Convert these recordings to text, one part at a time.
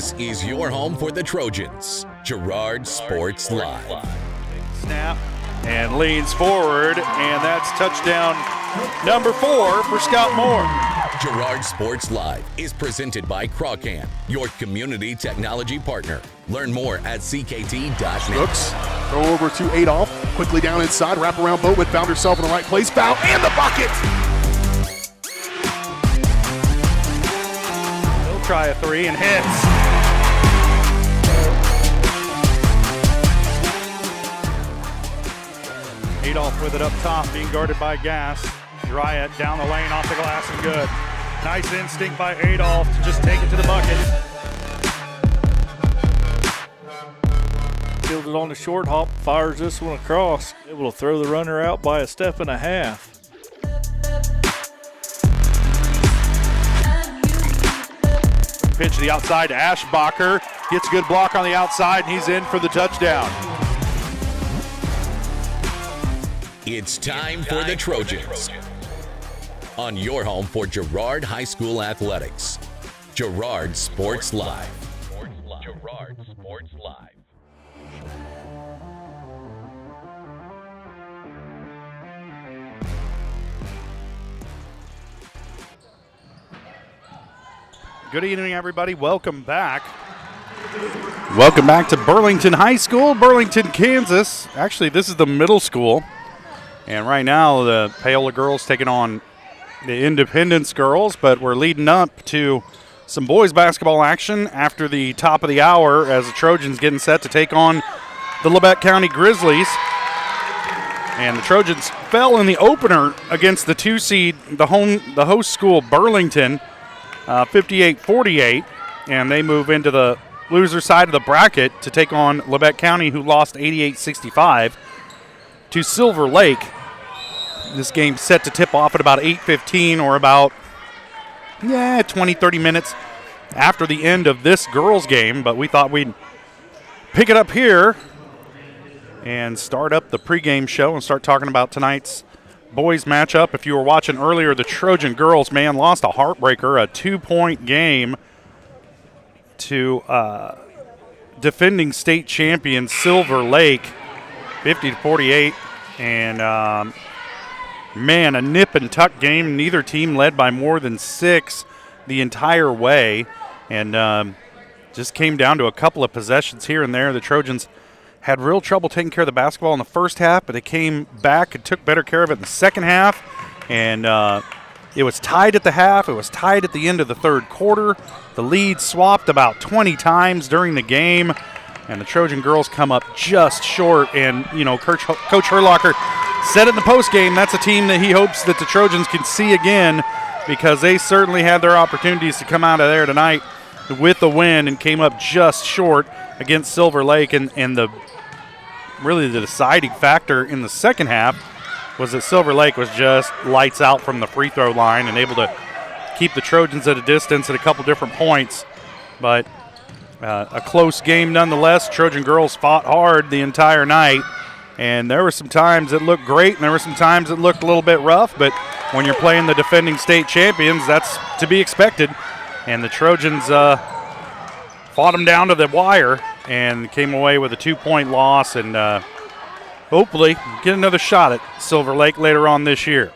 This is your home for the Trojans. Girard Sports Live. Snap and leans forward, and that's touchdown number 4 for Scott Moore. Girard Sports Live is presented by Pregame, your community technology partner. Learn more at ckt.net. Looks, throw over to Adolph, quickly down inside, wrap around Boatman, found herself in the right place, foul, and the bucket! He'll try a 3 and hits. Adolph with it up top, being guarded by Gass. Girard down the lane, off the glass, and good. Nice instinct by Adolph to just take it to the bucket. Fielded on the short hop, fires this one across. Able to throw the runner out by a step and a half. Pitch to the outside to Ashbacher. Gets a good block on the outside, and he's in for the touchdown. It's time for the Trojans. On your home for Girard High School Athletics. Girard Sports Live. Girard Sports Live. Good evening, everybody. Welcome back. Welcome back to Burlington High School, Burlington, Kansas. Actually, this is the middle school. And right now, the Paola girls taking on the Independence girls, but we're leading up to some boys basketball action after the top of the hour as the Trojans getting set to take on the Labette County Grizzlies. And the Trojans fell in the opener against the 2 seed, the host school, Burlington, 58-48, and they move into the loser side of the bracket to take on Labette County, who lost 88-65 to Silver Lake. This game set to tip off at about 8:15 or about 20-30 minutes after the end of this girls game, but we thought we'd pick it up here and start up the pregame show and start talking about tonight's boys matchup. If you were watching earlier, the Trojan girls, lost a heartbreaker, a 2-point game to defending state champion Silver Lake, 50-48, and a nip and tuck game. Neither team led by more than 6 the entire way, and just came down to a couple of possessions here and there. The Trojans had real trouble taking care of the basketball in the first half, but they came back and took better care of it in the second half, and it was tied at the half. It was tied at the end of the third quarter. The lead swapped about 20 times during the game, and the Trojan girls come up just short. And, Coach Herlocker said in the postgame that's a team that he hopes that the Trojans can see again, because they certainly had their opportunities to come out of there tonight with the win and came up just short against Silver Lake. And the deciding factor in the second half was that Silver Lake was just lights out from the free throw line and able to keep the Trojans at a distance at a couple different points. But a close game nonetheless. Trojan girls fought hard the entire night, and there were some times that looked great and there were some times that looked a little bit rough, but when you're playing the defending state champions, that's to be expected. And the Trojans fought them down to the wire and came away with a 2-point loss, and hopefully get another shot at Silver Lake later on this year.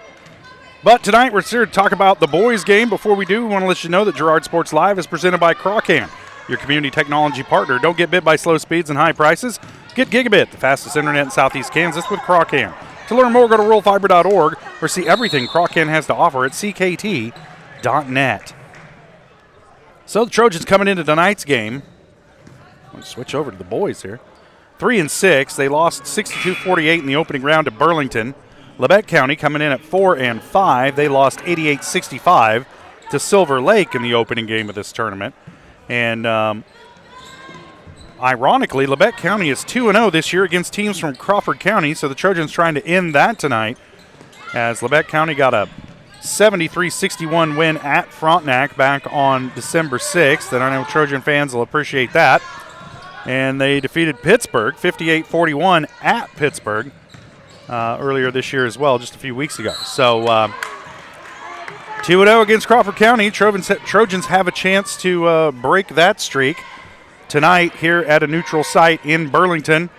But tonight we're here to talk about the boys game. Before we do, we want to let you know that Girard Sports Live is presented by Pregame, your community technology partner. Don't get bit by slow speeds and high prices. Get Gigabit, the fastest internet in Southeast Kansas, with Pregame. To learn more, go to ruralfiber.org or see everything Pregame has to offer at ckt.net. So the Trojans coming into tonight's game. I'm going to switch over to the boys here. 3-6. They lost 62-48 in the opening round to Burlington. Labette County coming in at 4-5. They lost 88-65 to Silver Lake in the opening game of this tournament. And ironically, Labette County is 2-0 this year against teams from Crawford County, so the Trojans trying to end that tonight, as Labette County got a 73-61 win at Frontenac back on December 6th, and I know Trojan fans will appreciate that. And they defeated Pittsburgh 58-41 at Pittsburgh earlier this year as well, just a few weeks ago. So 2-0 against Crawford County. Trojans have a chance to break that streak. tonight here at a neutral site in Burlington.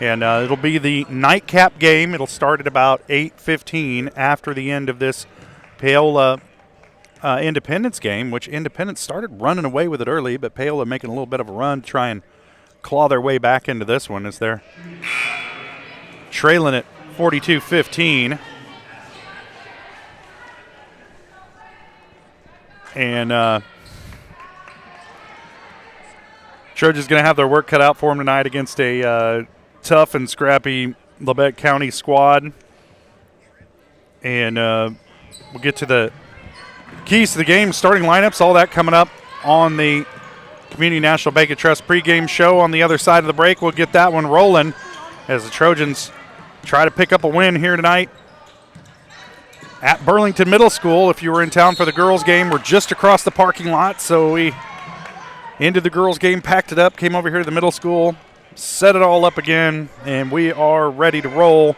And it'll be the nightcap game. It'll start at about 8:15 after the end of this Paola Independence game, which Independence started running away with it early, but Paola making a little bit of a run to try and claw their way back into this one as they're trailing it 42-15. And Trojans going to have their work cut out for them tonight against a tough and scrappy Labette County squad. And we'll get to the keys to the game, starting lineups, all that coming up on the Community National Bank and Trust pregame show. On the other side of the break, we'll get that one rolling as the Trojans try to pick up a win here tonight at Burlington Middle School. If you were in town for the girls' game, we're just across the parking lot, so we ended the girls' game, packed it up, came over here to the middle school, set it all up again, and we are ready to roll.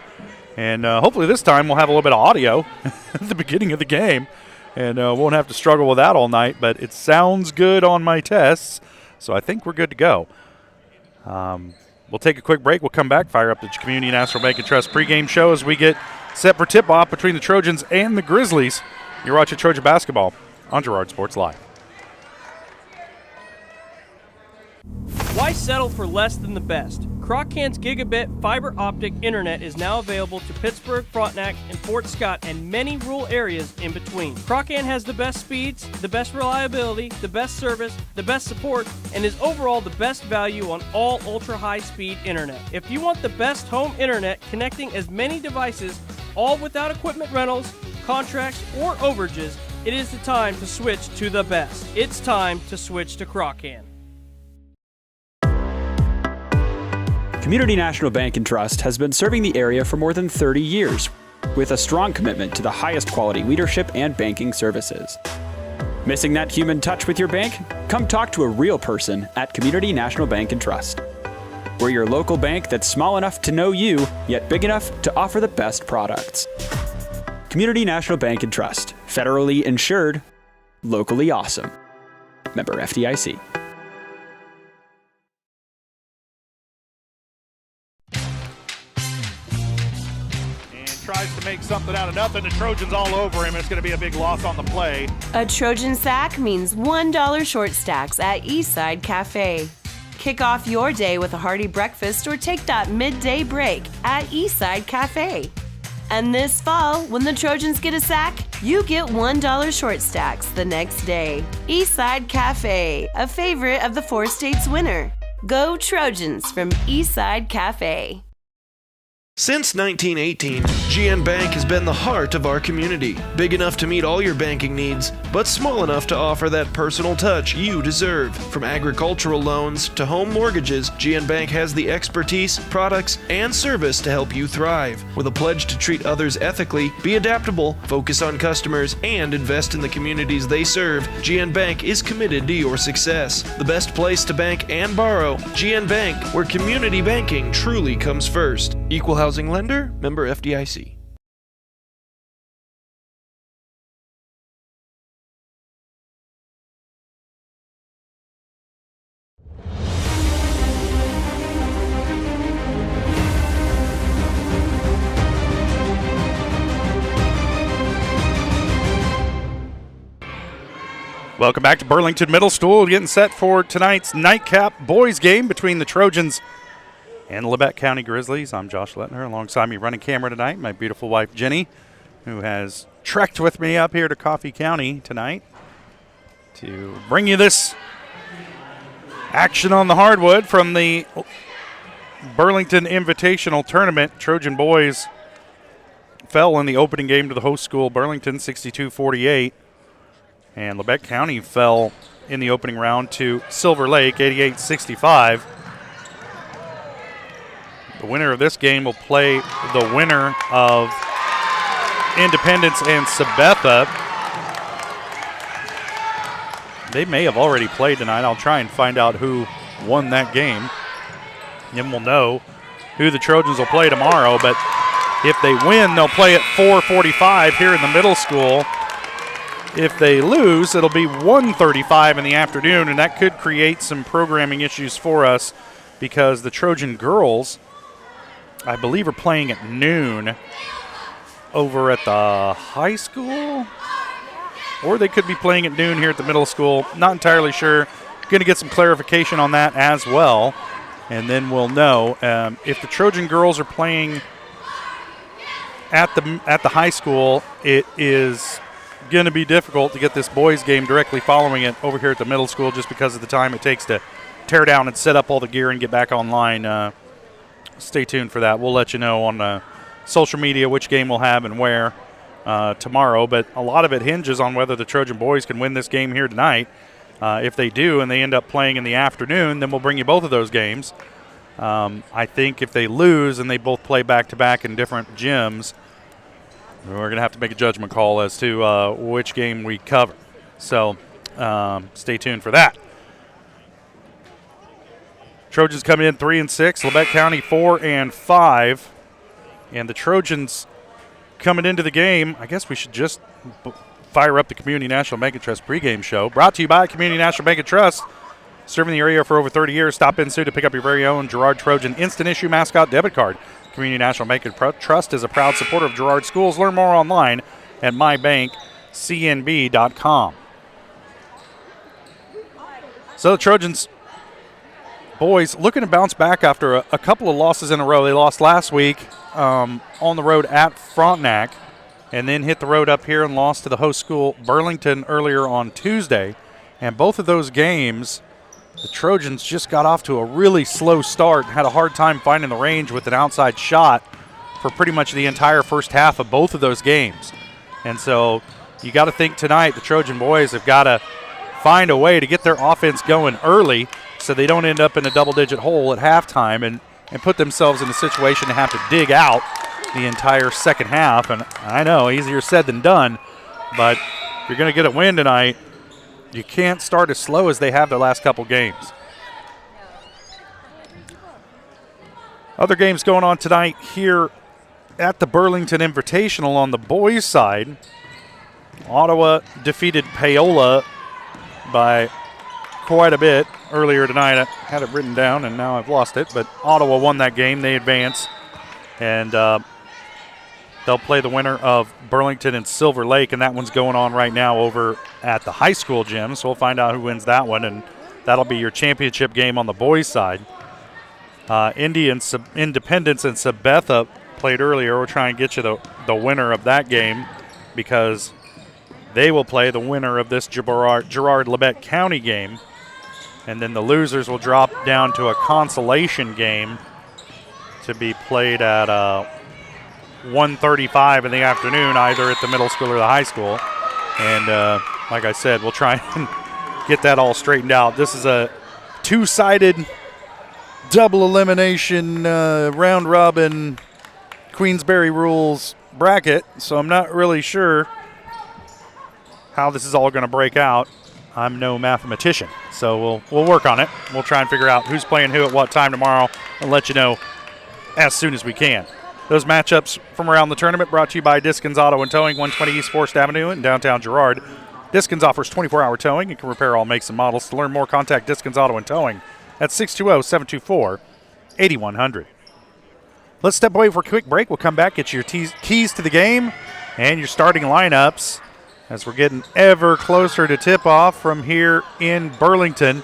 And hopefully this time we'll have a little bit of audio at the beginning of the game, and won't have to struggle with that all night. But it sounds good on my tests, so I think we're good to go. We'll take a quick break. We'll come back, fire up the Community National Bank and Trust pregame show as we get set for tip-off between the Trojans and the Grizzlies. You're watching Trojan basketball on Girard Sports Live. Why settle for less than the best? Croc-Can's gigabit fiber optic internet is now available to Pittsburgh, Frontenac, and Fort Scott, and many rural areas in between. Croc-Can has the best speeds, the best reliability, the best service, the best support, and is overall the best value on all ultra-high-speed internet. If you want the best home internet connecting as many devices, all without equipment rentals, contracts, or overages, it is the time to switch to the best. It's time to switch to Croc-Can. Community National Bank and Trust has been serving the area for more than 30 years with a strong commitment to the highest quality leadership and banking services. Missing that human touch with your bank? Come talk to a real person at Community National Bank and Trust. We're your local bank that's small enough to know you, yet big enough to offer the best products. Community National Bank and Trust, federally insured, locally awesome. Member FDIC. Tries to make something out of nothing. The Trojans all over him. It's going to be a big loss on the play. A Trojan sack means $1 short stacks at Eastside Cafe. Kick off your day with a hearty breakfast or take that midday break at Eastside Cafe. And this fall, when the Trojans get a sack, you get $1 short stacks the next day. Eastside Cafe, a favorite of the Four States winner. Go Trojans from Eastside Cafe. Since 1918, GN Bank has been the heart of our community. Big enough to meet all your banking needs, but small enough to offer that personal touch you deserve. From agricultural loans to home mortgages, GN Bank has the expertise, products, and service to help you thrive. With a pledge to treat others ethically, be adaptable, focus on customers, and invest in the communities they serve, GN Bank is committed to your success. The best place to bank and borrow, GN Bank, where community banking truly comes first. Equal housing lender, member FDIC. Welcome back to Burlington Middle School. Getting set for tonight's nightcap boys game between the Trojans and the Labette County Grizzlies. I'm Josh Lettner. Alongside me running camera tonight, my beautiful wife Jenny, who has trekked with me up here to Coffee County tonight to bring you this action on the hardwood from the Burlington Invitational Tournament. Trojan boys fell in the opening game to the host school, Burlington, 62-48. And Labette County fell in the opening round to Silver Lake, 88-65. The winner of this game will play the winner of Independence and Sabetha. They may have already played tonight. I'll try and find out who won that game. Then we'll know who the Trojans will play tomorrow. But if they win, they'll play at 4:45 here in the middle school If they lose, it'll be 1:35 in the afternoon, and that could create some programming issues for us because the Trojan girls, I believe, are playing at noon over at the high school, or they could be playing at noon here at the middle school. Not entirely sure. Going to get some clarification on that as well, and then we'll know. If the Trojan girls are playing at the high school, it is going to be difficult to get this boys game directly following it over here at the middle school just because of the time it takes to tear down and set up all the gear and get back online. Stay tuned for that. We'll let you know on social media which game we'll have and where tomorrow, but a lot of it hinges on whether the Trojan boys can win this game here tonight. If they do and they end up playing in the afternoon, then we'll bring you both of those games. I think if they lose and they both play back-to-back in different gyms, we're going to have to make a judgment call as to which game we cover. So stay tuned for that. Trojans coming in 3-6, Labette County 4-5, and the Trojans coming into the game. I guess we should just fire up the Community National Bank & Trust pregame show. Brought to you by Community National Bank & Trust. Serving the area for over 30 years. Stop in soon to pick up your very own Girard Trojan Instant Issue Mascot Debit Card. Community National Bank & Trust is a proud supporter of Girard Schools. Learn more online at mybankcnb.com. So the Trojans boys looking to bounce back after a couple of losses in a row. They lost last week on the road at Frontenac, and then hit the road up here and lost to the host school Burlington earlier on Tuesday. And both of those games, the Trojans just got off to a really slow start, had a hard time finding the range with an outside shot for pretty much the entire first half of both of those games. And so you got to think tonight the Trojan boys have got to find a way to get their offense going early so they don't end up in a double-digit hole at halftime and put themselves in a situation to have to dig out the entire second half. And I know, easier said than done, but if you're going to get a win tonight, you can't start as slow as they have their last couple games. Other games going on tonight here at the Burlington Invitational on the boys' side. Ottawa defeated Paola by quite a bit earlier tonight. I had it written down and now I've lost it, but Ottawa won that game. They advance, and they'll play the winner of Burlington and Silver Lake, and that one's going on right now over at the high school gym. So we'll find out who wins that one, and that'll be your championship game on the boys' side. Independence and Sabetha played earlier. We'll try and get you the winner of that game because they will play the winner of this Girard-Labette County game. And then the losers will drop down to a consolation game to be played at 1:35 in the afternoon, either at the middle school or the high school. And like I said, we'll try and get that all straightened out. This is a two-sided double elimination round robin Queensberry rules bracket, so I'm not really sure how this is all going to break out. I'm no mathematician, so we'll work on it. We'll try and figure out who's playing who at what time tomorrow and let you know as soon as we can. Those matchups from around the tournament brought to you by Diskins Auto and Towing, 120 East 4th Avenue in downtown Girard. Diskins offers 24-hour towing and can repair all makes and models. To learn more, contact Diskins Auto and Towing at 620-724-8100. Let's step away for a quick break. We'll come back, get you your keys to the game and your starting lineups as we're getting ever closer to tip-off from here in Burlington.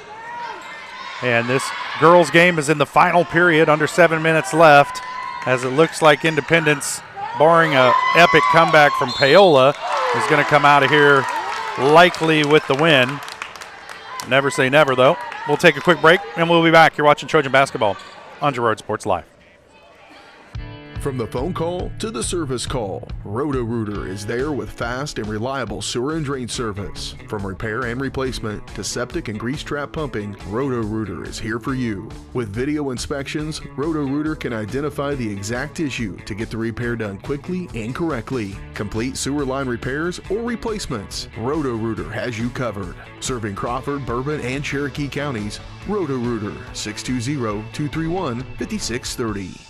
And this girls' game is in the final period, under 7 minutes left, as it looks like Independence, barring an epic comeback from Paola, is going to come out of here likely with the win. Never say never, though. We'll take a quick break, and we'll be back. You're watching Trojan Basketball on Girard Sports Live. From the phone call to the service call, Roto-Rooter is there with fast and reliable sewer and drain service. From repair and replacement to septic and grease trap pumping, Roto-Rooter is here for you. With video inspections, Roto-Rooter can identify the exact issue to get the repair done quickly and correctly. Complete sewer line repairs or replacements, Roto-Rooter has you covered. Serving Crawford, Bourbon, and Cherokee counties, Roto-Rooter, 620-231-5630.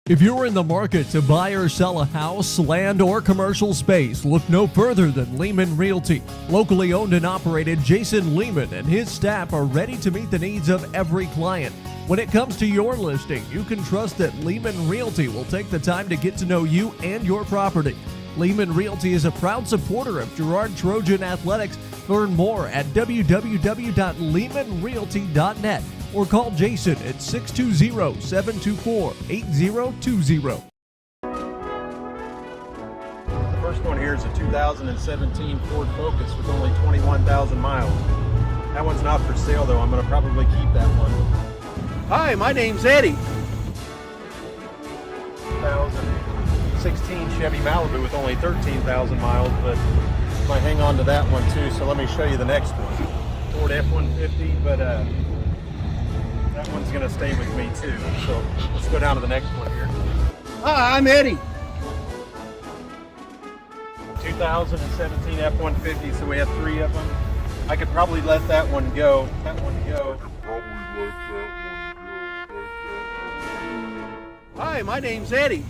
If you're in the market to buy or sell a house, land, or commercial space, look no further than Lehman Realty. Locally owned and operated, Jason Lehman and his staff are ready to meet the needs of every client. When it comes to your listing, you can trust that Lehman Realty will take the time to get to know you and your property. Lehman Realty is a proud supporter of Girard Trojan Athletics. Learn more at www.lehmanrealty.net or call Jason at 620-724-8020. The first one here is a 2017 Ford Focus with only 21,000 miles. That one's not for sale though. I'm going to probably keep that one. Hi, my name's Eddie. 2016 Chevy Malibu with only 13,000 miles, but I might hang on to that one too. So let me show you the next one. Ford F-150, but that one's going to stay with me too. So let's go down to the next one here. Hi, I'm Eddie. 2017 F-150, so we have 3 of them. I could probably let that one go. Hi, my name's Eddie.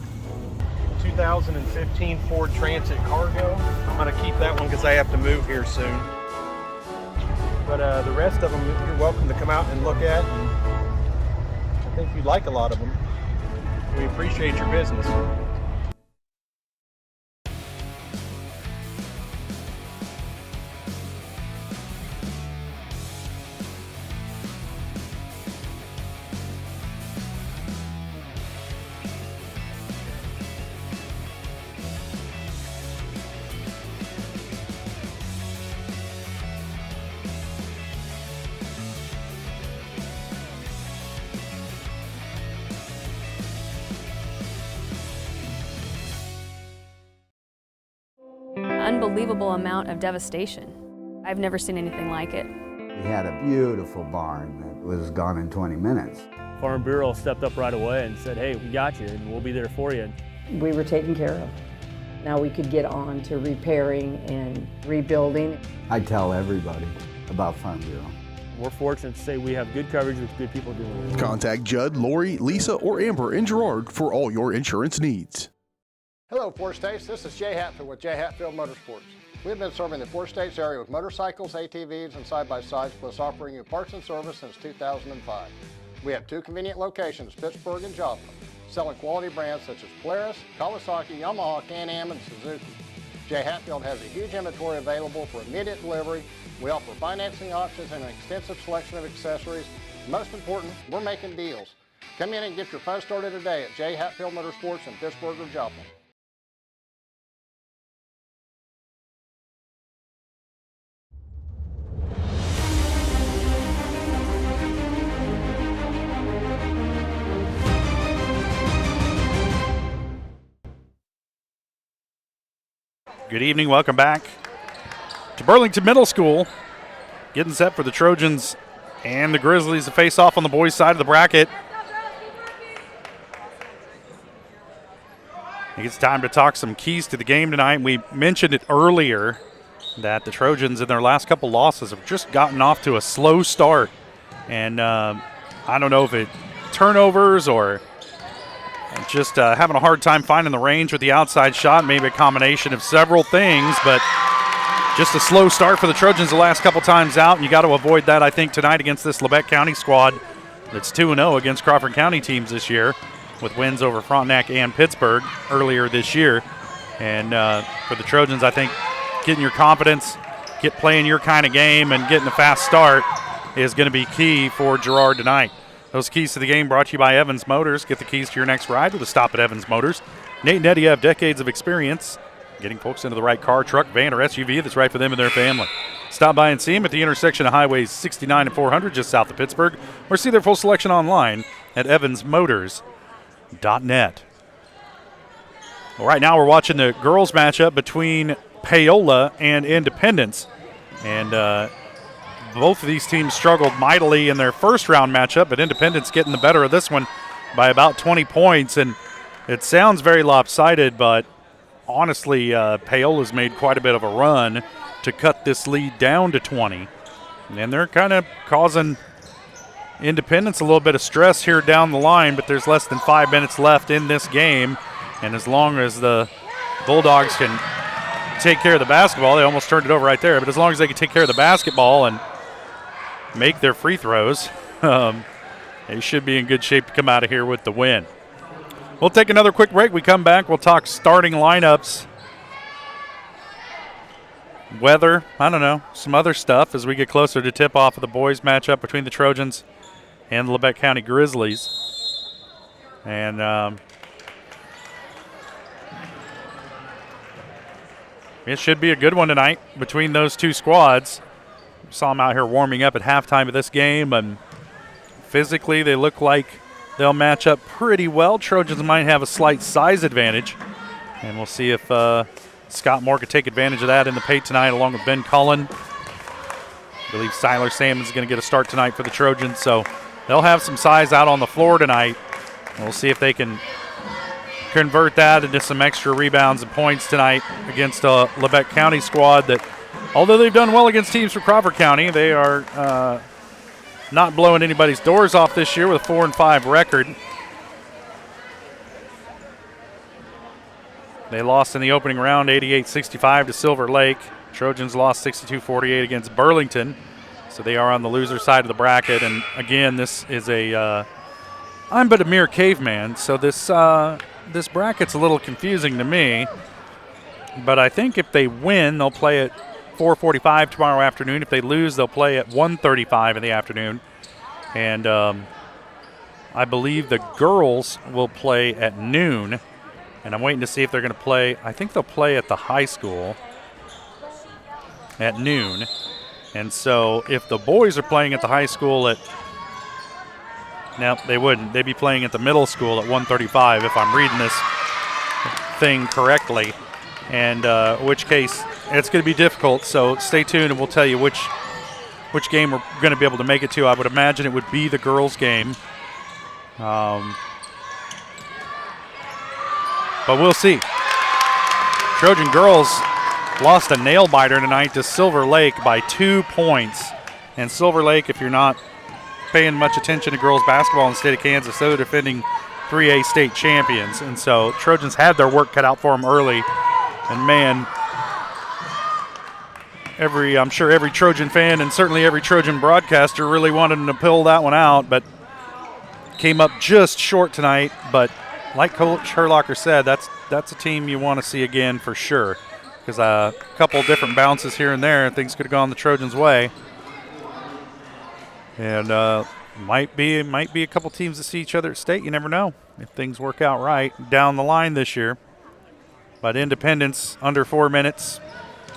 2015 Ford Transit Cargo. I'm going to keep that one because I have to move here soon. But the rest of them, you're welcome to come out and look at. And I think you'd like a lot of them. We appreciate your business. Unbelievable amount of devastation. I've never seen anything like it. We had a beautiful barn that was gone in 20 minutes. Farm Bureau stepped up right away and said, hey, we got you and we'll be there for you. We were taken care of. Now we could get on to repairing and rebuilding. I tell everybody about Farm Bureau. We're fortunate to say we have good coverage with good people doing it. Contact Judd, Lori, Lisa, or Amber in Girard for all your insurance needs. Hello, Four States. This is Jay Hatfield with Jay Hatfield Motorsports. We've been serving the Four States area with motorcycles, ATVs, and side-by-sides, plus offering you parts and service since 2005. We have 2 convenient locations, Pittsburgh and Joplin, selling quality brands such as Polaris, Kawasaki, Yamaha, Can-Am, and Suzuki. Jay Hatfield has a huge inventory available for immediate delivery. We offer financing options and an extensive selection of accessories. Most important, we're making deals. Come in and get your fun started today at Jay Hatfield Motorsports in Pittsburgh or Joplin. Good evening, welcome back to Burlington Middle School. Getting set for the Trojans and the Grizzlies to face off on the boys' side of the bracket. I think it's time to talk some keys to the game tonight. We mentioned it earlier that the Trojans in their last couple losses have just gotten off to a slow start. And I don't know if it turnovers or just having a hard time finding the range with the outside shot, maybe a combination of several things, but just a slow start for the Trojans the last couple times out, and you got to avoid that, I think, tonight against this Labette County squad that's 2-0 against Crawford County teams this year, with wins over Frontenac and Pittsburgh earlier this year. And for the Trojans, I think getting your confidence, playing your kind of game, and getting a fast start is going to be key for Girard tonight. Those keys to the game brought to you by Evans Motors. Get the keys to your next ride with a stop at Evans Motors. Nate and Eddie have decades of experience getting folks into the right car, truck, van, or SUV that's right for them and their family. Stop by and see them at the intersection of Highways 69 and 400 just south of Pittsburgh, or see their full selection online at evansmotors.net. Well, right now we're watching the girls matchup between Paola and Independence. And both of these teams struggled mightily in their first round matchup, but Independence getting the better of this one by about 20 points. And it sounds very lopsided, but honestly, Paola's made quite a bit of a run to cut this lead down to 20. And they're kind of causing Independence a little bit of stress here down the line, but there's less than 5 minutes left in this game. And as long as the Bulldogs can take care of the basketball, they almost turned it over right there, but as long as they can take care of the basketball and make their free throws, they should be in good shape to come out of here with the win. We'll take another quick break. We come back, we'll talk starting lineups, weather, I don't know, some other stuff as we get closer to tip-off of the boys matchup between the Trojans and the Labette County Grizzlies. And it should be a good one tonight between those two squads. Saw them out here warming up at halftime of this game, and physically they look like they'll match up pretty well. Trojans might have a slight size advantage, and we'll see if Scott Moore could take advantage of that in the paint tonight along with Ben Cullen. I believe Siler Salmon's going to get a start tonight for the Trojans, so they'll have some size out on the floor tonight. And we'll see if they can convert that into some extra rebounds and points tonight against a Labette County squad that, although they've done well against teams from Crawford County, they are not blowing anybody's doors off this year with a 4-5 record. They lost in the opening round 88-65 to Silver Lake. Trojans lost 62-48 against Burlington. So they are on the loser side of the bracket. And again, this is I'm but a mere caveman, so this bracket's a little confusing to me. But I think if they win, they'll play at 4:45 tomorrow afternoon. If they lose, they'll play at 1:35 in the afternoon. And I believe the girls will play at noon. And I'm waiting to see if they're going to play. I think they'll play at the high school at noon. And so if the boys are playing at the high school at – no, they wouldn't. They'd be playing at the middle school at 1:35 if I'm reading this thing correctly. And in which case it's going to be difficult. So stay tuned and we'll tell you which game we're going to be able to make it to. I would imagine it would be the girls' game. But we'll see. Trojan girls lost a nail-biter tonight to Silver Lake by 2 points. And Silver Lake, if you're not paying much attention to girls basketball in the state of Kansas, they're defending 3A state champions. And so Trojans had their work cut out for them early. And, man, I'm sure every Trojan fan and certainly every Trojan broadcaster really wanted them to pull that one out, but came up just short tonight. But like Coach Herlocker said, that's a team you want to see again for sure, because a couple different bounces here and there, things could have gone the Trojans' way. And might be a couple teams that see each other at state. You never know if things work out right down the line this year. But Independence under 4 minutes.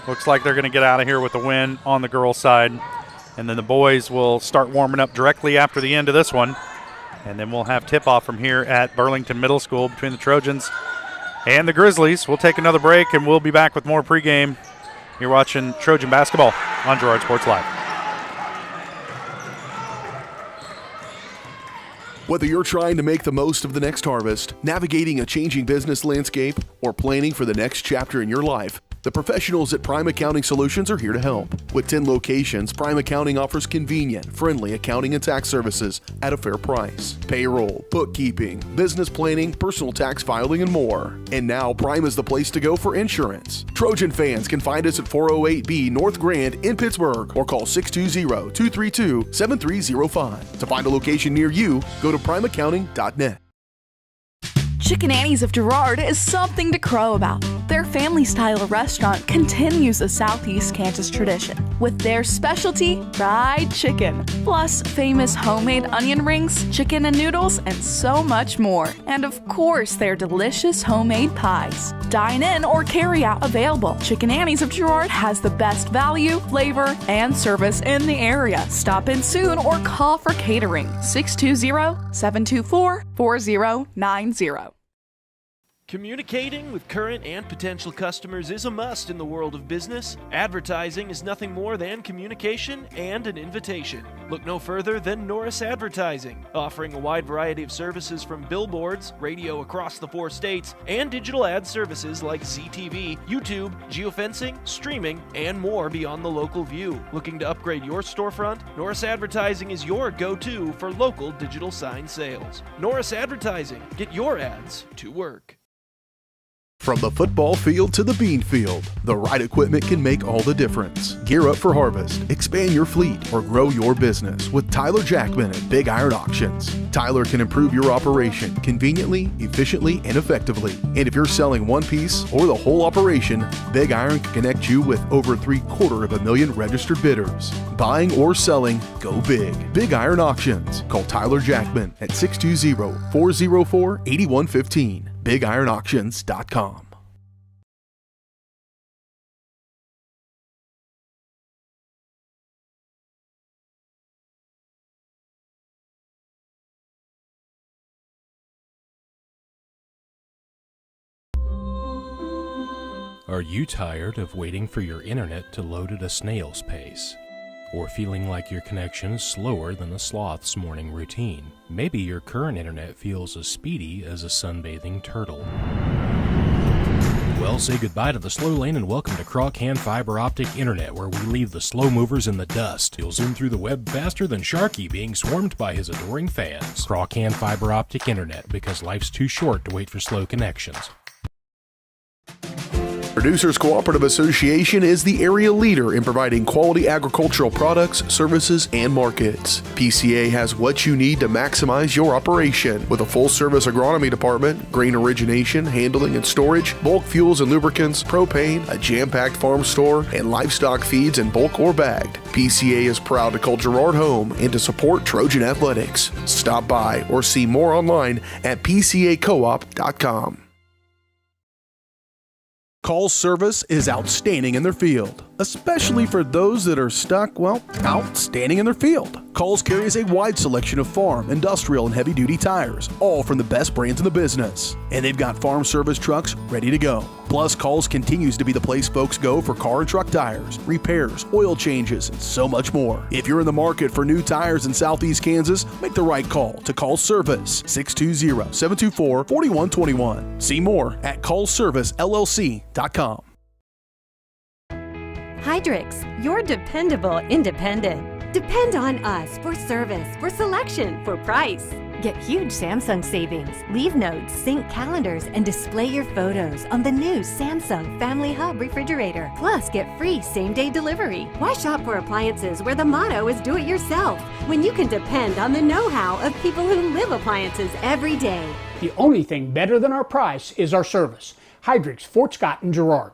Looks like they're going to get out of here with a win on the girls' side. And then the boys will start warming up directly after the end of this one. And then we'll have tip-off from here at Burlington Middle School between the Trojans and the Grizzlies. We'll take another break, and we'll be back with more pregame. You're watching Trojan basketball on Girard Sports Live. Whether you're trying to make the most of the next harvest, navigating a changing business landscape, or planning for the next chapter in your life, the professionals at Prime Accounting Solutions are here to help. With 10 locations, Prime Accounting offers convenient, friendly accounting and tax services at a fair price. Payroll, bookkeeping, business planning, personal tax filing, and more. And now Prime is the place to go for insurance. Trojan fans can find us at 408B North Grand in Pittsburgh or call 620-232-7305. To find a location near you, go to primeaccounting.net. Chicken Annie's of Girard is something to crow about. Their family-style restaurant continues a Southeast Kansas tradition with their specialty, fried chicken, plus famous homemade onion rings, chicken and noodles, and so much more. And of course, their delicious homemade pies. Dine in or carry out available. Chicken Annie's of Girard has the best value, flavor, and service in the area. Stop in soon or call for catering. 620-724-4090. Communicating with current and potential customers is a must in the world of business. Advertising is nothing more than communication and an invitation. Look no further than Norris Advertising, offering a wide variety of services from billboards, radio across the 4 states, and digital ad services like ZTV, YouTube, geofencing, streaming, and more beyond the local view. Looking to upgrade your storefront? Norris Advertising is your go-to for local digital sign sales. Norris Advertising. Get your ads to work. From the football field to the bean field, the right equipment can make all the difference. Gear up for harvest, expand your fleet, or grow your business with Tyler Jackman at Big Iron Auctions. Tyler can improve your operation conveniently, efficiently, and effectively. And if you're selling one piece or the whole operation, Big Iron can connect you with over 750,000 registered bidders. Buying or selling, go big. Big Iron Auctions. Call Tyler Jackman at 620-404-8115. BigIronAuctions.com. Are you tired of waiting for your internet to load at a snail's pace? Or feeling like your connection is slower than a sloth's morning routine? Maybe your current internet feels as speedy as a sunbathing turtle. Well, say goodbye to the slow lane and welcome to Crawcan Fiber Optic Internet, where we leave the slow movers in the dust. You'll zoom through the web faster than Sharky being swarmed by his adoring fans. Crawcan Fiber Optic Internet, because life's too short to wait for slow connections. Producers Cooperative Association is the area leader in providing quality agricultural products, services, and markets. PCA has what you need to maximize your operation with a full-service agronomy department, grain origination, handling and storage, bulk fuels and lubricants, propane, a jam-packed farm store, and livestock feeds in bulk or bagged. PCA is proud to call Girard home and to support Trojan athletics. Stop by or see more online at pcacoop.com. Call's service is outstanding in their field, especially for those that are stuck, outstanding in their field. Call's carries a wide selection of farm, industrial, and heavy-duty tires, all from the best brands in the business. And they've got farm service trucks ready to go. Plus, Call's continues to be the place folks go for car and truck tires, repairs, oil changes, and so much more. If you're in the market for new tires in Southeast Kansas, make the right call to Call's Service, 620-724-4121. See more at callservicellc.com. Hydrix, your dependable independent. Depend on us for service, for selection, for price. Get huge Samsung savings. Leave notes, sync calendars, and display your photos on the new Samsung Family Hub refrigerator. Plus, get free same-day delivery. Why shop for appliances where the motto is do it yourself when you can depend on the know-how of people who live appliances every day? The only thing better than our price is our service. Hydrix, Fort Scott, and Girard.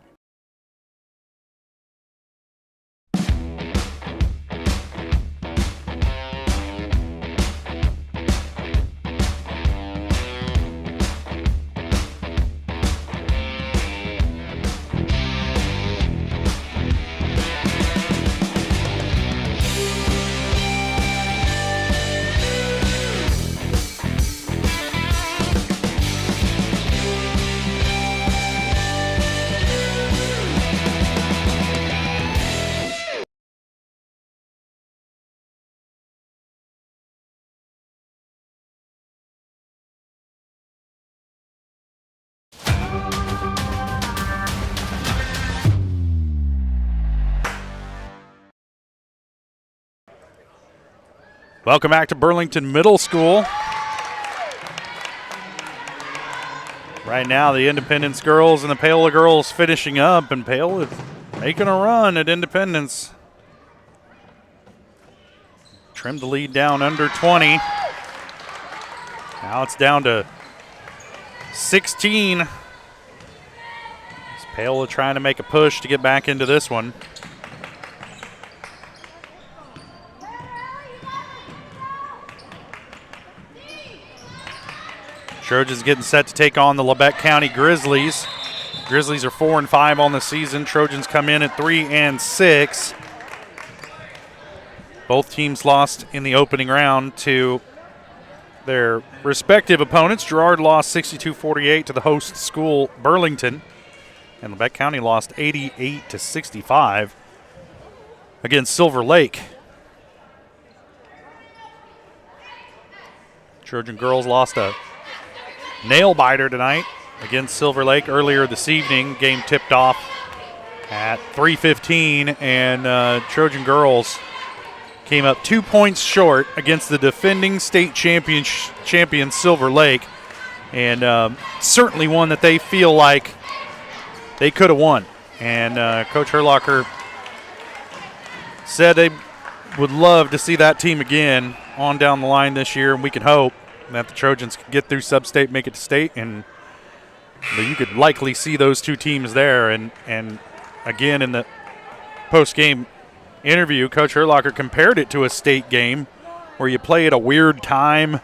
Welcome back to Burlington Middle School. Right now, the Independence girls and the Paola girls finishing up, and Paola making a run at Independence. Trimmed the lead down under 20. Now it's down to 16. It's Paola trying to make a push to get back into this one. Trojans getting set to take on the Labette County Grizzlies. Grizzlies are 4-5 on the season. Trojans come in at 3-6. Both teams lost in the opening round to their respective opponents. Girard lost 62-48 to the host school, Burlington. And Labette County lost 88-65 against Silver Lake. Trojan girls lost a nail-biter tonight against Silver Lake earlier this evening. Game tipped off at 3:15, and Trojan girls came up 2 points short against the defending state champion Silver Lake, and certainly one that they feel like they could have won. And Coach Herlocker said they would love to see that team again on down the line this year, and we can hope that the Trojans can get through sub-state, make it to state, and you could likely see those two teams there. And again, in the post-game interview, Coach Herlocker compared it to a state game where you play at a weird time,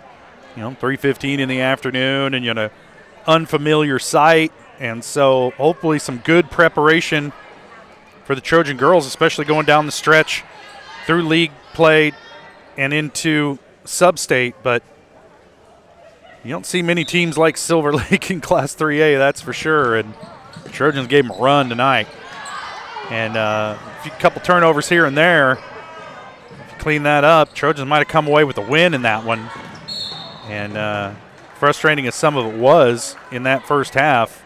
3:15 in the afternoon, and you're in an unfamiliar site. And so hopefully some good preparation for the Trojan girls, especially going down the stretch through league play and into sub-state. But you don't see many teams like Silver Lake in Class 3A, that's for sure. And the Trojans gave them a run tonight. And a couple turnovers here and there. If you clean that up, Trojans might have come away with a win in that one. And frustrating as some of it was in that first half,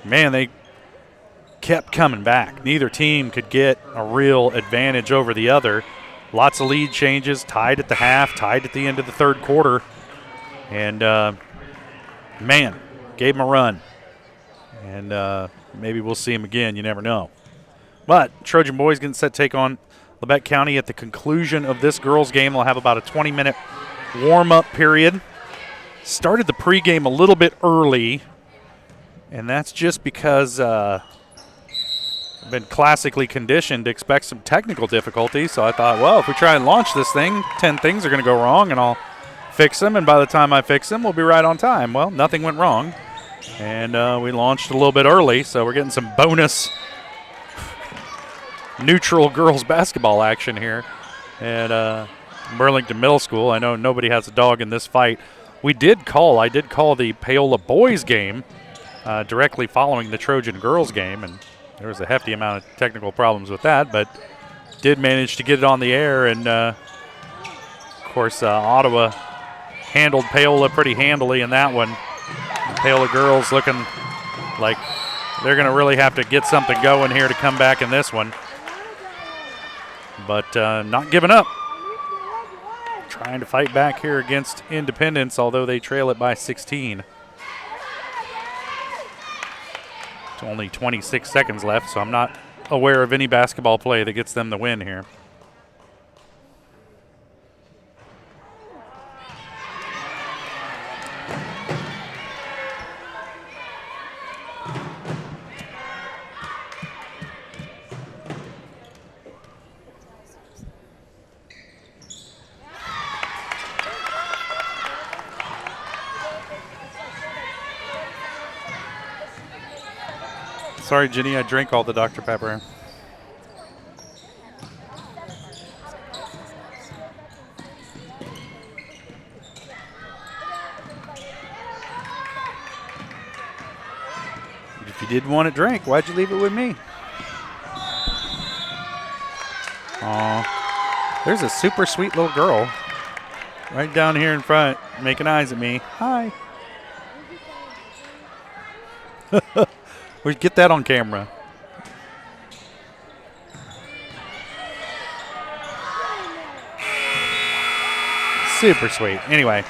man, they kept coming back. Neither team could get a real advantage over the other. Lots of lead changes, tied at the half, tied at the end of the third quarter. And, man, gave them a run. And maybe we'll see them again. You never know. But Trojan boys getting set to take on Labette County at the conclusion of this girls' game. They'll have about a 20-minute warm-up period. Started the pregame a little bit early, and that's just because I've been classically conditioned to expect some technical difficulties. So I thought, well, if we try and launch this thing, 10 things are going to go wrong, and I'll fix them. And by the time I fix them, we'll be right on time. Well, nothing went wrong, and we launched a little bit early, so we're getting some bonus neutral girls basketball action here at Burlington Middle School. I know nobody has a dog in this fight. I did call the Paola boys game directly following the Trojan girls game, and there was a hefty amount of technical problems with that, but did manage to get it on the air. And of course Ottawa handled Paola pretty handily in that one. The Paola girls looking like they're going to really have to get something going here to come back in this one. But not giving up. Trying to fight back here against Independence, although they trail it by 16. It's only 26 seconds left, so I'm not aware of any basketball play that gets them the win here. Sorry, Jenny, I drank all the Dr. Pepper. If you didn't want to drink, why'd you leave it with me? Aw, there's a super sweet little girl right down here in front making eyes at me. Hi. We get that on camera. Super sweet. Anyway,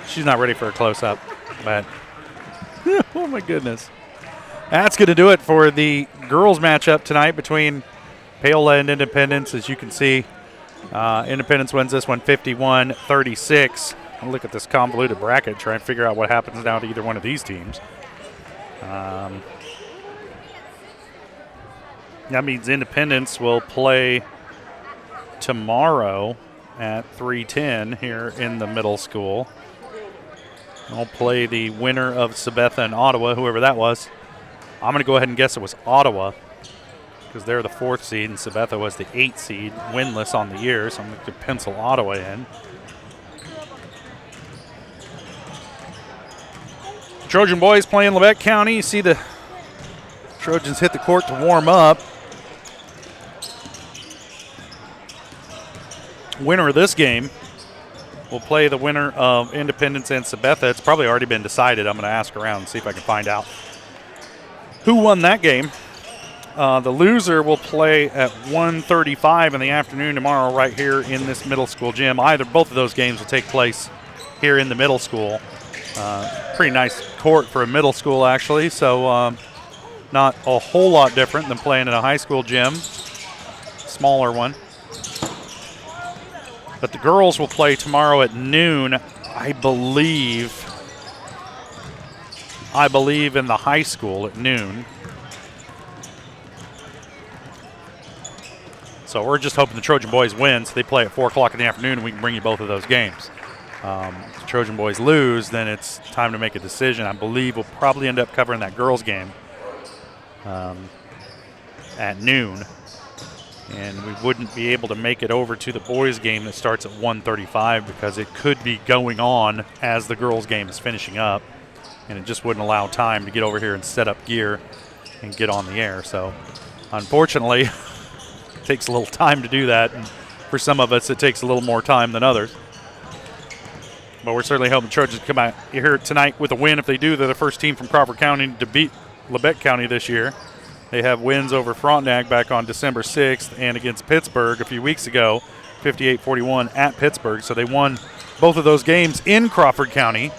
she's not ready for a close-up, but oh my goodness. That's going to do it for the girls matchup tonight between Paola and Independence. As you can see, Independence wins this one 51-36. Look at this convoluted bracket, try and figure out what happens now to either one of these teams. That means Independence will play tomorrow at 3:10 here in the middle school. They'll play the winner of Sabetha and Ottawa, whoever that was. I'm going to go ahead and guess it was Ottawa because they're the 4th seed and Sabetha was the 8th seed, winless on the year, so I'm going to pencil Ottawa in. Trojan boys playing Labette County. You see the Trojans hit the court to warm up. Winner of this game will play the winner of Independence and Sabetha. It's probably already been decided. I'm going to ask around and see if I can find out who won that game. The loser will play at 1:35 in the afternoon tomorrow right here in this middle school gym. Both of those games will take place here in the middle school. Pretty nice court for a middle school, actually, so not a whole lot different than playing in a high school gym. Smaller one. But the girls will play tomorrow at noon, I believe in the high school at noon. So we're just hoping the Trojan boys win, so they play at 4 o'clock in the afternoon, and we can bring you both of those games. If the Trojan boys lose, then it's time to make a decision. I believe we'll probably end up covering that girls game at noon. And we wouldn't be able to make it over to the boys game that starts at 1:35 because it could be going on as the girls game is finishing up, and it just wouldn't allow time to get over here and set up gear and get on the air. So unfortunately, it takes a little time to do that, and for some of us it takes a little more time than others. But we're certainly hoping the Trojans come out here tonight with a win. If they do, they're the first team from Crawford County to beat Labette County this year. They have wins over Frontenac back on December 6th and against Pittsburgh a few weeks ago, 58-41 at Pittsburgh. So they won both of those games in Crawford County.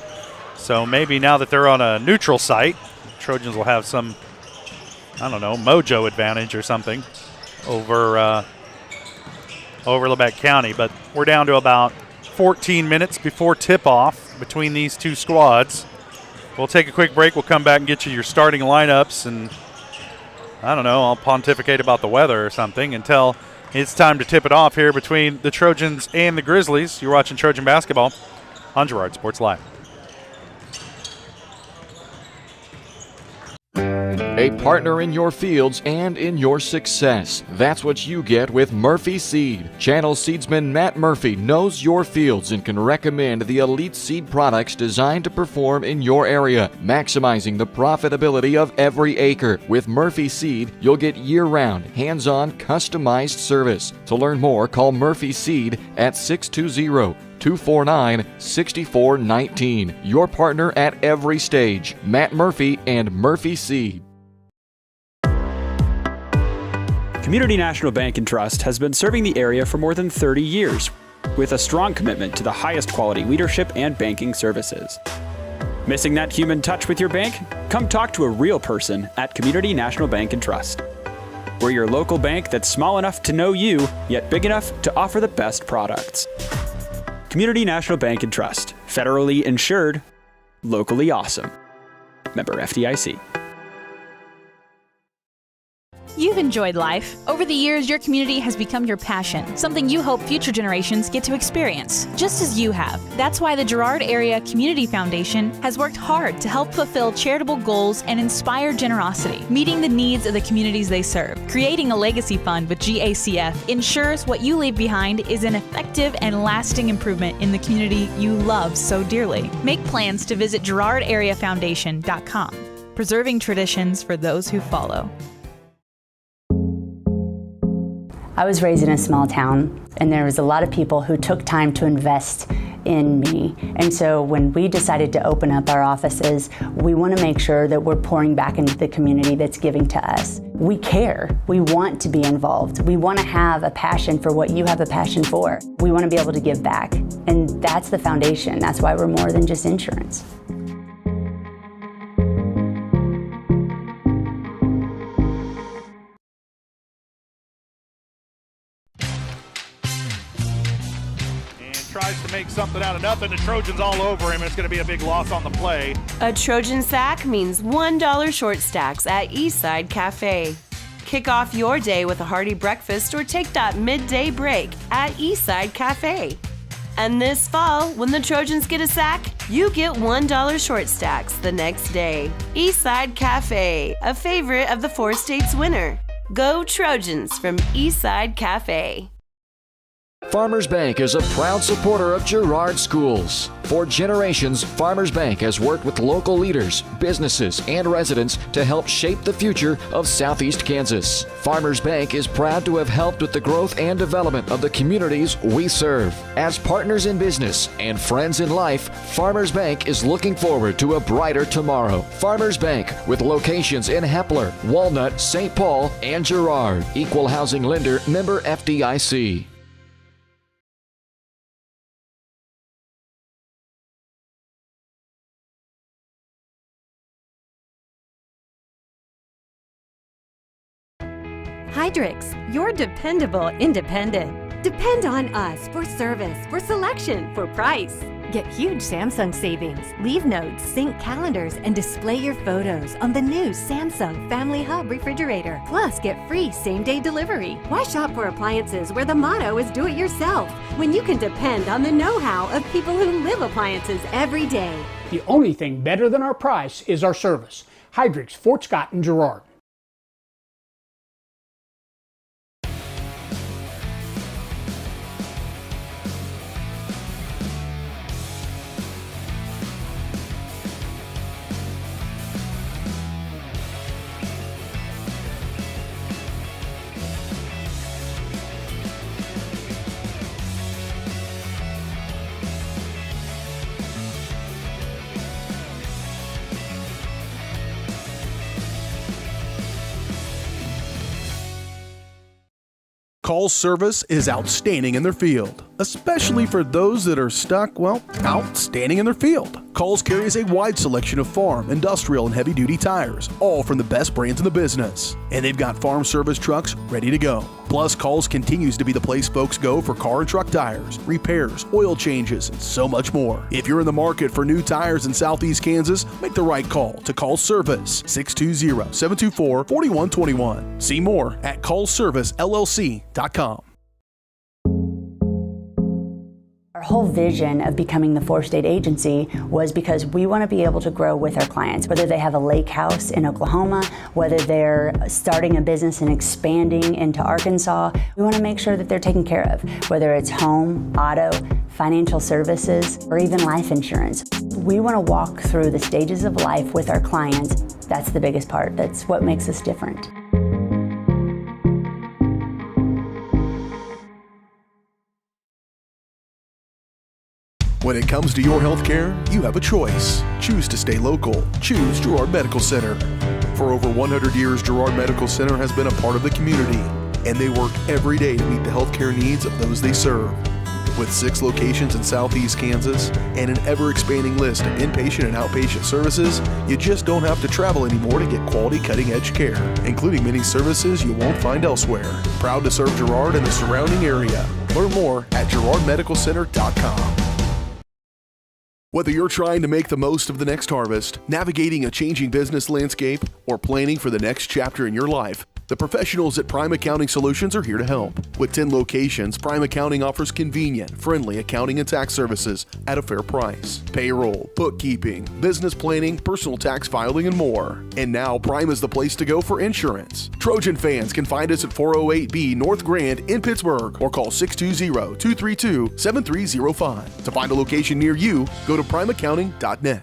So maybe now that they're on a neutral site, Trojans will have some, I don't know, mojo advantage or something over Labette County. But we're down to about 14 minutes before tip-off between these two squads. We'll take a quick break. We'll come back and get you your starting lineups, and I don't know, I'll pontificate about the weather or something until it's time to tip it off here between the Trojans and the Grizzlies. You're watching Trojan basketball on Girard Sports Live. A partner in your fields and in your success. That's what you get with Murphy Seed. Channel seedsman Matt Murphy knows your fields and can recommend the elite seed products designed to perform in your area, maximizing the profitability of every acre. With Murphy Seed, you'll get year-round, hands-on, customized service. To learn more, call Murphy Seed at 620-249-6419. Your partner at every stage. Matt Murphy and Murphy Seed. Community National Bank and Trust has been serving the area for more than 30 years with a strong commitment to the highest quality leadership and banking services. Missing that human touch with your bank? Come talk to a real person at Community National Bank and Trust. We're your local bank that's small enough to know you, yet big enough to offer the best products. Community National Bank and Trust. Federally insured, locally awesome. Member FDIC. You've enjoyed life. Over the years, your community has become your passion, something you hope future generations get to experience, just as you have. That's why the Girard Area Community Foundation has worked hard to help fulfill charitable goals and inspire generosity, meeting the needs of the communities they serve. Creating a legacy fund with GACF ensures what you leave behind is an effective and lasting improvement in the community you love so dearly. Make plans to visit GirardAreaFoundation.com, preserving traditions for those who follow. I was raised in a small town, and there was a lot of people who took time to invest in me. And so when we decided to open up our offices, we want to make sure that we're pouring back into the community that's giving to us. We care. We want to be involved. We want to have a passion for what you have a passion for. We want to be able to give back. And that's the foundation. That's why we're more than just insurance. Tries to make something out of nothing. The Trojans all over him. It's going to be a big loss on the play. A Trojan sack means $1 short stacks at Eastside Cafe. Kick off your day with a hearty breakfast or take that midday break at Eastside Cafe. And this fall, when the Trojans get a sack, you get $1 short stacks the next day. Eastside Cafe, a favorite of the 4 states winner. Go Trojans from Eastside Cafe. Farmers Bank is a proud supporter of Girard schools. For generations, Farmers Bank has worked with local leaders, businesses, and residents to help shape the future of Southeast Kansas. Farmers Bank is proud to have helped with the growth and development of the communities we serve. As partners in business and friends in life, Farmers Bank is looking forward to a brighter tomorrow. Farmers Bank, with locations in Hepler, Walnut, St. Paul, and Girard. Equal housing lender, member FDIC. Hydrix, your dependable independent. Depend on us for service, for selection, for price. Get huge Samsung savings. Leave notes, sync calendars, and display your photos on the new Samsung Family Hub refrigerator. Plus, get free same-day delivery. Why shop for appliances where the motto is do it yourself when you can depend on the know-how of people who live appliances every day? The only thing better than our price is our service. Hydrix, Fort Scott, and Girard. Call's service is outstanding in their field, especially for those that are stuck, outstanding in their field. Call's carries a wide selection of farm, industrial, and heavy-duty tires, all from the best brands in the business. And they've got farm service trucks ready to go. Plus, Call's continues to be the place folks go for car and truck tires, repairs, oil changes, and so much more. If you're in the market for new tires in Southeast Kansas, make the right call to Call's Service, 620-724-4121. See more at callservicellc.com. Our whole vision of becoming the 4-state agency was because we want to be able to grow with our clients, whether they have a lake house in Oklahoma, whether they're starting a business and expanding into Arkansas. We want to make sure that they're taken care of, whether it's home, auto, financial services, or even life insurance. We want to walk through the stages of life with our clients. That's the biggest part. That's what makes us different. When it comes to your health care, you have a choice. Choose to stay local. Choose Girard Medical Center. For over 100 years, Girard Medical Center has been a part of the community, and they work every day to meet the healthcare needs of those they serve. With 6 locations in Southeast Kansas and an ever-expanding list of inpatient and outpatient services, you just don't have to travel anymore to get quality cutting-edge care, including many services you won't find elsewhere. Proud to serve Girard and the surrounding area. Learn more at girardmedicalcenter.com. Whether you're trying to make the most of the next harvest, navigating a changing business landscape, or planning for the next chapter in your life, the professionals at Prime Accounting Solutions are here to help. With 10 locations, Prime Accounting offers convenient, friendly accounting and tax services at a fair price. Payroll, bookkeeping, business planning, personal tax filing, and more. And now Prime is the place to go for insurance. Trojan fans can find us at 408B North Grand in Pittsburgh or call 620-232-7305. To find a location near you, go to primeaccounting.net.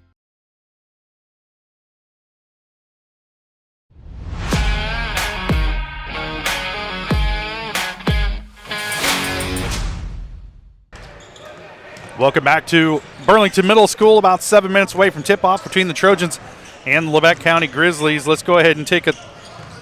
Welcome back to Burlington Middle School, about 7 minutes away from tip-off between the Trojans and the Labette County Grizzlies. Let's go ahead and take a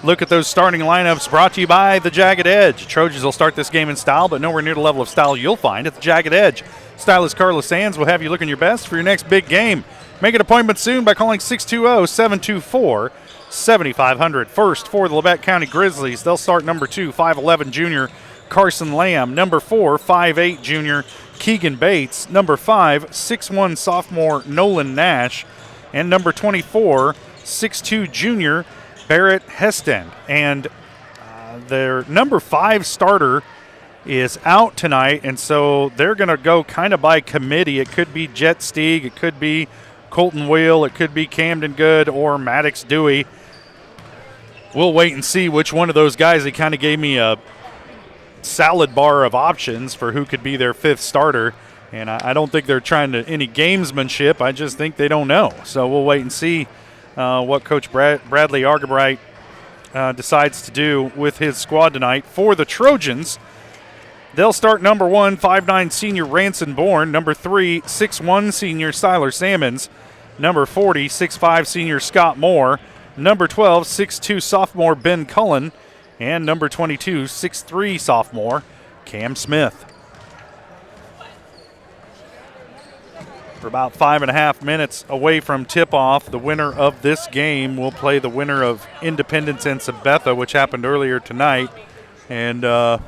look at those starting lineups brought to you by the Jagged Edge. Trojans will start this game in style, but nowhere near the level of style you'll find at the Jagged Edge. Stylist Carla Sands will have you looking your best for your next big game. Make an appointment soon by calling 620-724-7500. First for the Labette County Grizzlies, they'll start number 2, 5'11 junior Carson Lamb, number 4, 5'8 junior Keegan Bates, number 5, 6'1 sophomore Nolan Nash, and number 24, 6'2 junior Barrett Heston. And their number 5 starter is out tonight, and so they're going to go kind of by committee. It could be Jet Steeg, it could be Colton Wheel, it could be Camden Good or Maddox Dewey. We'll wait and see which one of those guys. They kind of gave me a salad bar of options for who could be their fifth starter. And I don't think they're trying to any gamesmanship. I just think they don't know. So we'll wait and see what Coach Bradley Argabright decides to do with his squad tonight. For the Trojans, they'll start number 1, 5'9" senior Ranson Bourne, number 3, 6'1" senior Siler Sammons, number 40, 6'5" senior Scott Moore, number 12, 6'2" sophomore Ben Cullen, and number 22, 6'3" sophomore Cam Smith. For about 5.5 minutes away from tip-off, the winner of this game will play the winner of Independence and Sabetha, which happened earlier tonight. And I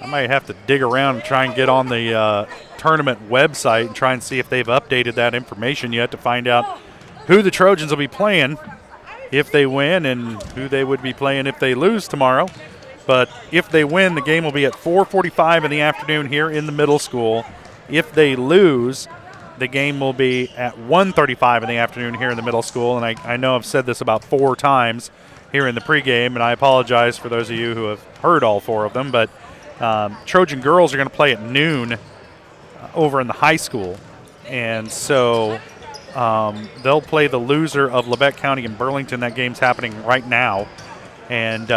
might have to dig around and try and get on the tournament website and try and see if they've updated that information yet to find out who the Trojans will be playing if they win and who they would be playing if they lose tomorrow. But if they win, the game will be at 4:45 in the afternoon here in the middle school. If they lose, the game will be at 1:35 in the afternoon here in the middle school. And I know I've said this about 4 times here in the pregame, and I apologize for those of you who have heard all 4 of them. But Trojan girls are going to play at noon over in the high school. And so they'll play the loser of Labette County and Burlington. That game's happening right now. And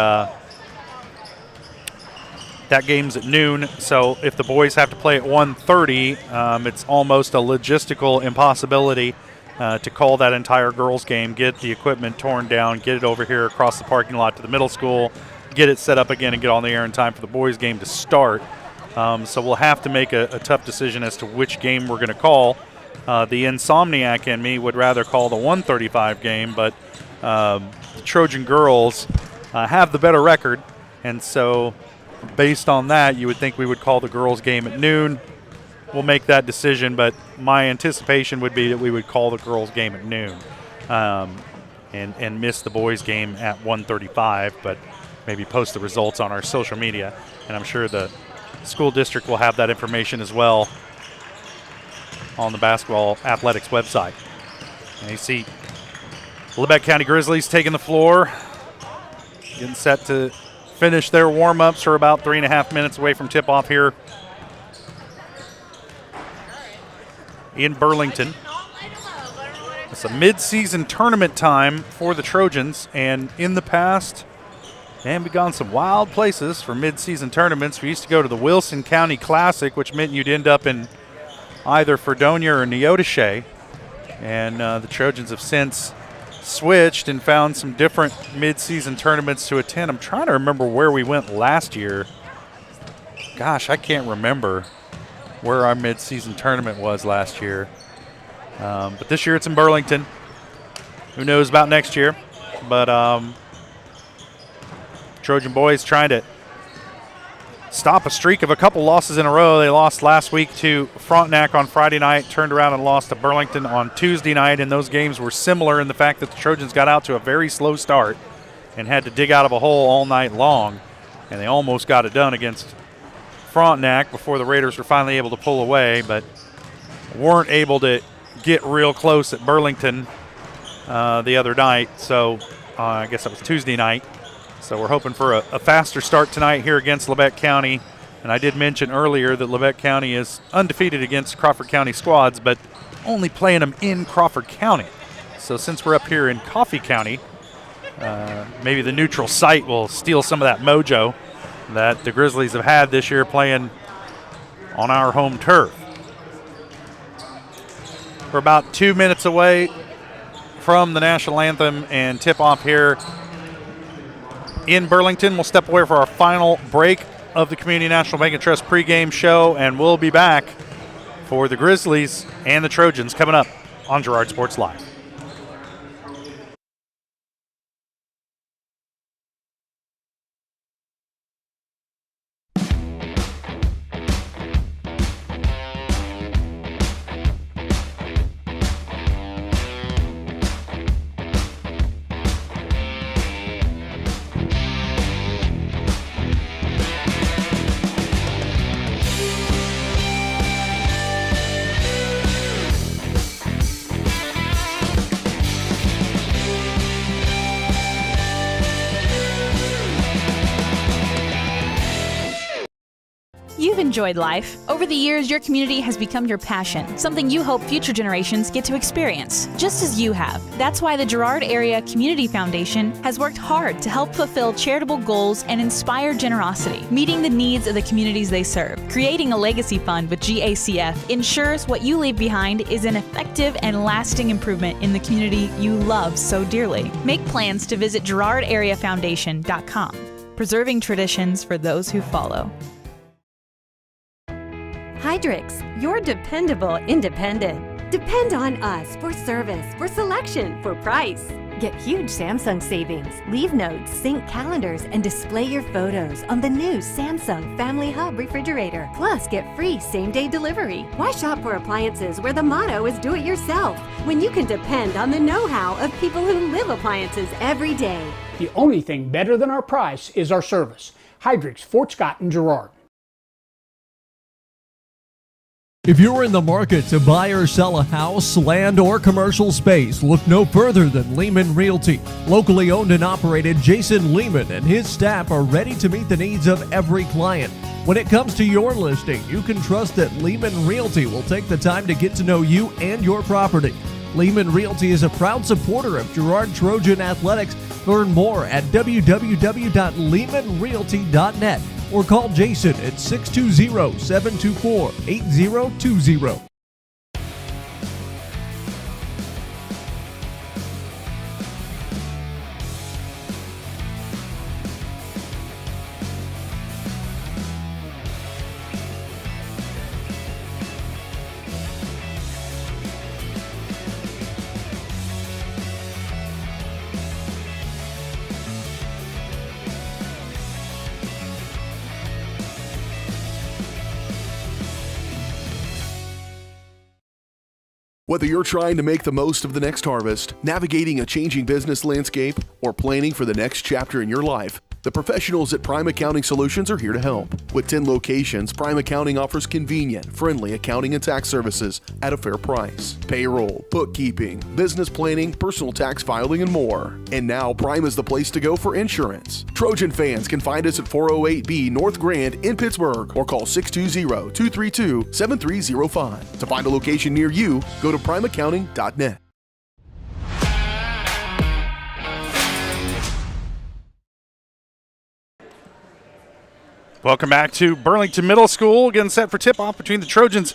that game's at noon, so if the boys have to play at 1:30, it's almost a logistical impossibility to call that entire girls game, get the equipment torn down, get it over here across the parking lot to the middle school, get it set up again and get on the air in time for the boys game to start. So we'll have to make a tough decision as to which game we're going to call. The Insomniac in me would rather call the 1:35 game, but the Trojan girls have the better record, and so based on that, you would think we would call the girls' game at noon. We'll make that decision, but my anticipation would be that we would call the girls' game at noon and miss the boys' game at 1:35, but maybe post the results on our social media. And I'm sure the school district will have that information as well on the basketball athletics website. And you see Labette County Grizzlies taking the floor, getting set to finish their warm-ups. For about 3.5 minutes away from tip-off here in Burlington. It's a mid-season tournament time for the Trojans, and in the past, man, we've gone some wild places for mid-season tournaments. We used to go to the Wilson County Classic, which meant you'd end up in either Fredonia or Neodesha, and the Trojans have since switched and found some different mid-season tournaments to attend. I'm trying to remember where we went last year. Gosh, I can't remember where our mid-season tournament was last year. But this year it's in Burlington. Who knows about next year? But Trojan boys trying to stop a streak of a couple losses in a row. They lost last week to Frontenac on Friday night, turned around and lost to Burlington on Tuesday night, and those games were similar in the fact that the Trojans got out to a very slow start and had to dig out of a hole all night long, and they almost got it done against Frontenac before the Raiders were finally able to pull away, but weren't able to get real close at Burlington the other night. So I guess that was Tuesday night. So we're hoping for a faster start tonight here against Labette County. And I did mention earlier that Labette County is undefeated against Crawford County squads, but only playing them in Crawford County. So since we're up here in Coffee County, maybe the neutral site will steal some of that mojo that the Grizzlies have had this year playing on our home turf. We're about 2 minutes away from the national anthem and tip-off here in Burlington. We'll step away for our final break of the Community National Bank and Trust pregame show, and we'll be back for the Grizzlies and the Trojans coming up on Girard Sports Live. You've enjoyed life. Over the years, your community has become your passion, something you hope future generations get to experience, just as you have. That's why the Girard Area Community Foundation has worked hard to help fulfill charitable goals and inspire generosity, meeting the needs of the communities they serve. Creating a legacy fund with GACF ensures what you leave behind is an effective and lasting improvement in the community you love so dearly. Make plans to visit GirardAreaFoundation.com, preserving traditions for those who follow. Hydrix, your dependable independent. Depend on us for service, for selection, for price. Get huge Samsung savings. Leave notes, sync calendars, and display your photos on the new Samsung Family Hub refrigerator. Plus, get free same-day delivery. Why shop for appliances where the motto is do it yourself when you can depend on the know-how of people who live appliances every day? The only thing better than our price is our service. Hydrix, Fort Scott, and Girard. If you're in the market to buy or sell a house, land, or commercial space, look no further than Lehman Realty. Locally owned and operated, Jason Lehman and his staff are ready to meet the needs of every client. When it comes to your listing, you can trust that Lehman Realty will take the time to get to know you and your property. Lehman Realty is a proud supporter of Girard Trojan Athletics. Learn more at www.lehmanrealty.net or call Jason at 620-724-8020. Whether you're trying to make the most of the next harvest, navigating a changing business landscape, or planning for the next chapter in your life, the professionals at Prime Accounting Solutions are here to help. With 10 locations, Prime Accounting offers convenient, friendly accounting and tax services at a fair price. Payroll, bookkeeping, business planning, personal tax filing, and more. And now Prime is the place to go for insurance. Trojan fans can find us at 408B North Grand in Pittsburgh or call 620-232-7305. To find a location near you, go to primeaccounting.net. Welcome back to Burlington Middle School, getting set for tip-off between the Trojans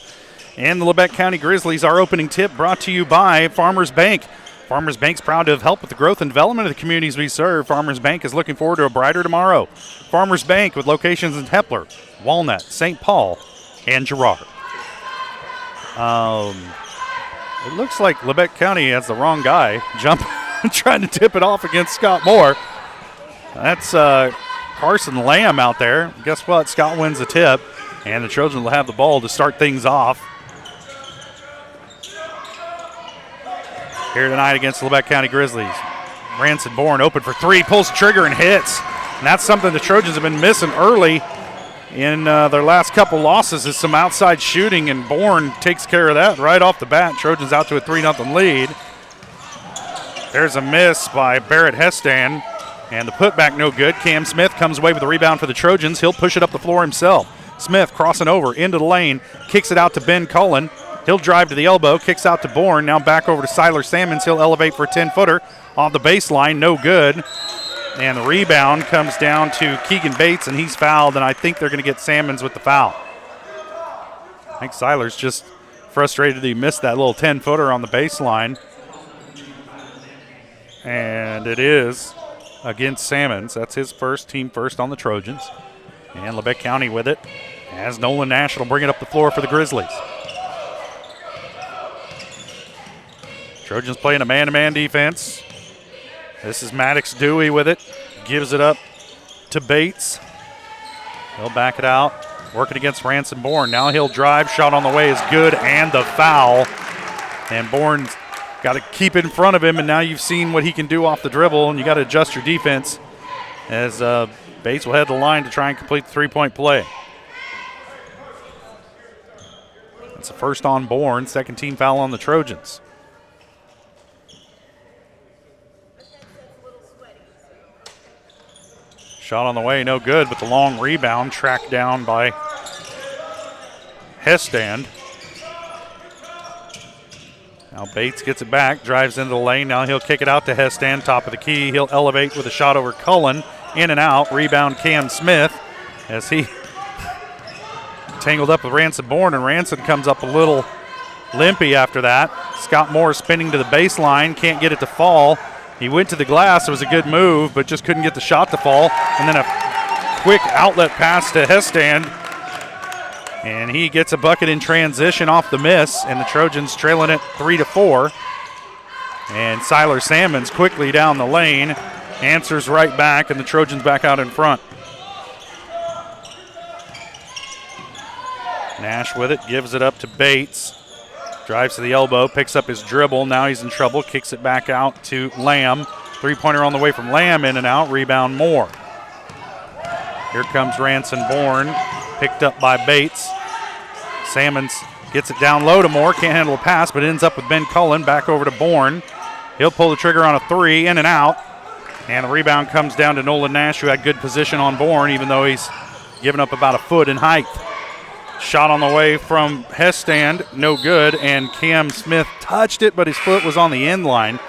and the Labette County Grizzlies. Our opening tip brought to you by Farmers Bank. Farmers Bank's proud to have helped with the growth and development of the communities we serve. Farmers Bank is looking forward to a brighter tomorrow. Farmers Bank with locations in Hepler, Walnut, St. Paul, and Girard. It looks like Labette County has the wrong guy trying to tip it off against Scott Moore. That's Carson Lamb out there. Guess what? Scott wins the tip, and the Trojans will have the ball to start things off here tonight against the Labette County Grizzlies. Ranson Bourne open for three, pulls the trigger and hits. And that's something the Trojans have been missing early in their last couple losses, is some outside shooting, and Bourne takes care of that right off the bat. Trojans out to a 3-0 lead. There's a miss by Barrett Hestan. And the putback no good. Cam Smith comes away with the rebound for the Trojans. He'll push it up the floor himself. Smith crossing over into the lane, kicks it out to Ben Cullen. He'll drive to the elbow, kicks out to Bourne. Now back over to Siler Sammons. He'll elevate for a 10-footer off the baseline. No good. And the rebound comes down to Keegan Bates, and he's fouled. And I think they're going to get Sammons with the foul. I think Siler's just frustrated that he missed that little 10-footer on the baseline. And it is against Sammons. That's his first, team first on the Trojans. And Labette County with it as Nolan Nash will bring it up the floor for the Grizzlies. Trojans playing a man-to-man defense. This is Maddox Dewey with it. Gives it up to Bates. He'll back it out. Working against Ranson Bourne. Now he'll drive. Shot on the way is good, and the foul. And Bourne's got to keep in front of him, and now you've seen what he can do off the dribble, and you got to adjust your defense as Bates will head to the line to try and complete the three-point play. That's a first on Bourne, second team foul on the Trojans. Shot on the way, no good, but the long rebound tracked down by Hestand. Now Bates gets it back, drives into the lane. Now he'll kick it out to Hestand, top of the key. He'll elevate with a shot over Cullen. In and out. Rebound Cam Smith as he tangled up with Ranson Bourne, and Ranson comes up a little limpy after that. Scott Moore spinning to the baseline, can't get it to fall. He went to the glass. It was a good move, but just couldn't get the shot to fall. And then a quick outlet pass to Hestand. And he gets a bucket in transition off the miss, and the Trojans trailing it 3-4. And Siler Salmons quickly down the lane, answers right back, and the Trojans back out in front. Nash with it, gives it up to Bates. Drives to the elbow, picks up his dribble. Now he's in trouble, kicks it back out to Lamb. Three-pointer on the way from Lamb, in and out, rebound Moore. Here comes Ranson Bourne, picked up by Bates. Salmons gets it down low to Moore, can't handle a pass, but ends up with Ben Cullen, back over to Bourne. He'll pull the trigger on a three, in and out. And the rebound comes down to Nolan Nash, who had good position on Bourne, even though he's given up about a foot in height. Shot on the way from Hestand, no good, and Cam Smith touched it, but his foot was on the end line.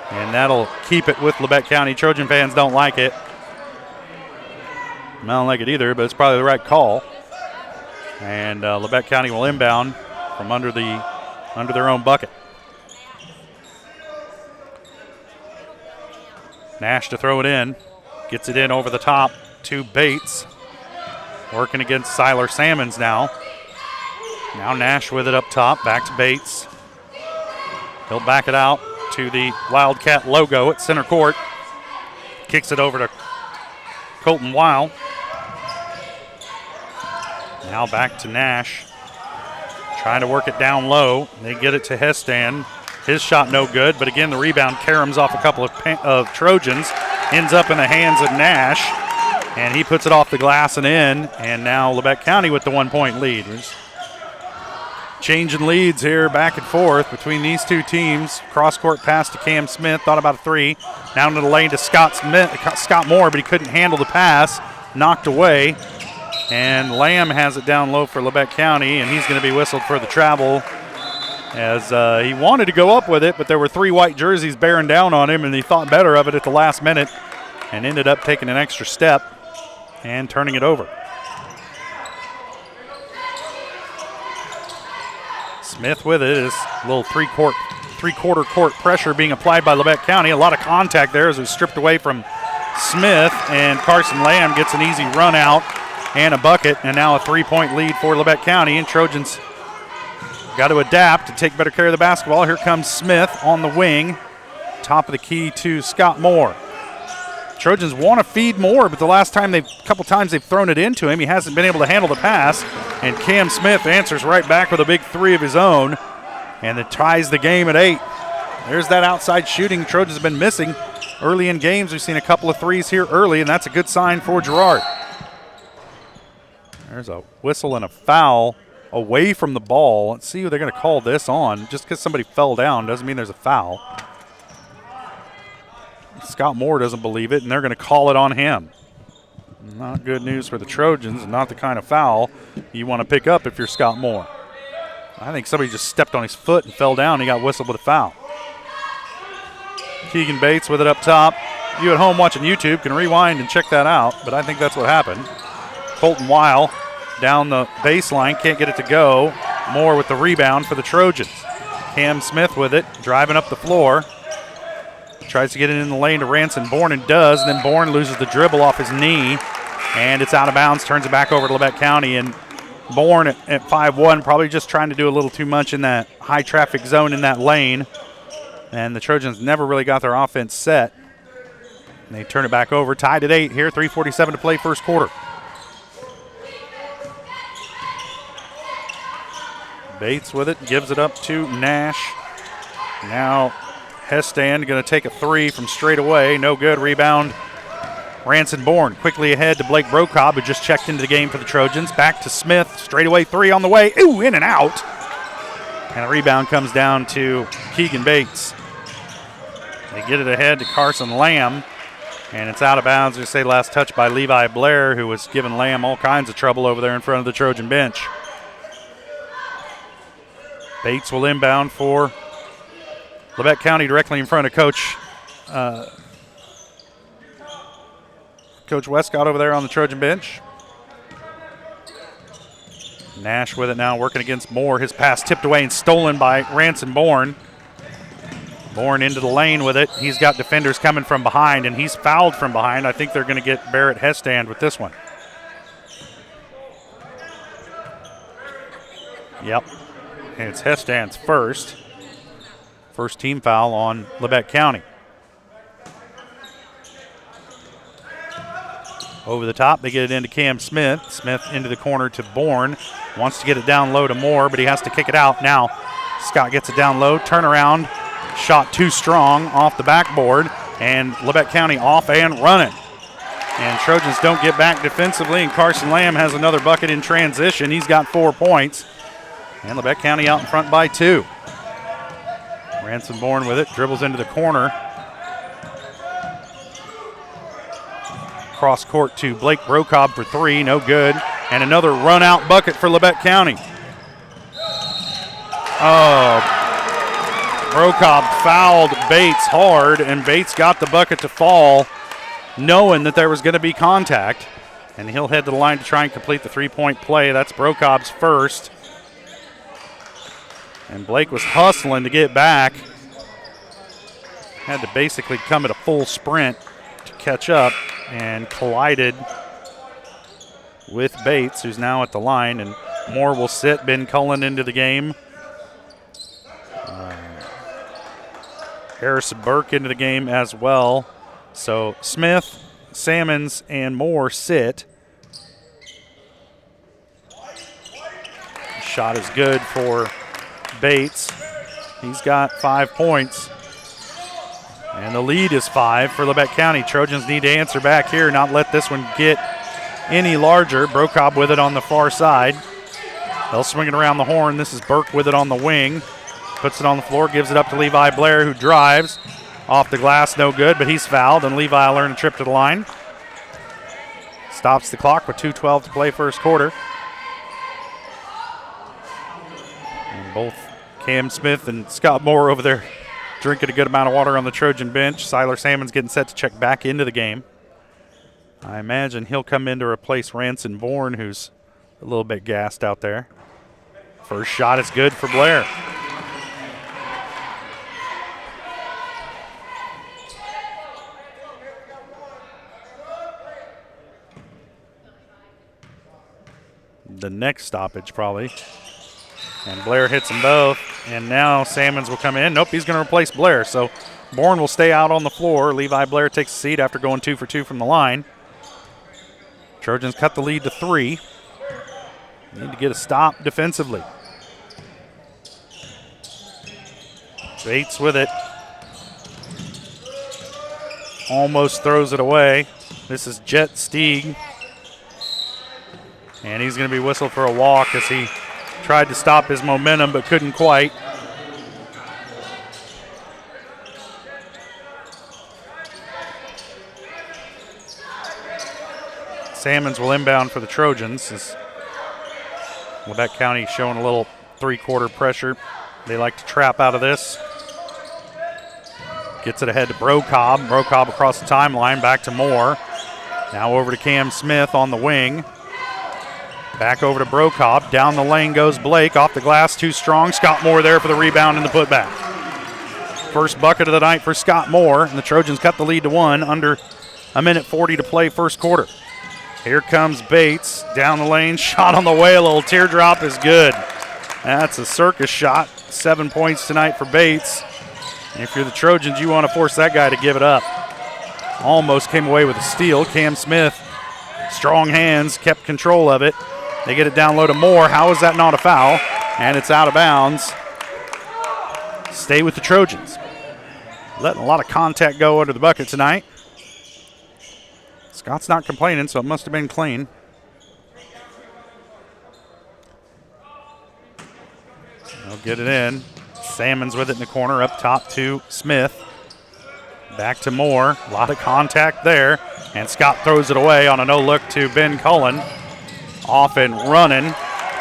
And that'll keep it with Labette County. Trojan fans don't like it. I don't like it either, but it's probably the right call. And Labette County will inbound from under their own bucket. Nash to throw it in. Gets it in over the top to Bates. Working against Siler Salmons now. Now Nash with it up top. Back to Bates. He'll back it out to the Wildcat logo at center court. Kicks it over to Colton Weil. Now back to Nash. Trying to work it down low. They get it to Hestand. His shot no good, but again the rebound caroms off a couple of Trojans. Ends up in the hands of Nash, and he puts it off the glass and in, and now Labette County with the 1-point lead. There's changing leads here back and forth between these two teams. Cross-court pass to Cam Smith, thought about a three. Down to the lane to Scott Moore, but he couldn't handle the pass. Knocked away. And Lamb has it down low for Labette County, and he's going to be whistled for the travel as he wanted to go up with it, but there were three white jerseys bearing down on him, and he thought better of it at the last minute and ended up taking an extra step and turning it over. Smith with it is a little three-quarter court pressure being applied by Labette County. A lot of contact there as it was stripped away from Smith, and Carson Lamb gets an easy run out and a bucket, and now a 3-point lead for Labette County, and Trojans got to adapt and take better care of the basketball. Here comes Smith on the wing, top of the key to Scott Moore. Trojans want to feed Moore, but the couple times they've thrown it into him, he hasn't been able to handle the pass, and Cam Smith answers right back with a big three of his own, and it ties the game at 8. There's that outside shooting Trojans have been missing early in games. We've seen a couple of threes here early, and that's a good sign for Girard. There's a whistle and a foul away from the ball. Let's see who they're going to call this on. Just because somebody fell down doesn't mean there's a foul. Scott Moore doesn't believe it, and they're going to call it on him. Not good news for the Trojans, not the kind of foul you want to pick up if you're Scott Moore. I think somebody just stepped on his foot and fell down. He got whistled with a foul. Keegan Bates with it up top. You at home watching YouTube can rewind and check that out, but I think that's what happened. Colton Weil down the baseline, can't get it to go. Moore with the rebound for the Trojans. Cam Smith with it, driving up the floor. Tries to get it in the lane to Ranson Bourne and does, and then Bourne loses the dribble off his knee, and it's out of bounds, turns it back over to Labette County, and Bourne at 5'1", probably just trying to do a little too much in that high traffic zone in that lane, and the Trojans never really got their offense set. And they turn it back over, tied at 8 here, 3:47 to play first quarter. Bates with it, gives it up to Nash. Now Hestand going to take a three from straight away. No good. Rebound. Ranson Bourne quickly ahead to Blake Brokaw, who just checked into the game for the Trojans. Back to Smith. Straight away three on the way. Ooh, in and out. And a rebound comes down to Keegan Bates. They get it ahead to Carson Lamb. And it's out of bounds. We say last touch by Levi Blair, who was giving Lamb all kinds of trouble over there in front of the Trojan bench. Bates will inbound for Labette County directly in front of Coach Westcott over there on the Trojan bench. Nash with it now, working against Moore. His pass tipped away and stolen by Ransom Bourne. Bourne into the lane with it. He's got defenders coming from behind, and he's fouled from behind. I think they're going to get Barrett Hestand with this one. Yep. And it's Hestand's first. First team foul on Labette County. Over the top, they get it into Cam Smith. Smith into the corner to Bourne. Wants to get it down low to Moore, but he has to kick it out. Now Scott gets it down low, turnaround, shot too strong off the backboard, and Labette County off and running. And Trojans don't get back defensively, and Carson Lamb has another bucket in transition. He's got 4 points. And Labette County out in front by 2. Ransom Bourne with it, dribbles into the corner. Cross court to Blake Brocob for 3, no good. And another run out bucket for Labette County. Oh, Brocob fouled Bates hard, and Bates got the bucket to fall, knowing that there was going to be contact. And he'll head to the line to try and complete the 3-point play. That's Brocob's first. And Blake was hustling to get back. Had to basically come at a full sprint to catch up, and collided with Bates, who's now at the line. And Moore will sit Ben Cullen into the game. Harrison Burke into the game as well. So Smith, Salmons, and Moore sit. Shot is good for Bates. He's got 5 points. And the lead is 5 for Labette County. Trojans need to answer back here, not let this one get any larger. Brocob with it on the far side. They'll swing it around the horn. This is Burke with it on the wing. Puts it on the floor, gives it up to Levi Blair, who drives. Off the glass, no good, but he's fouled, and Levi will earn a trip to the line. Stops the clock with 2:12 to play first quarter. And both Cam Smith and Scott Moore over there drinking a good amount of water on the Trojan bench. Siler Salmon's getting set to check back into the game. I imagine he'll come in to replace Ransom Bourne, who's a little bit gassed out there. First shot is good for Blair. The next stoppage probably. And Blair hits them both. And now Salmons will come in. Nope, he's going to replace Blair. So Bourne will stay out on the floor. Levi Blair takes a seat after going 2 for 2 from the line. Trojans cut the lead to 3. Need to get a stop defensively. Bates with it. Almost throws it away. This is Jet Stieg. And he's going to be whistled for a walk as he tried to stop his momentum but couldn't quite. Salmons will inbound for the Trojans as Labette County showing a little three-quarter pressure. They like to trap out of this. Gets it ahead to Brocob. Brocob across the timeline, back to Moore. Now over to Cam Smith on the wing. Back over to Brocob. Down the lane goes Blake. Off the glass, too strong. Scott Moore there for the rebound and the putback. First bucket of the night for Scott Moore, and the Trojans cut the lead to 1. Under a minute 40 to play first quarter. Here comes Bates. Down the lane, shot on the way. A little teardrop is good. That's a circus shot. 7 points tonight for Bates. And if you're the Trojans, you want to force that guy to give it up. Almost came away with a steal. Cam Smith, strong hands, kept control of it. They get it down low to Moore. How is that not a foul? And it's out of bounds. Stay with the Trojans. Letting a lot of contact go under the bucket tonight. Scott's not complaining, so it must have been clean. They'll get it in. Salmons with it in the corner, up top to Smith. Back to Moore. A lot of contact there. And Scott throws it away on a no-look to Ben Cullen. Off and running.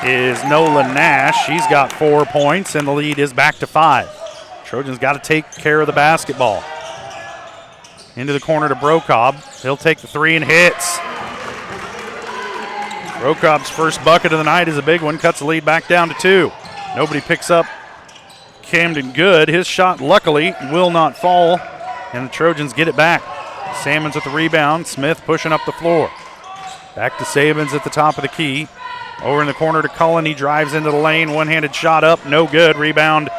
is Nolan Nash. He's got 4 points, and the lead is back to 5. Trojans got to take care of the basketball. Into the corner to Brocob. He'll take the 3 and hits. Brocob's first bucket of the night is a big one, cuts the lead back down to 2. Nobody picks up Camden Good. His shot, luckily, will not fall, and the Trojans get it back. Salmons with the rebound. Smith pushing up the floor. Back to Sabins at the top of the key. Over in the corner to Cullen. He drives into the lane. One-handed shot up. No good. Rebound,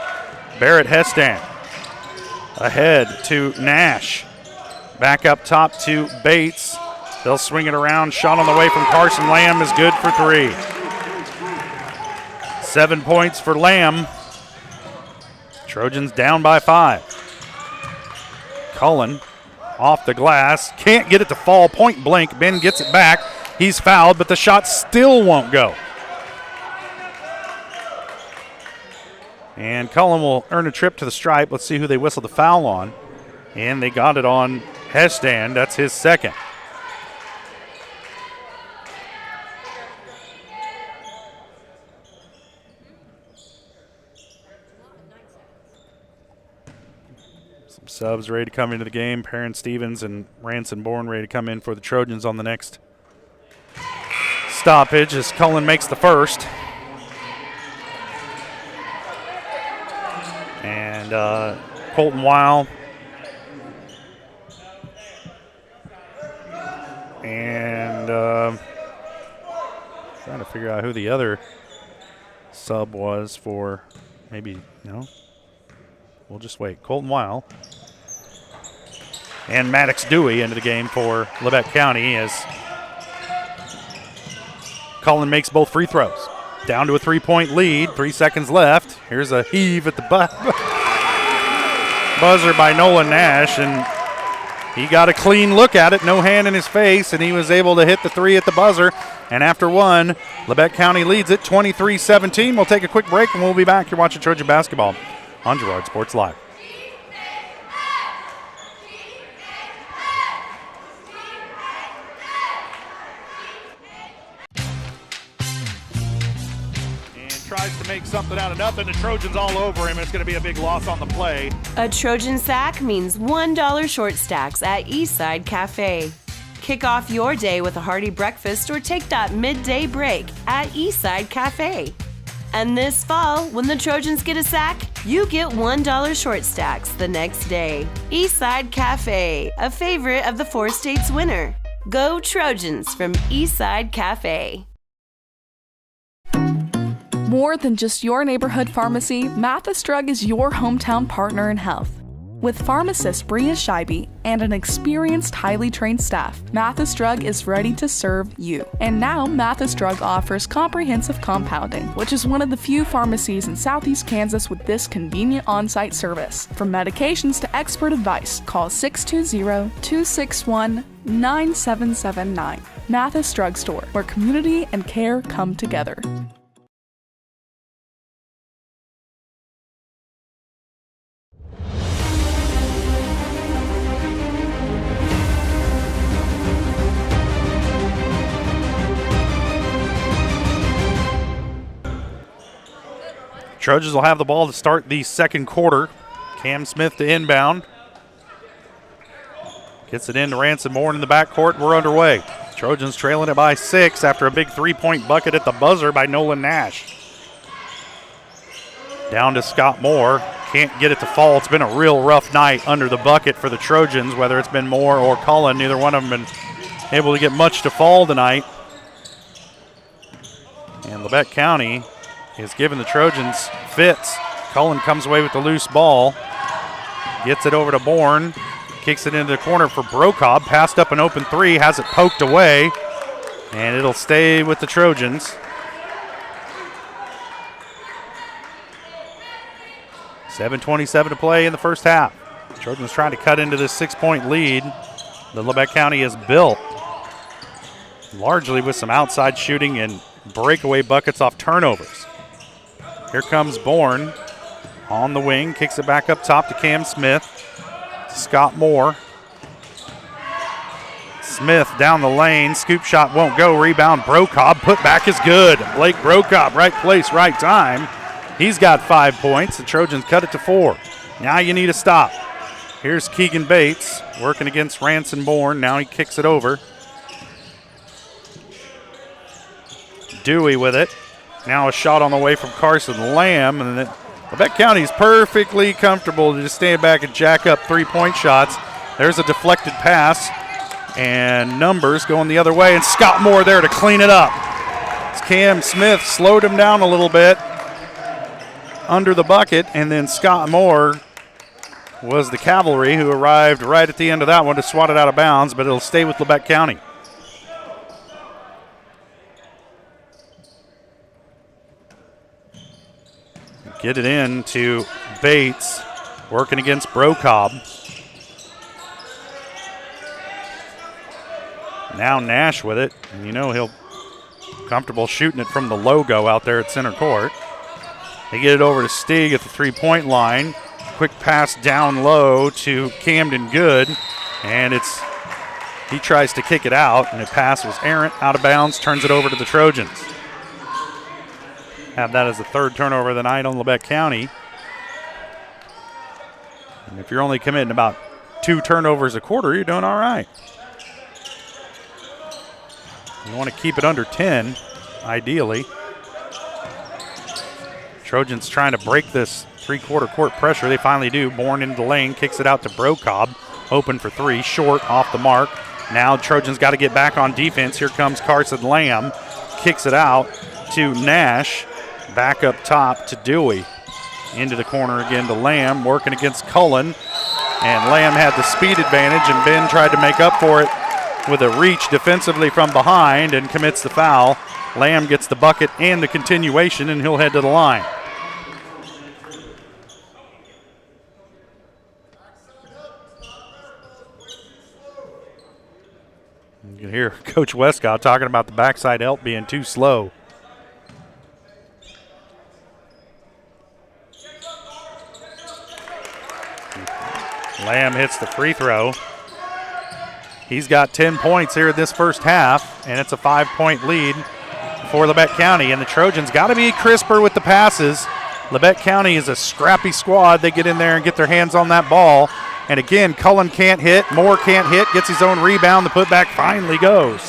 Barrett Hestan. Ahead to Nash. Back up top to Bates. They'll swing it around. Shot on the way from Carson Lamb is good for 3. 7 points for Lamb. Trojans down by 5. Cullen off the glass. Can't get it to fall. Point blank. Ben gets it back. He's fouled, but the shot still won't go. And Cullen will earn a trip to the stripe. Let's see who they whistle the foul on. And they got it on Hestan. That's his second. Some subs ready to come into the game. Perrin Stevens and Ranson Bourne ready to come in for the Trojans on the next stoppage as Cullen makes the first. And Colton Weil and trying to figure out who the other sub was for maybe, we'll just wait. Colton Weil and Maddox Dewey into the game for Labette County as Cullen makes both free throws. Down to a 3-point lead, 3 seconds left. Here's a heave at the buzzer by Nolan Nash, and he got a clean look at it, no hand in his face, and he was able to hit the 3 at the buzzer. And after one, Labette County leads it 23-17. We'll take a quick break, and we'll be back. You're watching Trojan Basketball on Girard Sports Live. Tries to make something out of nothing. The Trojans all over him. It's going to be a big loss on the play. A Trojan sack means $1 short stacks at Eastside Cafe. Kick off your day with a hearty breakfast or take that midday break at Eastside Cafe. And this fall, when the Trojans get a sack, you get $1 short stacks the next day. Eastside Cafe, a favorite of the 4 states winner. Go Trojans from Eastside Cafe. More than just your neighborhood pharmacy, Mathis Drug is your hometown partner in health. With pharmacist Bria Scheibe and an experienced, highly trained staff, Mathis Drug is ready to serve you. And now, Mathis Drug offers comprehensive compounding, which is one of the few pharmacies in Southeast Kansas with this convenient on-site service. From medications to expert advice, call 620-261-9779. Mathis Drug Store, where community and care come together. Trojans will have the ball to start the second quarter. Cam Smith to inbound. Gets it into Ranson Moore in the backcourt. We're underway. Trojans trailing it by 6 after a big 3-point bucket at the buzzer by Nolan Nash. Down to Scott Moore. Can't get it to fall. It's been a real rough night under the bucket for the Trojans, whether it's been Moore or Cullen. Neither one of them been able to get much to fall tonight. And Labette County is giving the Trojans fits. Cullen comes away with the loose ball. Gets it over to Bourne. Kicks it into the corner for Brocob. Passed up an open 3. Has it poked away. And it'll stay with the Trojans. 7:27 to play in the first half. Trojans trying to cut into this 6-point lead that Labette County has built, largely with some outside shooting and breakaway buckets off turnovers. Here comes Bourne on the wing, kicks it back up top to Cam Smith. Scott Moore. Smith down the lane. Scoop shot won't go. Rebound, Brocobb. Put back is good. Blake Brocobb, right place, right time. He's got 5 points. The Trojans cut it to 4. Now you need a stop. Here's Keegan Bates working against Ranson Bourne. Now he kicks it over. Dewey with it. Now a shot on the way from Carson Lamb. And Labette County's perfectly comfortable to just stand back and jack up 3-point shots. There's a deflected pass. And numbers going the other way. And Scott Moore there to clean it up. Cam Smith slowed him down a little bit under the bucket. And then Scott Moore was the cavalry who arrived right at the end of that one to swat it out of bounds. But it'll stay with Labette County. Get it in to Bates, working against Brocobb. Now Nash with it, and you know he'll comfortable shooting it from the logo out there at center court. They get it over to Stieg at the three-point line. Quick pass down low to Camden Good, and he tries to kick it out, and the pass was errant, out of bounds, turns it over to the Trojans. Have that as the third turnover of the night on Labette County. And if you're only committing about 2 turnovers a quarter, you're doing all right. You want to keep it under 10, ideally. Trojans trying to break this three-quarter court pressure. They finally do. Bourne into the lane, kicks it out to Brocobb. Open for 3, short, off the mark. Now Trojans got to get back on defense. Here comes Carson Lamb. Kicks it out to Nash. Back up top to Dewey. Into the corner again to Lamb, working against Cullen. And Lamb had the speed advantage, and Ben tried to make up for it with a reach defensively from behind and commits the foul. Lamb gets the bucket and the continuation, and he'll head to the line. You can hear Coach Westcott talking about the backside help being too slow. Lamb hits the free throw. He's got 10 points here in this first half, and it's a 5-point lead for Labette County. And the Trojans got to be crisper with the passes. Labette County is a scrappy squad. They get in there and get their hands on that ball. And again, Cullen can't hit, Moore can't hit, gets his own rebound. The putback finally goes.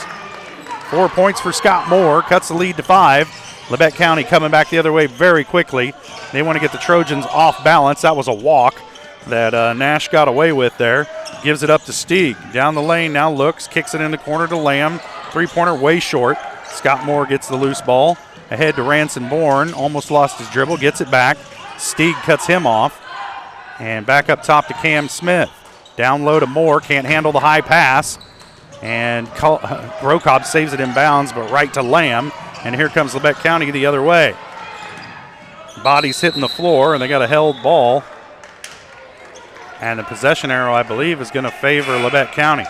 4 points for Scott Moore, cuts the lead to 5. Labette County coming back the other way very quickly. They want to get the Trojans off balance. That was a walk that Nash got away with there. Gives it up to Stieg. Down the lane now looks, kicks it in the corner to Lamb. Three-pointer way short. Scott Moore gets the loose ball. Ahead to Ranson Bourne. Almost lost his dribble, gets it back. Stieg cuts him off. And back up top to Cam Smith. Down low to Moore, can't handle the high pass. And Brocobb saves it in bounds, but right to Lamb. And here comes Labette County the other way. Body's hitting the floor, and they got a held ball. And the possession arrow, I believe, is going to favor Labette County.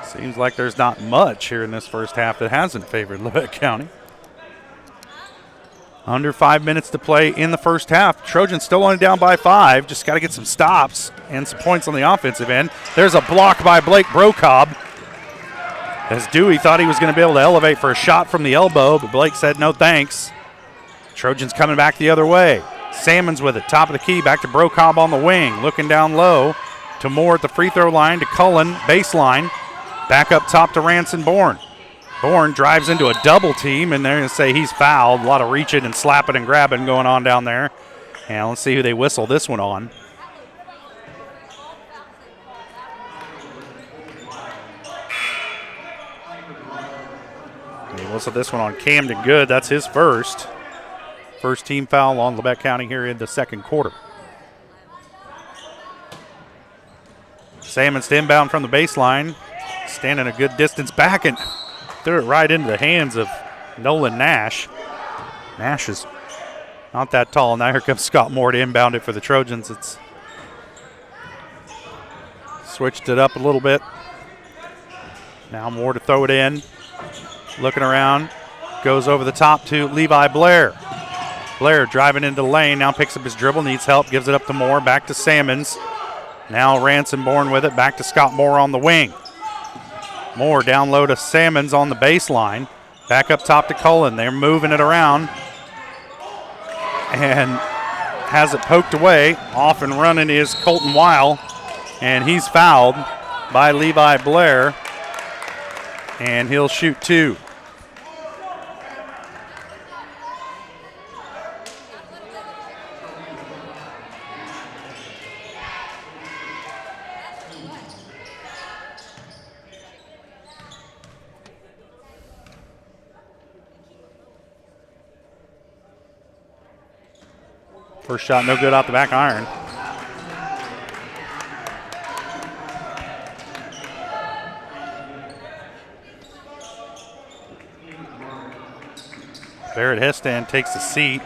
Seems like there's not much here in this first half that hasn't favored Labette County. Under 5 minutes to play in the first half. Trojans still only down by 5. Just got to get some stops and some points on the offensive end. There's a block by Blake Brocobb, as Dewey thought he was going to be able to elevate for a shot from the elbow, but Blake said no thanks. Trojans coming back the other way. Salmons with it, top of the key, back to Brocobb on the wing, looking down low to Moore at the free throw line, to Cullen, baseline, back up top to Ranson Bourne. Bourne drives into a double team, and they're going to say he's fouled. A lot of reaching and slapping and grabbing going on down there. And let's see who they whistle this one on. They whistle this one on Camden Good. That's his first team foul on Labette County here in the second quarter. Salmons to inbound from the baseline. Standing a good distance back and threw it right into the hands of Nolan Nash. Nash is not that tall. Now here comes Scott Moore to inbound it for the Trojans. It's switched it up a little bit. Now Moore to throw it in. Looking around. Goes over the top to Levi Blair. Blair driving into the lane, now picks up his dribble, needs help, gives it up to Moore, back to Salmons. Now Ransomborn with it, back to Scott Moore on the wing. Moore down low to Salmons on the baseline. Back up top to Cullen. They're moving it around. And has it poked away. Off and running is Colton Weil. And he's fouled by Levi Blair. And he'll shoot 2. First shot no good off the back iron. Barrett Hestan takes a seat.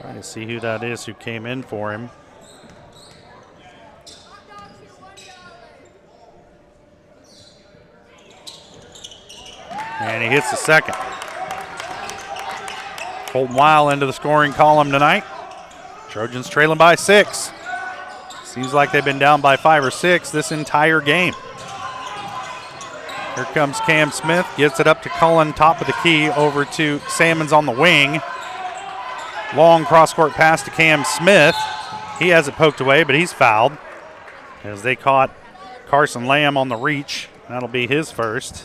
Trying to see who that is who came in for him. And he hits the second. Colton Weil into the scoring column tonight. Trojans trailing by 6. Seems like they've been down by 5 or 6 this entire game. Here comes Cam Smith, gives it up to Cullen, top of the key, over to Salmons on the wing. Long cross-court pass to Cam Smith. He has it poked away, but he's fouled as they caught Carson Lamb on the reach. That'll be his first.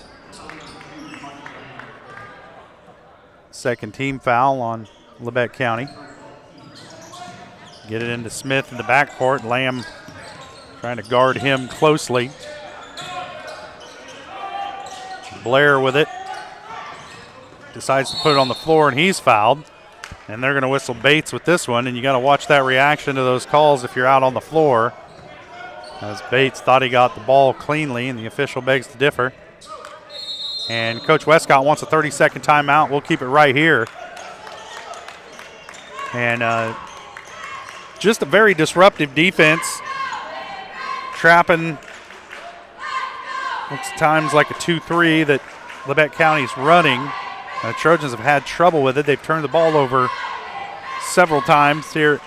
Second team foul on Labette County. Get it into Smith in the backcourt. Lamb trying to guard him closely. Blair with it. Decides to put it on the floor, and he's fouled. And they're going to whistle Bates with this one, and you got to watch that reaction to those calls if you're out on the floor. As Bates thought he got the ball cleanly, and the official begs to differ. And Coach Westcott wants a 30-second timeout. We'll keep it right here. And just a very disruptive defense. Trapping, looks times like a 2-3 that Labette County's running. The Trojans have had trouble with it. They've turned the ball over several times here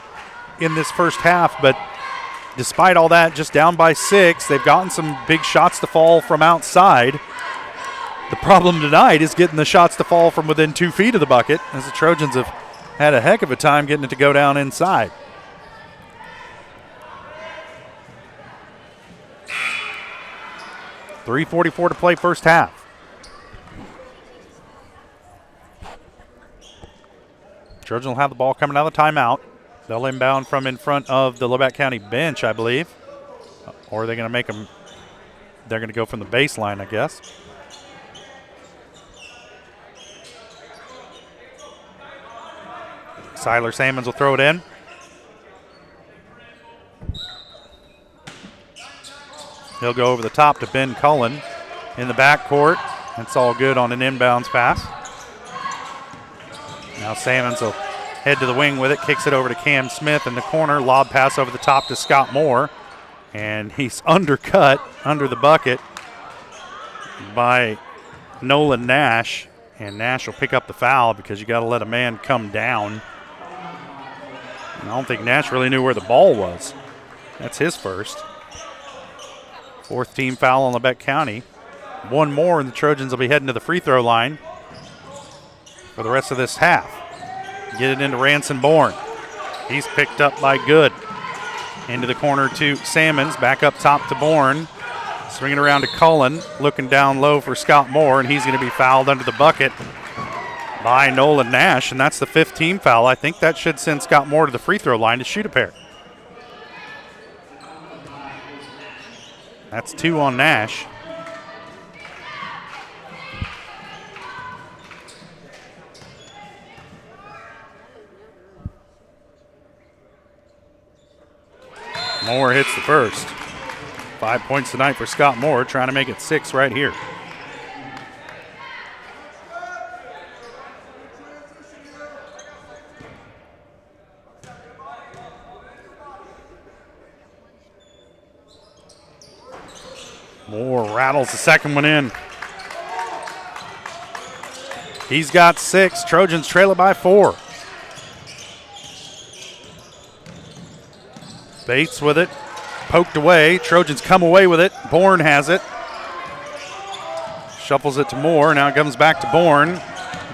in this first half. But despite all that, just down by 6, they've gotten some big shots to fall from outside. The problem tonight is getting the shots to fall from within 2 feet of the bucket, as the Trojans have had a heck of a time getting it to go down inside. .344 to play first half. Trojans will have the ball coming out of the timeout. They'll inbound from in front of the Labette County bench, I believe. Or are they going to make them, they're going to go from the baseline, I guess. Siler Salmons will throw it in. He'll go over the top to Ben Cullen in the backcourt. It's all good on an inbounds pass. Now Salmons will head to the wing with it, kicks it over to Cam Smith in the corner. Lob pass over the top to Scott Moore. And he's undercut under the bucket by Nolan Nash. And Nash will pick up the foul because you got to let a man come down. And I don't think Nash really knew where the ball was. That's his first. Fourth team foul on Labette County. One more and the Trojans will be heading to the free throw line for the rest of this half. Get it into Ransomborn. He's picked up by Good. Into the corner to Salmons. Back up top to Bourne. Swinging around to Cullen. Looking down low for Scott Moore, and he's going to be fouled under the bucket by Nolan Nash, and that's the 5th team foul. I think that should send Scott Moore to the free throw line to shoot a pair. That's 2 on Nash. Moore hits the first. 5 points tonight for Scott Moore, trying to make it 6 right here. Moore rattles the second one in. He's got 6. Trojans trail it by 4. Bates with it. Poked away. Trojans come away with it. Bourne has it. Shuffles it to Moore. Now it comes back to Bourne.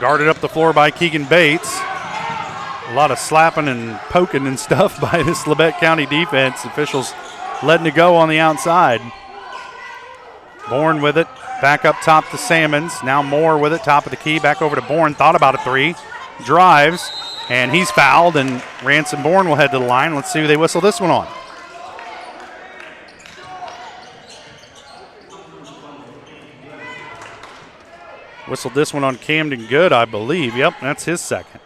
Guarded up the floor by Keegan Bates. A lot of slapping and poking and stuff by this Labette County defense. Officials letting it go on the outside. Bourne with it. Back up top to Salmons. Now Moore with it. Top of the key. Back over to Bourne. Thought about a three. Drives. And he's fouled. And Ransom Bourne will head to the line. Let's see who they whistle this one on. Whistled this one on Camden Good, I believe. Yep, that's his second.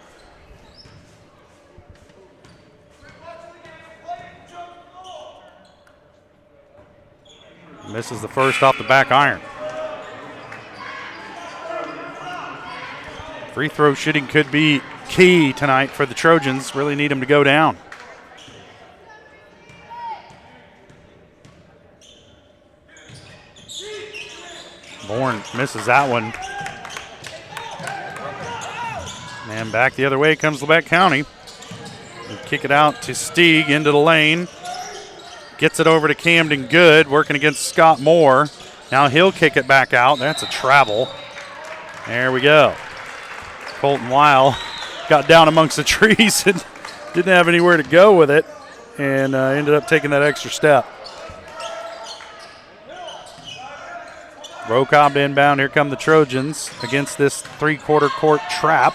Misses the first off the back iron. Free throw shooting could be key tonight for the Trojans. Really need him to go down. Bourne misses that one. And back the other way comes Labette County. And kick it out to Stieg into the lane. Gets it over to Camden Good, working against Scott Moore. Now he'll kick it back out. That's a travel. There we go. Colton Weil got down amongst the trees and didn't have anywhere to go with it, and ended up taking that extra step. Rocobb inbound. Here come the Trojans against this three-quarter court trap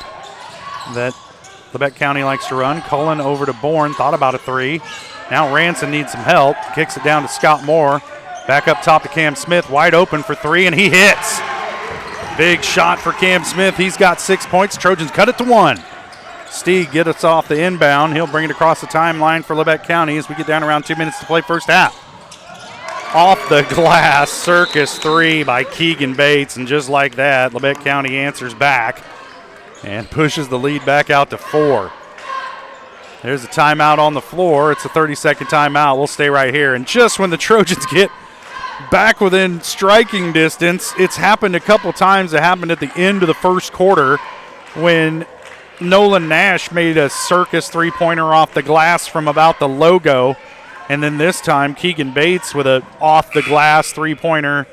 that Labette County likes to run. Cullen over to Bourne. Thought about a three. Now Ranson needs some help. Kicks it down to Scott Moore. Back up top to Cam Smith. Wide open for three, and he hits. Big shot for Cam Smith. He's got 6 points. Trojans cut it to 1. Stieg gets us off the inbound. He'll bring it across the timeline for Labette County as we get down around 2 minutes to play first half. Off the glass, circus three by Keegan Bates, and just like that, Labette County answers back and pushes the lead back out to 4. There's a timeout on the floor. It's a 30-second timeout. We'll stay right here. And just when the Trojans get back within striking distance, it's happened a couple times. It happened at the end of the first quarter when Nolan Nash made a circus three-pointer off the glass from about the logo. And then this time, Keegan Bates with a off-the-glass three-pointer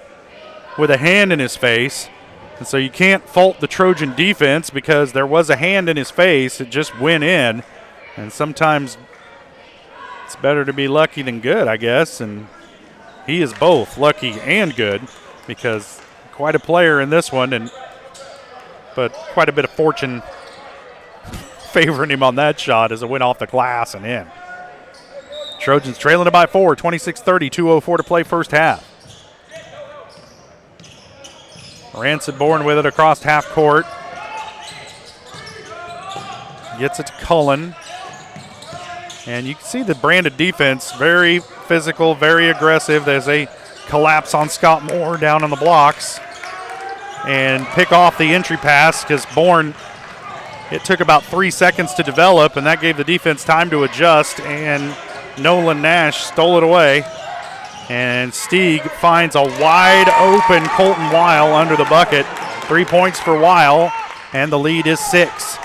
with a hand in his face. And so you can't fault the Trojan defense because there was a hand in his face. It just went in. And sometimes it's better to be lucky than good, I guess. And he is both lucky and good because quite a player in this one, but quite a bit of fortune favoring him on that shot as it went off the glass and in. Trojans trailing it by 4, 26-30, 2:04 to play first half. Ranson Bourne with it across half court. Gets it to Cullen. And you can see the branded defense, very physical, very aggressive. There's a collapse on Scott Moore down on the blocks. And pick off the entry pass because Bourne, it took about 3 seconds to develop, and that gave the defense time to adjust, and Nolan Nash stole it away. And Stieg finds a wide open Colton Weil under the bucket. 3 points for Weil, and the lead is 6.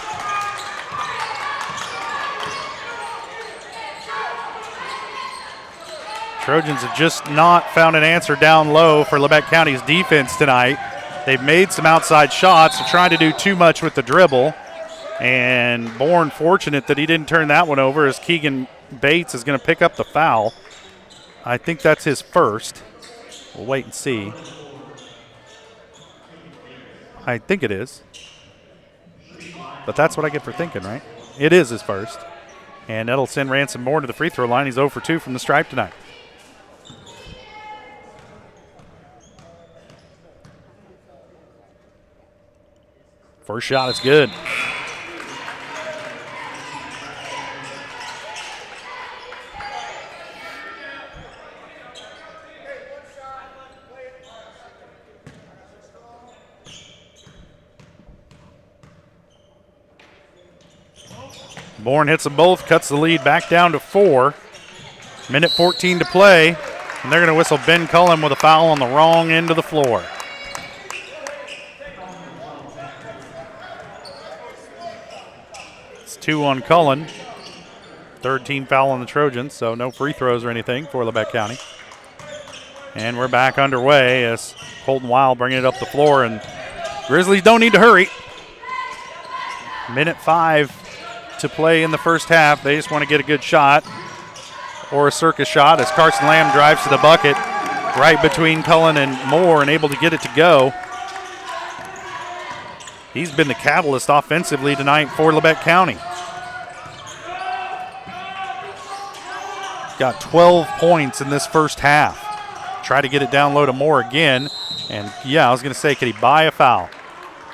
Trojans have just not found an answer down low for Labette County's defense tonight. They've made some outside shots. They're trying to do too much with the dribble. And Bourne fortunate that he didn't turn that one over as Keegan Bates is going to pick up the foul. I think that's his first. We'll wait and see. I think it is. But that's what I get for thinking, right? It is his first. And that'll send Ransom Bourne to the free throw line. He's 0 for 2 from the stripe tonight. First shot is good. Bourne hits them both, cuts the lead back down to 4. Minute 14 to play, and they're going to whistle Ben Cullen with a foul on the wrong end of the floor. It's 2 on Cullen. Third team foul on the Trojans, so no free throws or anything for Labette County. And we're back underway as Colton Wild bringing it up the floor, and Grizzlies don't need to hurry. Minute 5 to play in the first half. They just want to get a good shot or a circus shot as Carson Lamb drives to the bucket right between Cullen and Moore and able to get it to go. He's been the catalyst offensively tonight for Labette County. Got 12 points in this first half. Try to get it down low to Moore again. And yeah, I was going to say, could he buy a foul?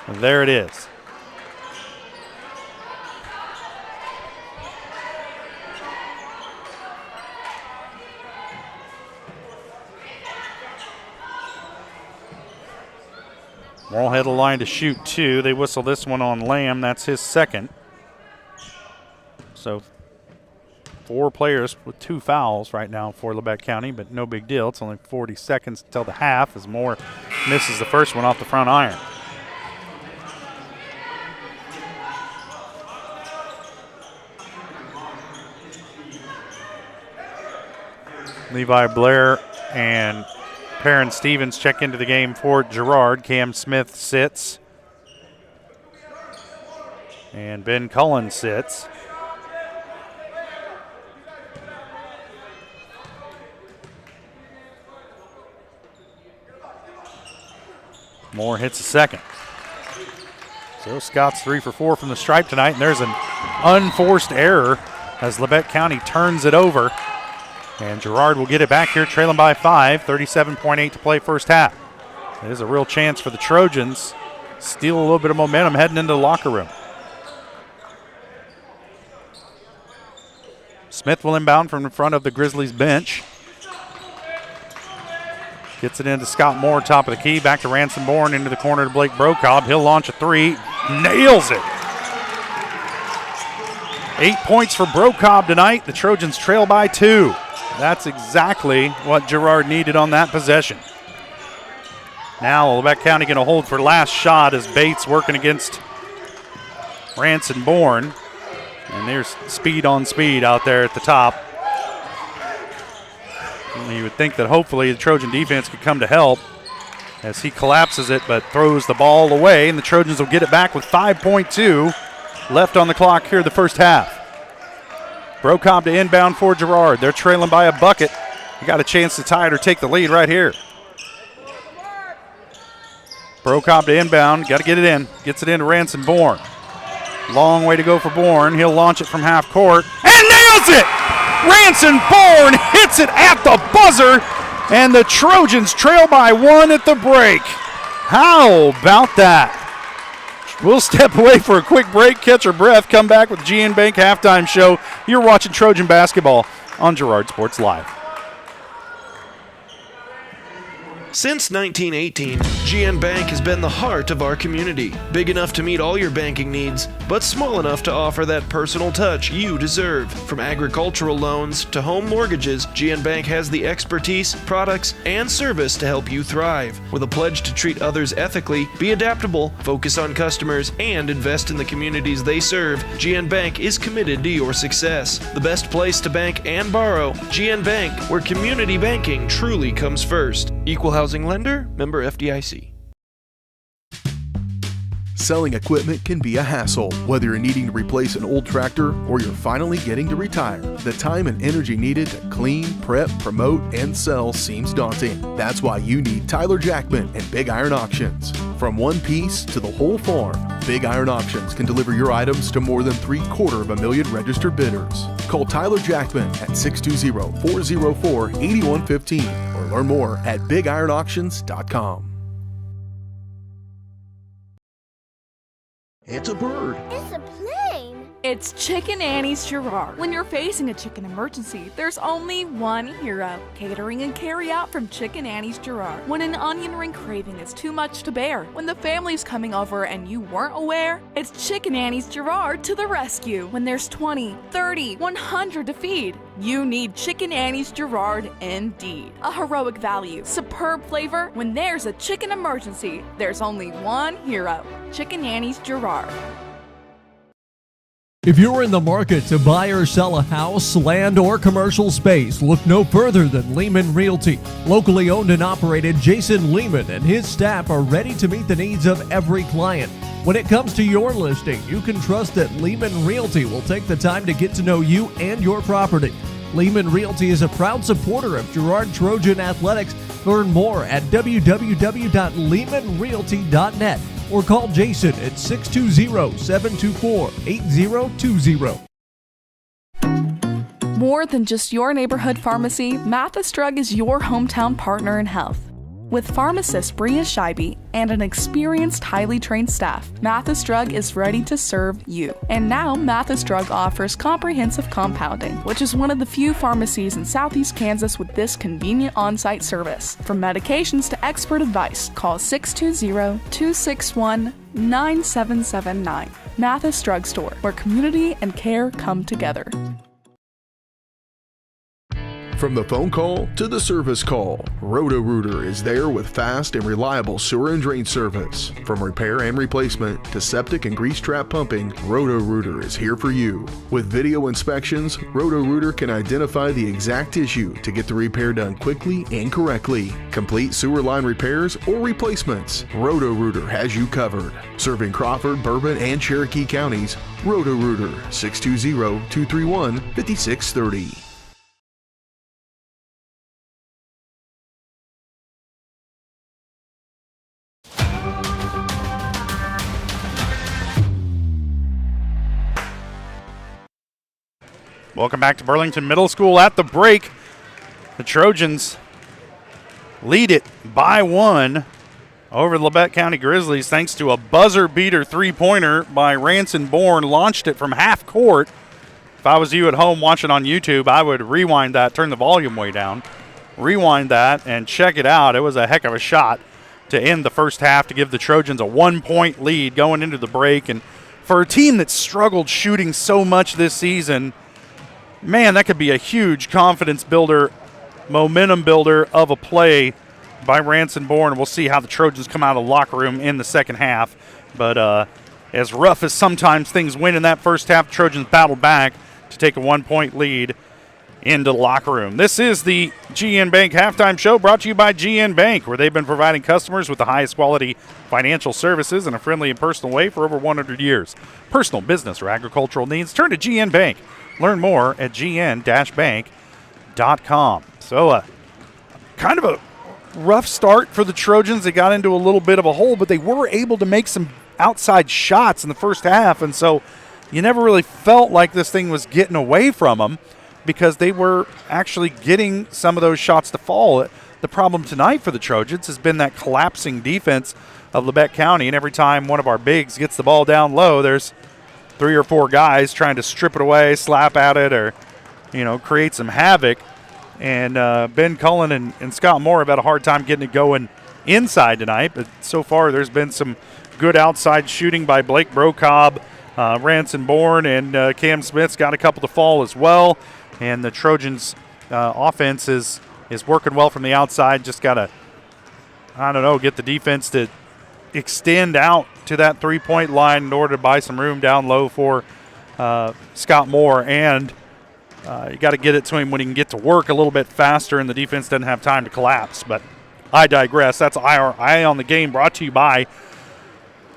And there it is. Morrill had a line to shoot 2. They whistle this one on Lamb. That's his second. So 4 players with 2 fouls right now for Labette County, but no big deal. It's only 40 seconds until the half as Moore misses the first one off the front iron. Levi Blair and Perrin Stevens check into the game for Girard. Cam Smith sits. And Ben Cullen sits. Moore hits a second. So Scott's 3 for 4 from the stripe tonight, and there's an unforced error as Labette County turns it over. And Girard will get it back here, trailing by 5, 37.8 to play first half. It is a real chance for the Trojans. Steal a little bit of momentum heading into the locker room. Smith will inbound from in front of the Grizzlies bench. Gets it into Scott Moore, top of the key. Back to Ransom Bourne, into the corner to Blake Brocobb. He'll launch a 3. Nails it. 8 points for Brocobb tonight. The Trojans trail by 2. That's exactly what Girard needed on that possession. Now Labette County going to hold for last shot as Bates working against Ransom Bourne. And there's speed on speed out there at the top. And you would think that hopefully the Trojan defense could come to help as he collapses it but throws the ball away, and the Trojans will get it back with 5.2 left on the clock here the first half. Brocobb to inbound for Girard. They're trailing by a bucket. You got a chance to tie it or take the lead right here. Brocobb to inbound. Got to get it in. Gets it into Ransom Bourne. Long way to go for Bourne. He'll launch it from half court and nails it! Ransom Bourne hits it at the buzzer, and the Trojans trail by 1 at the break. How about that? We'll step away for a quick break, catch our breath, come back with the GN Bank halftime show. You're watching Trojan basketball on Girard Sports Live. Since 1918, GN Bank has been the heart of our community. Big enough to meet all your banking needs, but small enough to offer that personal touch you deserve. From agricultural loans to home mortgages, GN Bank has the expertise, products, and service to help you thrive. With a pledge to treat others ethically, be adaptable, focus on customers, and invest in the communities they serve, GN Bank is committed to your success. The best place to bank and borrow, GN Bank, where community banking truly comes first. Equal housing lender, member FDIC. Selling equipment can be a hassle. Whether you're needing to replace an old tractor or you're finally getting to retire, the time and energy needed to clean, prep, promote, and sell seems daunting. That's why you need Tyler Jackman and Big Iron Auctions. From one piece to the whole farm, Big Iron Auctions can deliver your items to more than 750,000 registered bidders. Call Tyler Jackman at 620-404-8115 or learn more at BigIronAuctions.com. It's a bird. It's a plane. It's Chicken Annie's Girard. When you're facing a chicken emergency, there's only one hero. Catering and carry out from Chicken Annie's Girard. When an onion ring craving is too much to bear, when the family's coming over and you weren't aware, it's Chicken Annie's Girard to the rescue. When there's 20, 30, 100 to feed, you need Chicken Annie's Girard indeed. A heroic value, superb flavor. When there's a chicken emergency, there's only one hero. Chicken Annie's Girard. If you're in the market to buy or sell a house, land, or commercial space, look no further than Lehman Realty. Locally owned and operated, Jason Lehman and his staff are ready to meet the needs of every client. When it comes to your listing, you can trust that Lehman Realty will take the time to get to know you and your property. Lehman Realty is a proud supporter of Girard Trojan Athletics. Learn more at www.lehmanrealty.net or call Jason at 620-724-8020. More than just your neighborhood pharmacy, Mathis Drug is your hometown partner in health. With pharmacist Bria Scheibe and an experienced, highly trained staff, Mathis Drug is ready to serve you. And now, Mathis Drug offers comprehensive compounding, which is one of the few pharmacies in Southeast Kansas with this convenient on-site service. From medications to expert advice, call 620-261-9779. Mathis Drug Store, where community and care come together. From the phone call to the service call, Roto-Rooter is there with fast and reliable sewer and drain service. From repair and replacement to septic and grease trap pumping, Roto-Rooter is here for you. With video inspections, Roto-Rooter can identify the exact issue to get the repair done quickly and correctly. Complete sewer line repairs or replacements, Roto-Rooter has you covered. Serving Crawford, Bourbon, and Cherokee counties, Roto-Rooter, 620-231-5630. Welcome back to Burlington Middle School. At the break, the Trojans lead it by 1 over the Labette County Grizzlies thanks to a buzzer beater three-pointer by Ranson Bourne. Launched it from half court. If I was you at home watching on YouTube, I would rewind that, turn the volume way down, rewind that, and check it out. It was a heck of a shot to end the first half to give the Trojans a 1-point lead going into the break. And for a team that struggled shooting so much this season, man, that could be a huge confidence builder, momentum builder of a play by Ranson Bourne. We'll see how the Trojans come out of the locker room in the second half. But as rough as sometimes things went in that first half, the Trojans battled back to take a 1-point lead into the locker room. This is the GN Bank Halftime Show, brought to you by GN Bank, where they've been providing customers with the highest quality financial services in a friendly and personal way for over 100 years. Personal, business, or agricultural needs, turn to GN Bank. Learn more at gn-bank.com. So kind of a rough start for the Trojans. They got into a little bit of a hole, but they were able to make some outside shots in the first half, and so you never really felt like this thing was getting away from them because they were actually getting some of those shots to fall. The problem tonight for the Trojans has been that collapsing defense of Labette County, and every time one of our bigs gets the ball down low, there's 3 or 4 guys trying to strip it away, slap at it, or, create some havoc. And Ben Cullen and Scott Moore have had a hard time getting it going inside tonight. But so far there's been some good outside shooting by Blake Brocobb, Ranson Bourne, and Cam Smith's got a couple to fall as well. And the Trojans' offense is working well from the outside. Just got to, get the defense to extend out to that three-point line in order to buy some room down low for Scott Moore. And you got to get it to him when he can get to work a little bit faster and the defense doesn't have time to collapse. But I digress. That's our Eye on the Game, brought to you by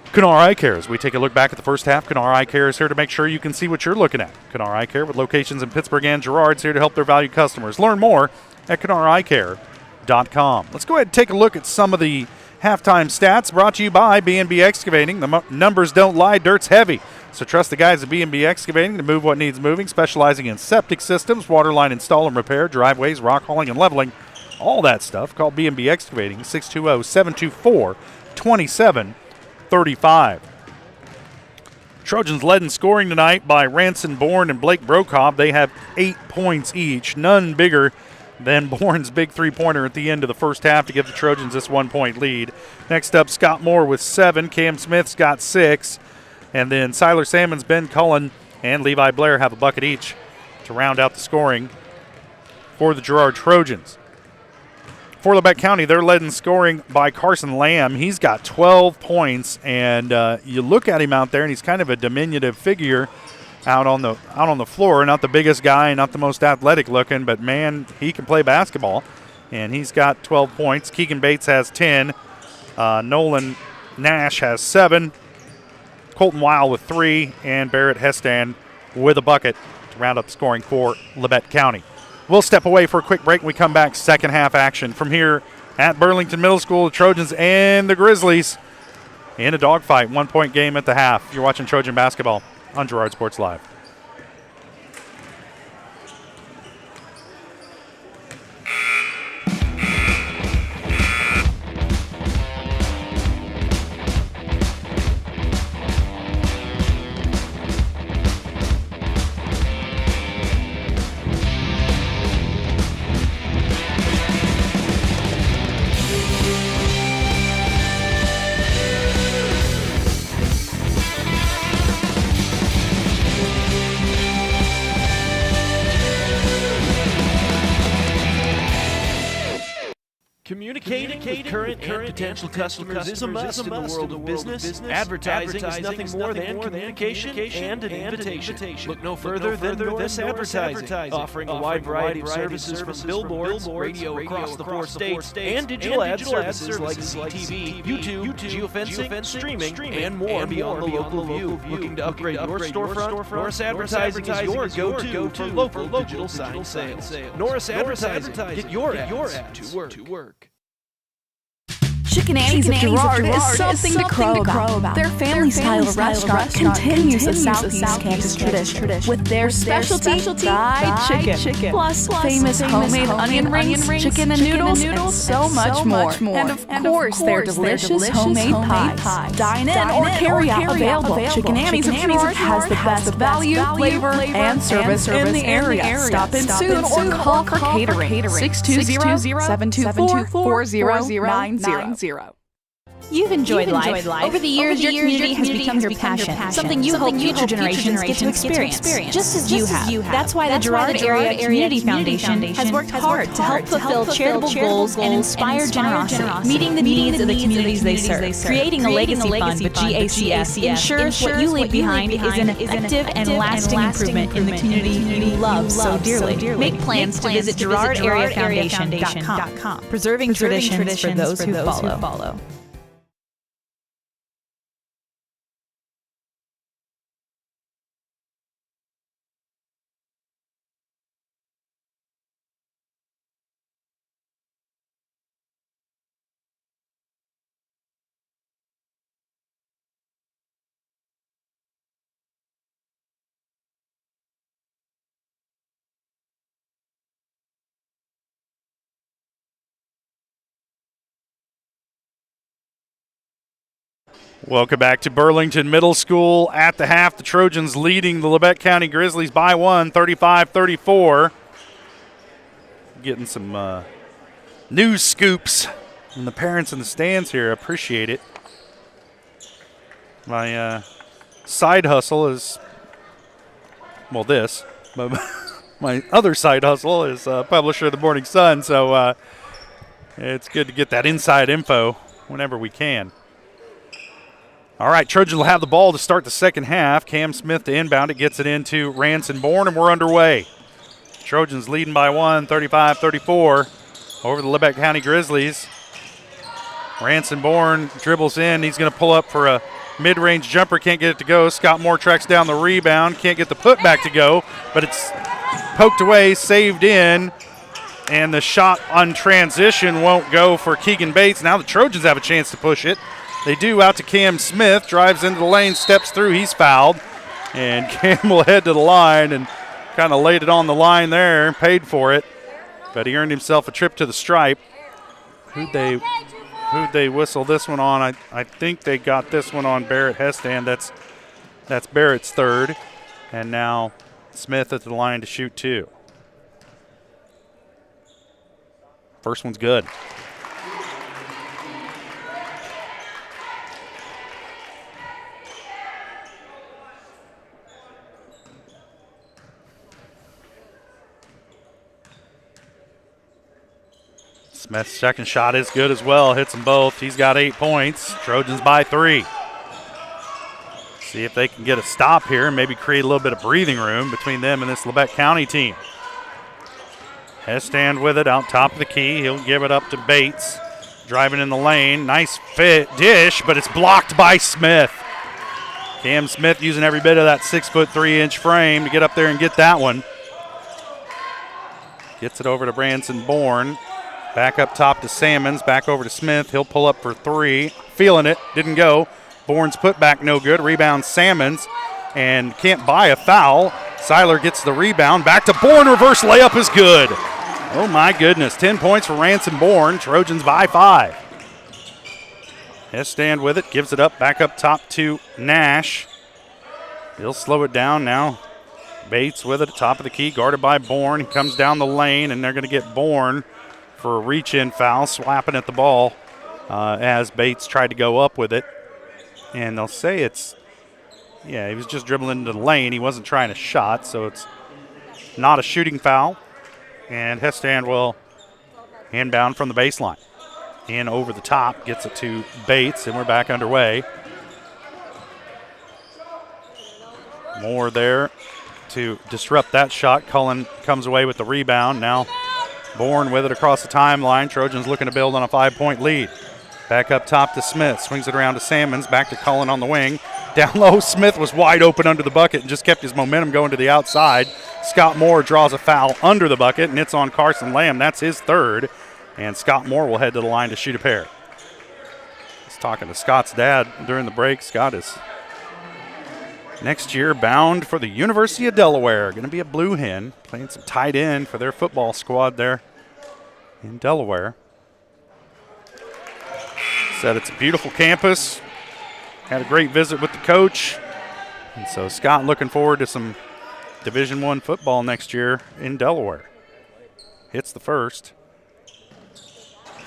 Kennar Eye Care. As we take a look back at the first half, Kennar Eye Care is here to make sure you can see what you're looking at. Kennar Eye Care, with locations in Pittsburgh and Girard, is here to help their valued customers. Learn more at KennarEyeCare.com. Let's go ahead and take a look at some of the halftime stats, brought to you by B&B Excavating. The numbers don't lie, dirt's heavy. So trust the guys at B&B Excavating to move what needs moving, specializing in septic systems, waterline install and repair, driveways, rock hauling and leveling, all that stuff. Call B&B Excavating, 620-724-2735. Trojans led in scoring tonight by Ranson Bourne and Blake Brocobb. They have 8 points each, none bigger than Bourne's big three-pointer at the end of the first half to give the Trojans this 1-point lead. Next up, Scott Moore with 7. Cam Smith's got 6. And then Siler Salmons, Ben Cullen, and Levi Blair have a bucket each to round out the scoring for the Girard Trojans. For Labette County, they're led in scoring by Carson Lamb. He's got 12 points, and you look at him out there, and he's kind of a diminutive figure. out on the floor. Not the biggest guy, not the most athletic looking, but man, he can play basketball. And he's got 12 points. Keegan Bates has 10. Nolan Nash has 7. Colton Weil with 3. And Barrett Hestan with a bucket to round up the scoring for Labette County. We'll step away for a quick break. When we come back, second half action from here at Burlington Middle School. The Trojans and the Grizzlies in a dogfight. 1-point game at the half. You're watching Trojan basketball on Girard Sports Live. Communicating with current and potential customers is a must in the world of business. Advertising is nothing more than communication and an invitation. Look no further than Norris Advertising, offering a wide variety of services from billboards, radio across the 4 states, and digital ad services like CTV, YouTube, geofencing, streaming, and more beyond the local view. Looking to upgrade your storefront? Norris Advertising is your go-to for local digital sign sales. Norris Advertising, get your ads to work. Chicken Annie's of Girard is something to crow about. Their family-style restaurant continues the Southeast Kansas tradition with their specialty fried chicken, plus famous homemade onion rings, chicken and noodles, and so much more. And of course, their delicious homemade pies. Dine in or carry out available. Chicken Annie's of Girard has the best value, flavor, and service in the area. Stop in soon or call for catering. 620-724-4090. You've enjoyed life. Over the years, your community has become your passion, something you hope future generations get to experience, just as you have. That's why the Girard Area Community Foundation has worked hard to help fulfill charitable goals and inspire generosity, meeting the needs of the communities they serve. Creating a legacy fund with GACF ensures what you leave behind is an effective and lasting improvement in the community you love so dearly. Make plans to visit GirardAreaFoundation.com, preserving traditions for those who follow. Welcome back to Burlington Middle School. At the half, the Trojans leading the Labette County Grizzlies by 1, 35-34. Getting some news scoops from the parents in the stands here. Appreciate it. My side hustle is, well, this. But my other side hustle is publisher of the Morning Sun, so it's good to get that inside info whenever we can. All right, Trojans will have the ball to start the second half. Cam Smith to inbound it, gets it into Ranson Bourne, and we're underway. Trojans leading by 1, 35-34 over the Labette County Grizzlies. Ranson Bourne dribbles in. He's going to pull up for a mid-range jumper. Can't get it to go. Scott Moore tracks down the rebound. Can't get the putback to go, but it's poked away, saved in, and the shot on transition won't go for Keegan Bates. Now the Trojans have a chance to push it. They do, out to Cam Smith, drives into the lane, steps through, he's fouled. And Cam will head to the line and kind of laid it on the line there, paid for it. But he earned himself a trip to the stripe. Who'd they whistle this one on? I think they got this one on Barrett Hestan. That's Barrett's third. And now Smith at the line to shoot 2. First one's good. Smith's second shot is good as well. Hits them both. He's got 8 points. Trojans by 3. See if they can get a stop here and maybe create a little bit of breathing room between them and this Labette County team. Hestand with it out top of the key. He'll give it up to Bates. Driving in the lane. Nice fit dish, but it's blocked by Smith. Cam Smith using every bit of that 6'3" frame to get up there and get that one. Gets it over to Branson Bourne. Back up top to Salmons. Back over to Smith. He'll pull up for three. Feeling it. Didn't go. Bourne's put back no good. Rebound Salmons. And can't buy a foul. Seiler gets the rebound. Back to Bourne. Reverse layup is good. Oh, my goodness. 10 points for Ransom Bourne. Trojans by 5. Hestand with it. Gives it up. Back up top to Nash. He'll slow it down now. Bates with it at top of the key. Guarded by Bourne. He comes down the lane, and they're going to get Bourne for a reach-in foul. Slapping at the ball as Bates tried to go up with it. And they'll say it's, yeah, he was just dribbling into the lane. He wasn't trying a shot, so it's not a shooting foul. And Hestand will inbound from the baseline. In over the top, gets it to Bates, and we're back underway. Moore there to disrupt that shot. Cullen comes away with the rebound. Now Bourne with it across the timeline. Trojans looking to build on a 5-point lead. Back up top to Smith. Swings it around to Salmons. Back to Cullen on the wing. Down low, Smith was wide open under the bucket and just kept his momentum going to the outside. Scott Moore draws a foul under the bucket, and it's on Carson Lamb. That's his third. And Scott Moore will head to the line to shoot a pair. I was talking to Scott's dad during the break. Scott is next year bound for the University of Delaware. Going to be a Blue Hen, playing some tight end for their football squad there in Delaware. Said it's a beautiful campus. Had a great visit with the coach. And so Scott looking forward to some Division I football next year in Delaware. Hits the first.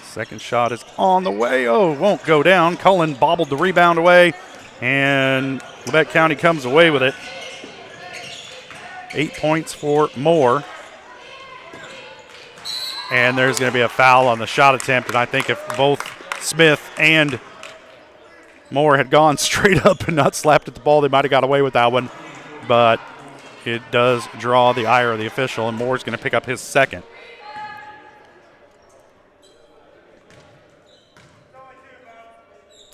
Second shot is on the way. Oh, won't go down. Cullen bobbled the rebound away, and Labette County comes away with it. 8 points for Moore. And there's going to be a foul on the shot attempt, and I think if both Smith and Moore had gone straight up and not slapped at the ball, they might have got away with that one. But it does draw the ire of the official, and Moore's going to pick up his second.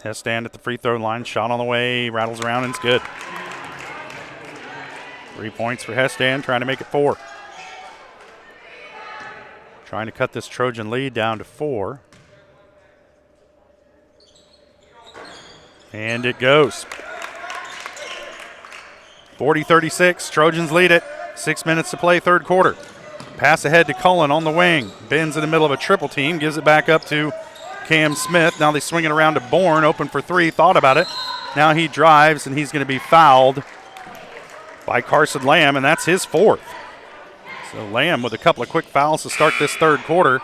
Hestand at the free throw line. Shot on the way. Rattles around, and it's good. 3 points for Hestand, trying to make it 4. Trying to cut this Trojan lead down to 4. And it goes. 40-36. Trojans lead it. 6 minutes to play, third quarter. Pass ahead to Cullen on the wing. Bends in the middle of a triple team. Gives it back up to Cam Smith. Now they swing it around to Bourne. Open for three. Thought about it. Now he drives, and he's going to be fouled by Carson Lamb, and that's his fourth. So Lamb with a couple of quick fouls to start this third quarter.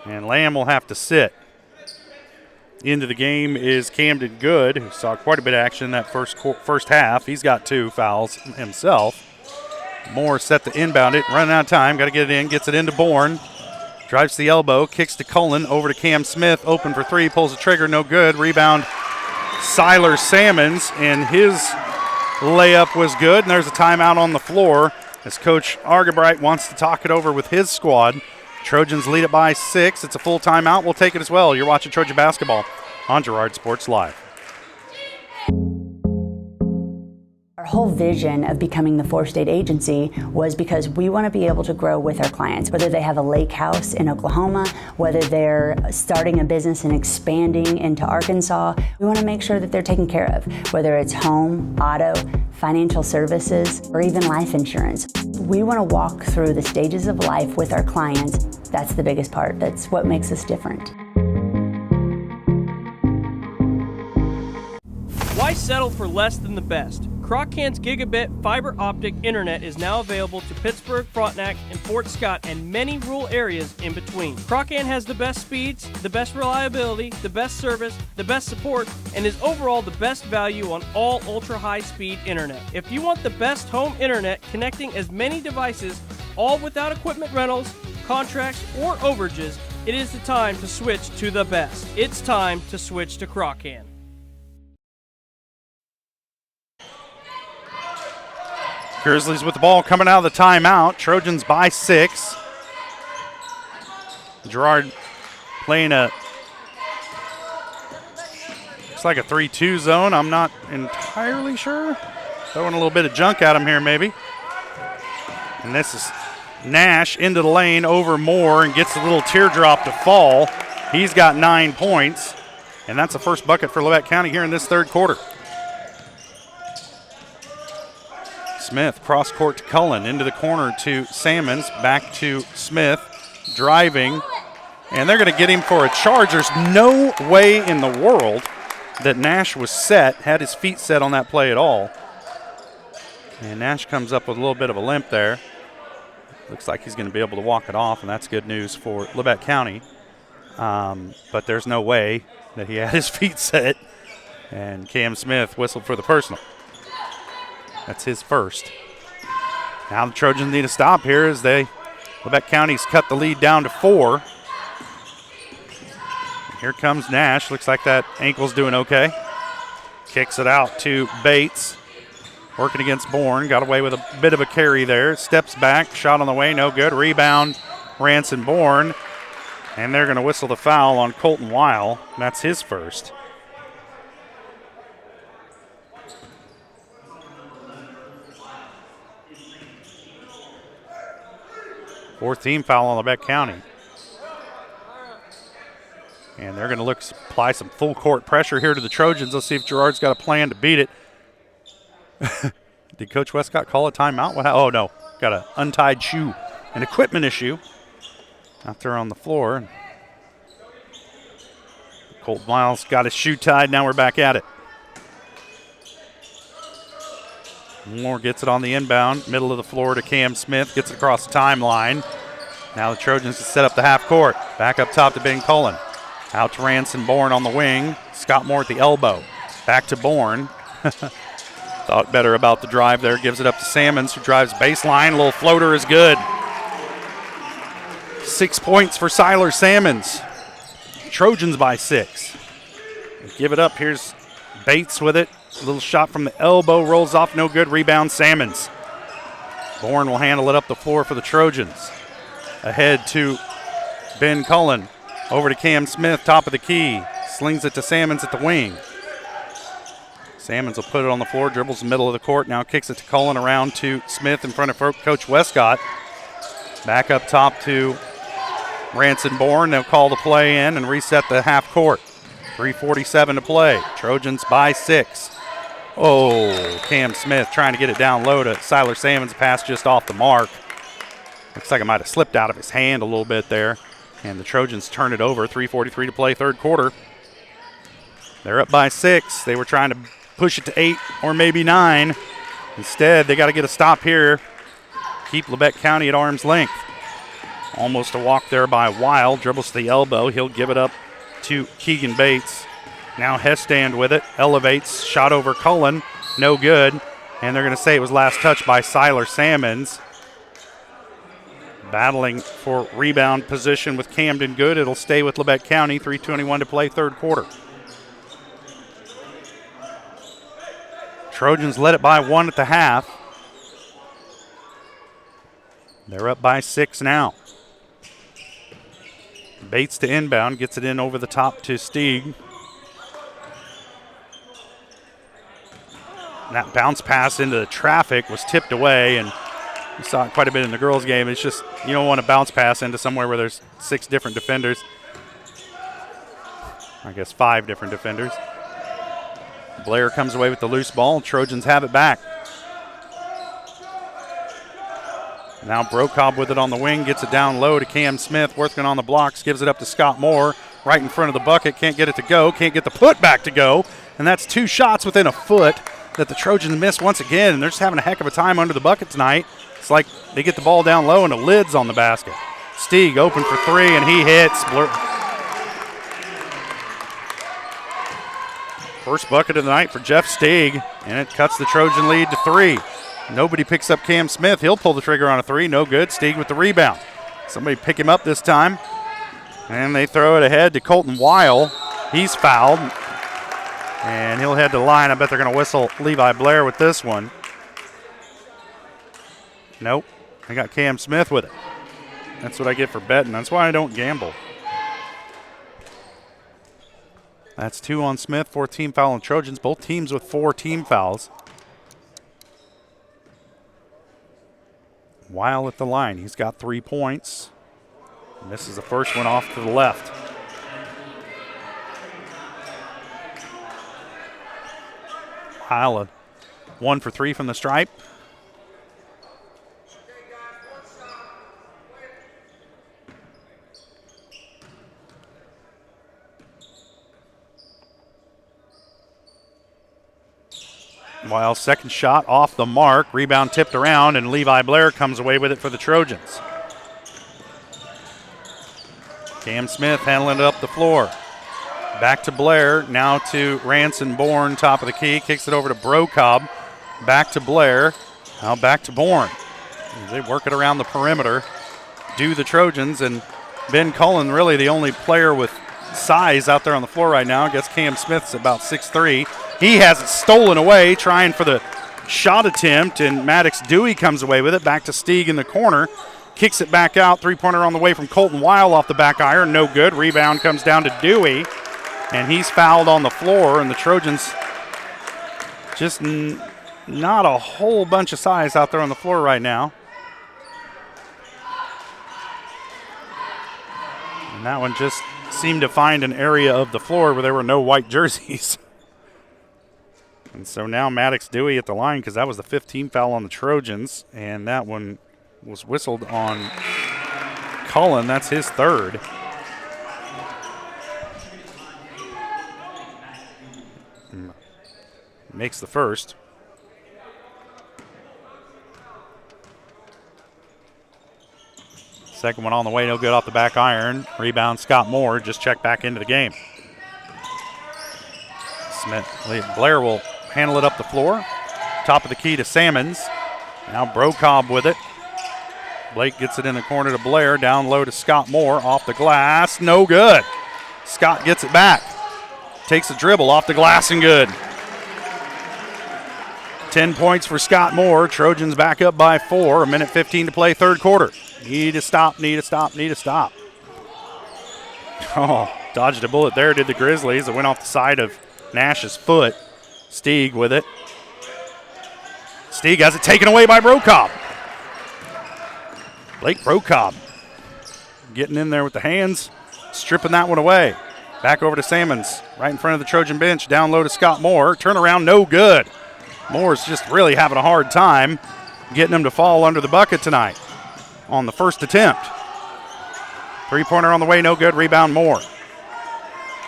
And Lamb will have to sit. Into the game is Camden Good, who saw quite a bit of action in that first half. He's got 2 fouls himself. Moore set to inbound it, running out of time, got to get it in, gets it into Bourne. Drives to the elbow, kicks to Cullen, over to Cam Smith, open for 3, pulls the trigger, no good. Rebound, Seiler Salmons, and his layup was good. And there's a timeout on the floor as Coach Argebright wants to talk it over with his squad. Trojans lead it by 6. It's a full timeout. We'll take it as well. You're watching Trojan basketball on Girard Sports Live. Our whole vision of becoming the 4-state agency was because we want to be able to grow with our clients, whether they have a lake house in Oklahoma, whether they're starting a business and expanding into Arkansas. We want to make sure that they're taken care of, whether it's home, auto, financial services, or even life insurance. We want to walk through the stages of life with our clients. That's the biggest part. That's what makes us different. Why settle for less than the best? Croc-Can's gigabit fiber optic internet is now available to Pittsburgh, Frontenac, and Fort Scott, and many rural areas in between. Croc-Can has the best speeds, the best reliability, the best service, the best support, and is overall the best value on all ultra-high-speed internet. If you want the best home internet connecting as many devices, all without equipment rentals, contracts, or overages, It is the time to switch to the best. It's time to switch to Croc-Can. Grizzlies with the ball coming out of the timeout. Trojans by 6. Girard playing looks like a 3-2 zone. I'm not entirely sure. Throwing a little bit of junk at him here maybe. And this is Nash into the lane over Moore and gets a little teardrop to fall. He's got 9 points. And that's the first bucket for Labette County here in this third quarter. Smith, cross court to Cullen, into the corner to Salmons, back to Smith, driving, and they're going to get him for a charge. There's no way in the world that Nash was set, had his feet set on that play at all. And Nash comes up with a little bit of a limp there. Looks like he's going to be able to walk it off, and that's good news for Labette County. But there's no way that he had his feet set, and Cam Smith whistled for the personal. That's his first. Now the Trojans need a stop here as Labette County's cut the lead down to 4. Here comes Nash. Looks like that ankle's doing okay. Kicks it out to Bates. Working against Bourne. Got away with a bit of a carry there. Steps back. Shot on the way. No good. Rebound. Ranson Bourne. And they're going to whistle the foul on Colton Weil. That's his first. Fourth team foul on Labette County. And they're going to apply some full court pressure here to the Trojans. Let's see if Girard's got a plan to beat it. Did Coach Westcott call a timeout? Oh, no. Got an untied shoe, an equipment issue out there on the floor. Colton Miles got his shoe tied. Now we're back at it. Moore gets it on the inbound, middle of the floor to Cam Smith, gets it across the timeline. Now the Trojans set up the half court. Back up top to Ben Cullen. Out to Ranson Bourne on the wing. Scott Moore at the elbow. Back to Bourne. Thought better about the drive there. Gives it up to Salmons, who drives baseline. A little floater is good. 6 points for Siler Salmons. Trojans by 6. Give it up. Here's Bates with it. A little shot from the elbow, rolls off, no good. Rebound, Salmons. Bourne will handle it up the floor for the Trojans. Ahead to Ben Cullen. Over to Cam Smith, top of the key. Slings it to Salmons at the wing. Salmons will put it on the floor, dribbles the middle of the court, now kicks it to Cullen, around to Smith in front of Coach Westcott. Back up top to Ranson Bourne. They'll call the play in and reset the half court. 3:47 to play. Trojans by 6. Oh, Cam Smith trying to get it down low to Siler Salmons. Pass just off the mark. Looks like it might have slipped out of his hand a little bit there. And the Trojans turn it over. 3:43 to play, third quarter. They're up by 6. They were trying to push it to 8 or maybe 9. Instead, they got to get a stop here. Keep Labette County at arm's length. Almost a walk there by Weil. Dribbles to the elbow. He'll give it up to Keegan Bates. Now Hestand with it. Elevates. Shot over Cullen. No good. And they're going to say it was last touch by Siler Salmons. Battling for rebound position with Camden Good. It'll stay with Labette County. 3:21 to play, third quarter. Trojans led it by 1 at the half. They're up by 6 now. Bates to inbound, gets it in over the top to Stieg. That bounce pass into the traffic was tipped away, and we saw it quite a bit in the girls' game. It's just, you don't want to bounce pass into somewhere where there's 6 different defenders. I guess 5 different defenders. Blair comes away with the loose ball. Trojans have it back. Now Brocob with it on the wing, gets it down low to Cam Smith, working on the blocks, gives it up to Scott Moore, right in front of the bucket, can't get it to go, can't get the putback to go, and that's 2 shots within a foot that the Trojans missed once again, and they're just having a heck of a time under the bucket tonight. It's like they get the ball down low and the lid's on the basket. Stieg open for 3, and he hits. First bucket of the night for Jeff Stieg, and it cuts the Trojan lead to 3. Nobody picks up Cam Smith. He'll pull the trigger on a 3. No good. Stieg with the rebound. Somebody pick him up this time. And they throw it ahead to Colton Weil. He's fouled. And he'll head to the line. I bet they're going to whistle Levi Blair with this one. Nope. I got Cam Smith with it. That's what I get for betting. That's why I don't gamble. That's 2 on Smith, 4 team foul on Trojans. Both teams with 4 team fouls. Weil at the line. He's got 3 points. Misses the first one off to the left. Weil 1 for 3 from the stripe. Wile's second shot off the mark. Rebound tipped around, and Levi Blair comes away with it for the Trojans. Cam Smith handling it up the floor. Back to Blair, now to Ranson Bourne, top of the key. Kicks it over to Brocobb. Back to Blair, now back to Bourne. They work it around the perimeter. Do the Trojans, and Ben Cullen really the only player with size out there on the floor right now. I guess Cam Smith's about 6'3". He has it stolen away, trying for the shot attempt, and Maddox Dewey comes away with it. Back to Stieg in the corner. Kicks it back out. Three-pointer on the way from Colton Weil off the back iron. No good. Rebound comes down to Dewey, and he's fouled on the floor, and the Trojans just not a whole bunch of size out there on the floor right now. And that one just seemed to find an area of the floor where there were no white jerseys. And so now Maddox Dewey at the line, because that was the 5th team foul on the Trojans, and that one was whistled on Cullen. That's his 3rd. Makes the first. Second one on the way, no good off the back iron. Rebound, Scott Moore just checked back into the game. Blair will handle it up the floor. Top of the key to Salmons. Now Brocobb with it. Blake gets it in the corner to Blair. Down low to Scott Moore. Off the glass. No good. Scott gets it back. Takes a dribble off the glass and good. 10 points for Scott Moore. Trojans back up by 4. 1:15 to play, 3rd quarter. Need to stop, need to stop, need to stop. Oh, dodged a bullet there, did the Grizzlies. It went off the side of Nash's foot. Stieg with it. Stieg has it taken away by Brocobb. Blake Brocobb getting in there with the hands, stripping that one away. Back over to Salmons, right in front of the Trojan bench. Down low to Scott Moore. Turnaround, no good. Moore's just really having a hard time getting him to fall under the bucket tonight on the first attempt. 3-pointer on the way, no good. Rebound Moore.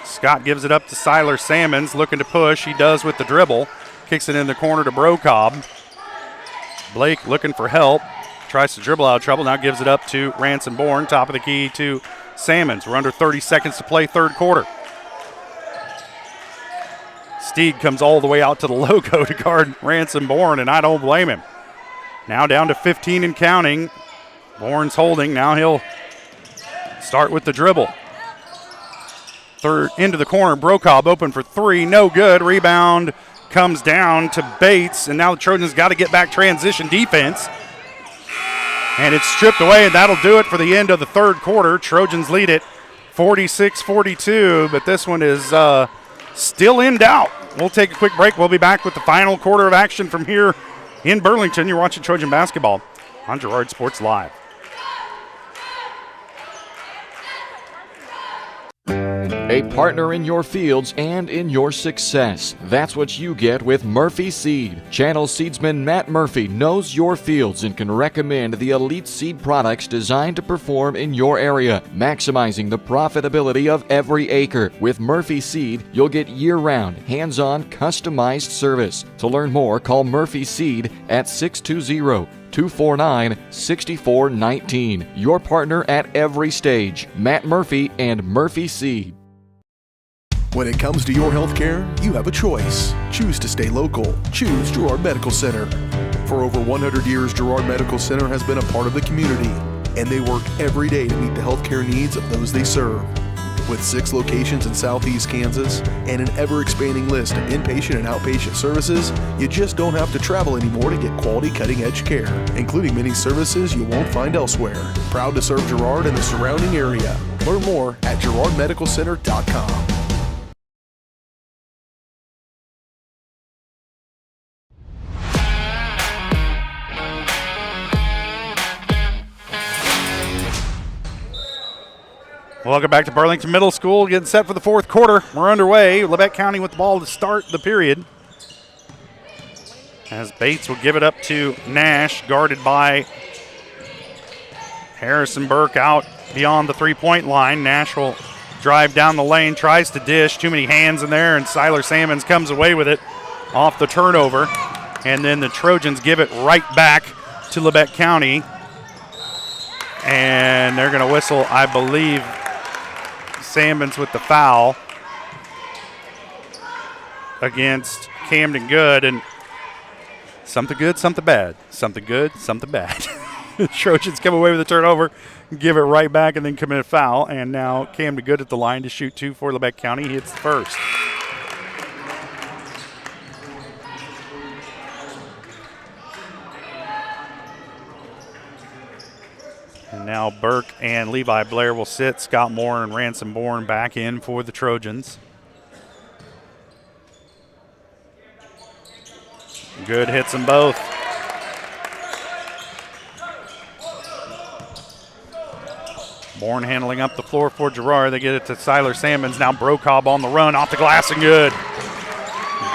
Scott gives it up to Siler Salmons, looking to push. He does with the dribble. Kicks it in the corner to Brocobb. Blake looking for help. Tries to dribble out of trouble. Now gives it up to Ranson Bourne. Top of the key to Salmons. We're under 30 seconds to play, 3rd quarter. Stieg comes all the way out to the logo to guard Ranson Bourne, and I don't blame him. Now down to 15 and counting. Bourne's holding. Now he'll start with the dribble. Third into the corner. Brocobb open for 3. No good. Rebound comes down to Bates, and now the Trojans got to get back transition defense. And it's stripped away, and that'll do it for the end of the 3rd quarter. Trojans lead it 46-42, but this one is still in doubt. We'll take a quick break. We'll be back with the final quarter of action from here in Burlington. You're watching Trojan basketball on Girard Sports Live. A partner in your fields and in your success. That's what you get with Murphy Seed. Channel seedsman Matt Murphy knows your fields and can recommend the elite seed products designed to perform in your area, maximizing the profitability of every acre. With Murphy Seed, you'll get year-round, hands-on, customized service. To learn more, call Murphy Seed at 620-249-6419. Your partner at every stage. Matt Murphy and Murphy Seed. When it comes to your health care, you have a choice. Choose to stay local. Choose Girard Medical Center. For over 100 years, Girard Medical Center has been a part of the community and they work every day to meet the healthcare needs of those they serve. With 6 locations in southeast Kansas and an ever-expanding list of inpatient and outpatient services, you just don't have to travel anymore to get quality cutting-edge care, including many services you won't find elsewhere. Proud to serve Girard and the surrounding area. Learn more at girardmedicalcenter.com. Welcome back to Burlington Middle School, getting set for the fourth quarter. We're underway. Labette County with the ball to start the period. As Bates will give it up to Nash, guarded by Harrison Burke out beyond the three-point line. Nash will drive down the lane, tries to dish. Too many hands in there, and Siler Salmons comes away with it off the turnover. And then the Trojans give it right back to Labette County. And they're going to whistle, I believe, Salmons with the foul against Camden Good, and something good, something bad. Something good, something bad. The Trojans come away with a turnover, give it right back, and then commit a foul. And now Camden Good at the line to shoot 2 for Labette County. He hits the first. And now Burke and Levi Blair will sit. Scott Moore and Ransom Bourne back in for the Trojans. Good hits them both. Bourne handling up the floor for Girard. They get it to Siler Salmons. Now Brocobb on the run, off the glass and good.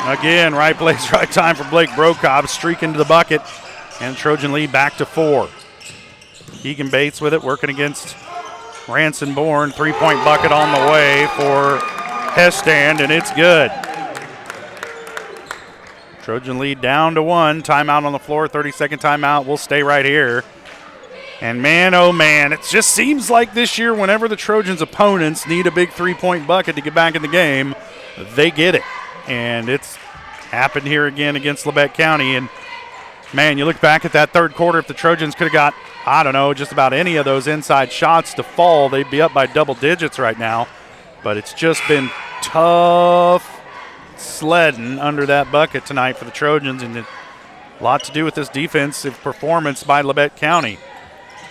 Again, right place, right time for Blake Brocobb. Streak into the bucket, and Trojan lead back to 4. Keegan Bates with it, working against Ransom Bourne. 3-point bucket on the way for Hestand, and it's good. Trojan lead down to 1. Timeout on the floor, 30-second timeout. We'll stay right here. And man, oh man, it just seems like this year whenever the Trojans' opponents need a big 3-point bucket to get back in the game, they get it. And it's happened here again against Labette County. And man, you look back at that third quarter, if the Trojans could have got, I don't know, just about any of those inside shots to fall, they'd be up by double digits right now. But it's just been tough sledding under that bucket tonight for the Trojans, and a lot to do with this defensive performance by Labette County.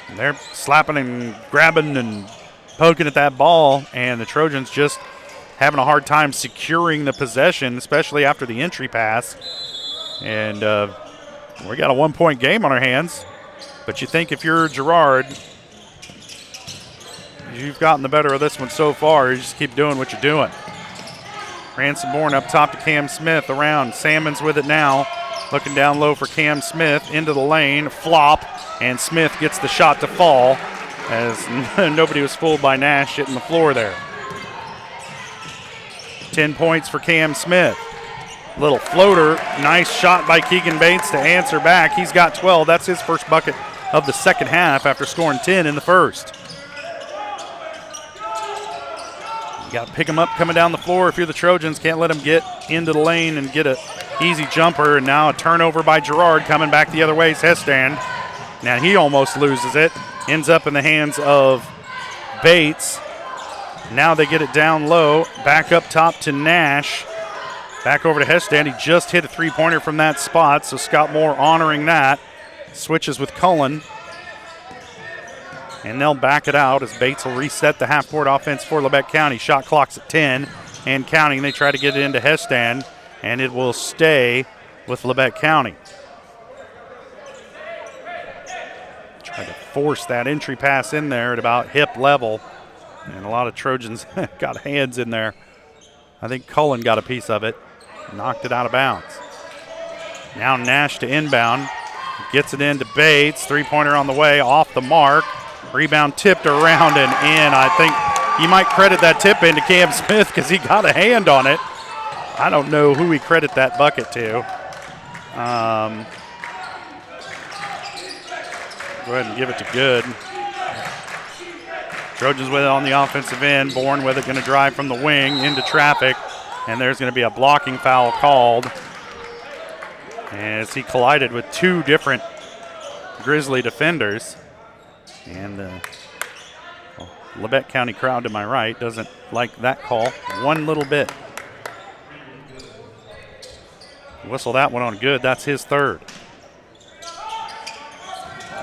And they're slapping and grabbing and poking at that ball, and the Trojans just having a hard time securing the possession, especially after the entry pass. And we got a 1-point game on our hands. But you think if you're Girard, you've gotten the better of this one so far. You just keep doing what you're doing. Ransom Bourne up top to Cam Smith around. Salmons with it now. Looking down low for Cam Smith. Into the lane. Flop. And Smith gets the shot to fall as nobody was fooled by Nash hitting the floor there. 10 points for Cam Smith. Little floater. Nice shot by Keegan Bates to answer back. He's got 12. That's his first bucket of the second half after scoring 10 in the first. You got to pick him up coming down the floor if you're the Trojans. Can't let him get into the lane and get an easy jumper. And now a turnover by Girard coming back the other way is Hestand. Now he almost loses it. Ends up in the hands of Bates. Now they get it down low. Back up top to Nash. Back over to Hestand. He just hit a three-pointer from that spot, so Scott Moore honoring that. Switches with Cullen. And they'll back it out as Bates will reset the half-court offense for Labette County. Shot clock's at 10 and counting. They try to get it into Hestand, and it will stay with Labette County. Try to force that entry pass in there at about hip level. And a lot of Trojans got hands in there. I think Cullen got a piece of it. Knocked it out of bounds. Now Nash to inbound. Gets it into Bates. Three-pointer on the way. Off the mark. Rebound tipped around and in. I think you might credit that tip into Cam Smith because he got a hand on it. I don't know who we credit that bucket to. Go ahead and give it to Good. Trojans with it on the offensive end. Bourne with it, going to drive from the wing into traffic. And there's going to be a blocking foul called as he collided with two different Grizzly defenders. And the Labette County crowd to my right doesn't like that call one little bit. Whistle that one on good. That's his third.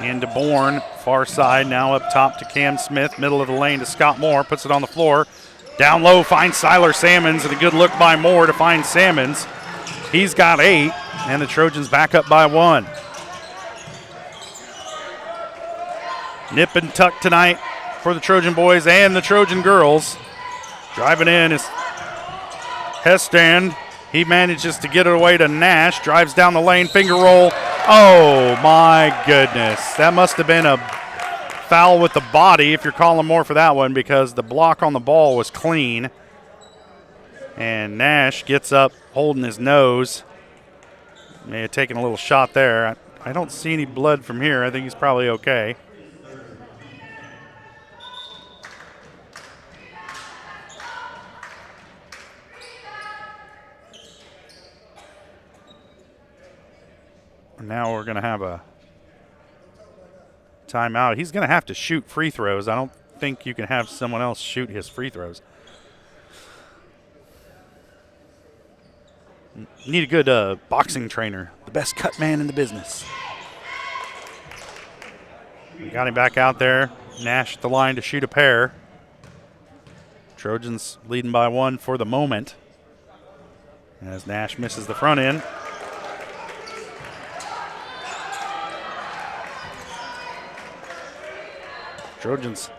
Into Bourne, far side, now up top to Cam Smith, middle of the lane to Scott Moore, puts it on the floor. Down low, finds Siler Sammons, and a good look by Moore to find Sammons. He's got 8, and the Trojans back up by 1. Nip and tuck tonight for the Trojan boys and the Trojan girls. Driving in is Hestand. He manages to get it away to Nash, drives down the lane, finger roll. Oh, my goodness. That must have been a foul with the body if you're calling more for that one, because the block on the ball was clean. And Nash gets up holding his nose. May have taken a little shot there. I don't see any blood from here. I think he's probably okay. Now we're going to have a timeout. He's going to have to shoot free throws. I don't think you can have someone else shoot his free throws. Need a good boxing trainer, the best cut man in the business. We got him back out there. Nash at the line to shoot a pair. Trojans leading by 1 for the moment, as Nash misses the front end. Trojans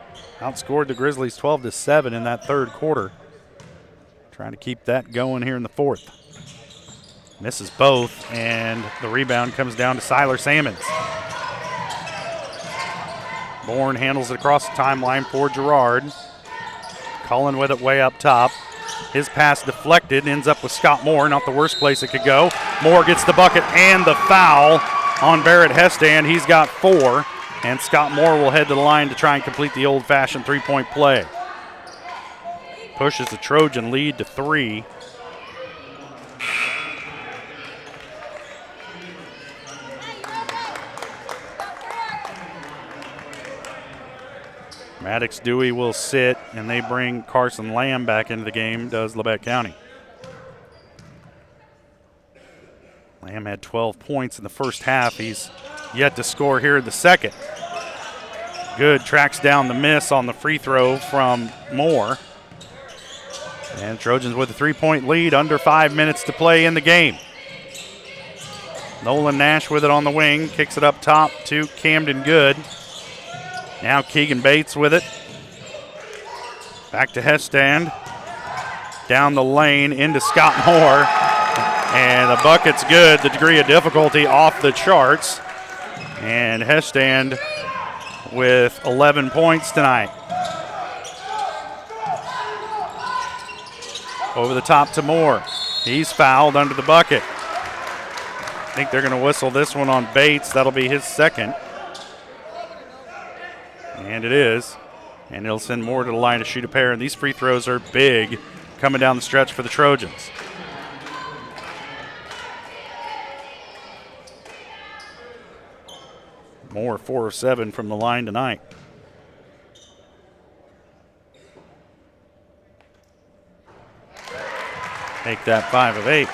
outscored the Grizzlies 12-7 in that third quarter. Trying to keep that going here in the fourth. Misses both, and the rebound comes down to Siler Sammons. Bourne handles it across the timeline for Girard. Cullen with it way up top. His pass deflected, ends up with Scott Moore, not the worst place it could go. Moore gets the bucket and the foul on Barrett Hestand. He's got 4. And Scott Moore will head to the line to try and complete the old-fashioned three-point play. Pushes the Trojan lead to 3. Maddox Dewey will sit, and they bring Carson Lamb back into the game, does Labette County. Lamb had 12 points in the first half. He's yet to score here in the second. Good, tracks down the miss on the free throw from Moore. And Trojans with a 3-point lead, under 5 minutes to play in the game. Nolan Nash with it on the wing, kicks it up top to Camden Good. Now Keegan Bates with it. Back to Hestand. Down the lane into Scott Moore. And the bucket's good. The degree of difficulty off the charts. And Hestand with 11 points tonight. Over the top to Moore. He's fouled under the bucket. I think they're going to whistle this one on Bates. That'll be his second. And it is. And it'll send Moore to the line to shoot a pair. And these free throws are big coming down the stretch for the Trojans. Moore 4 of 7 from the line tonight. Make that 5 of 8.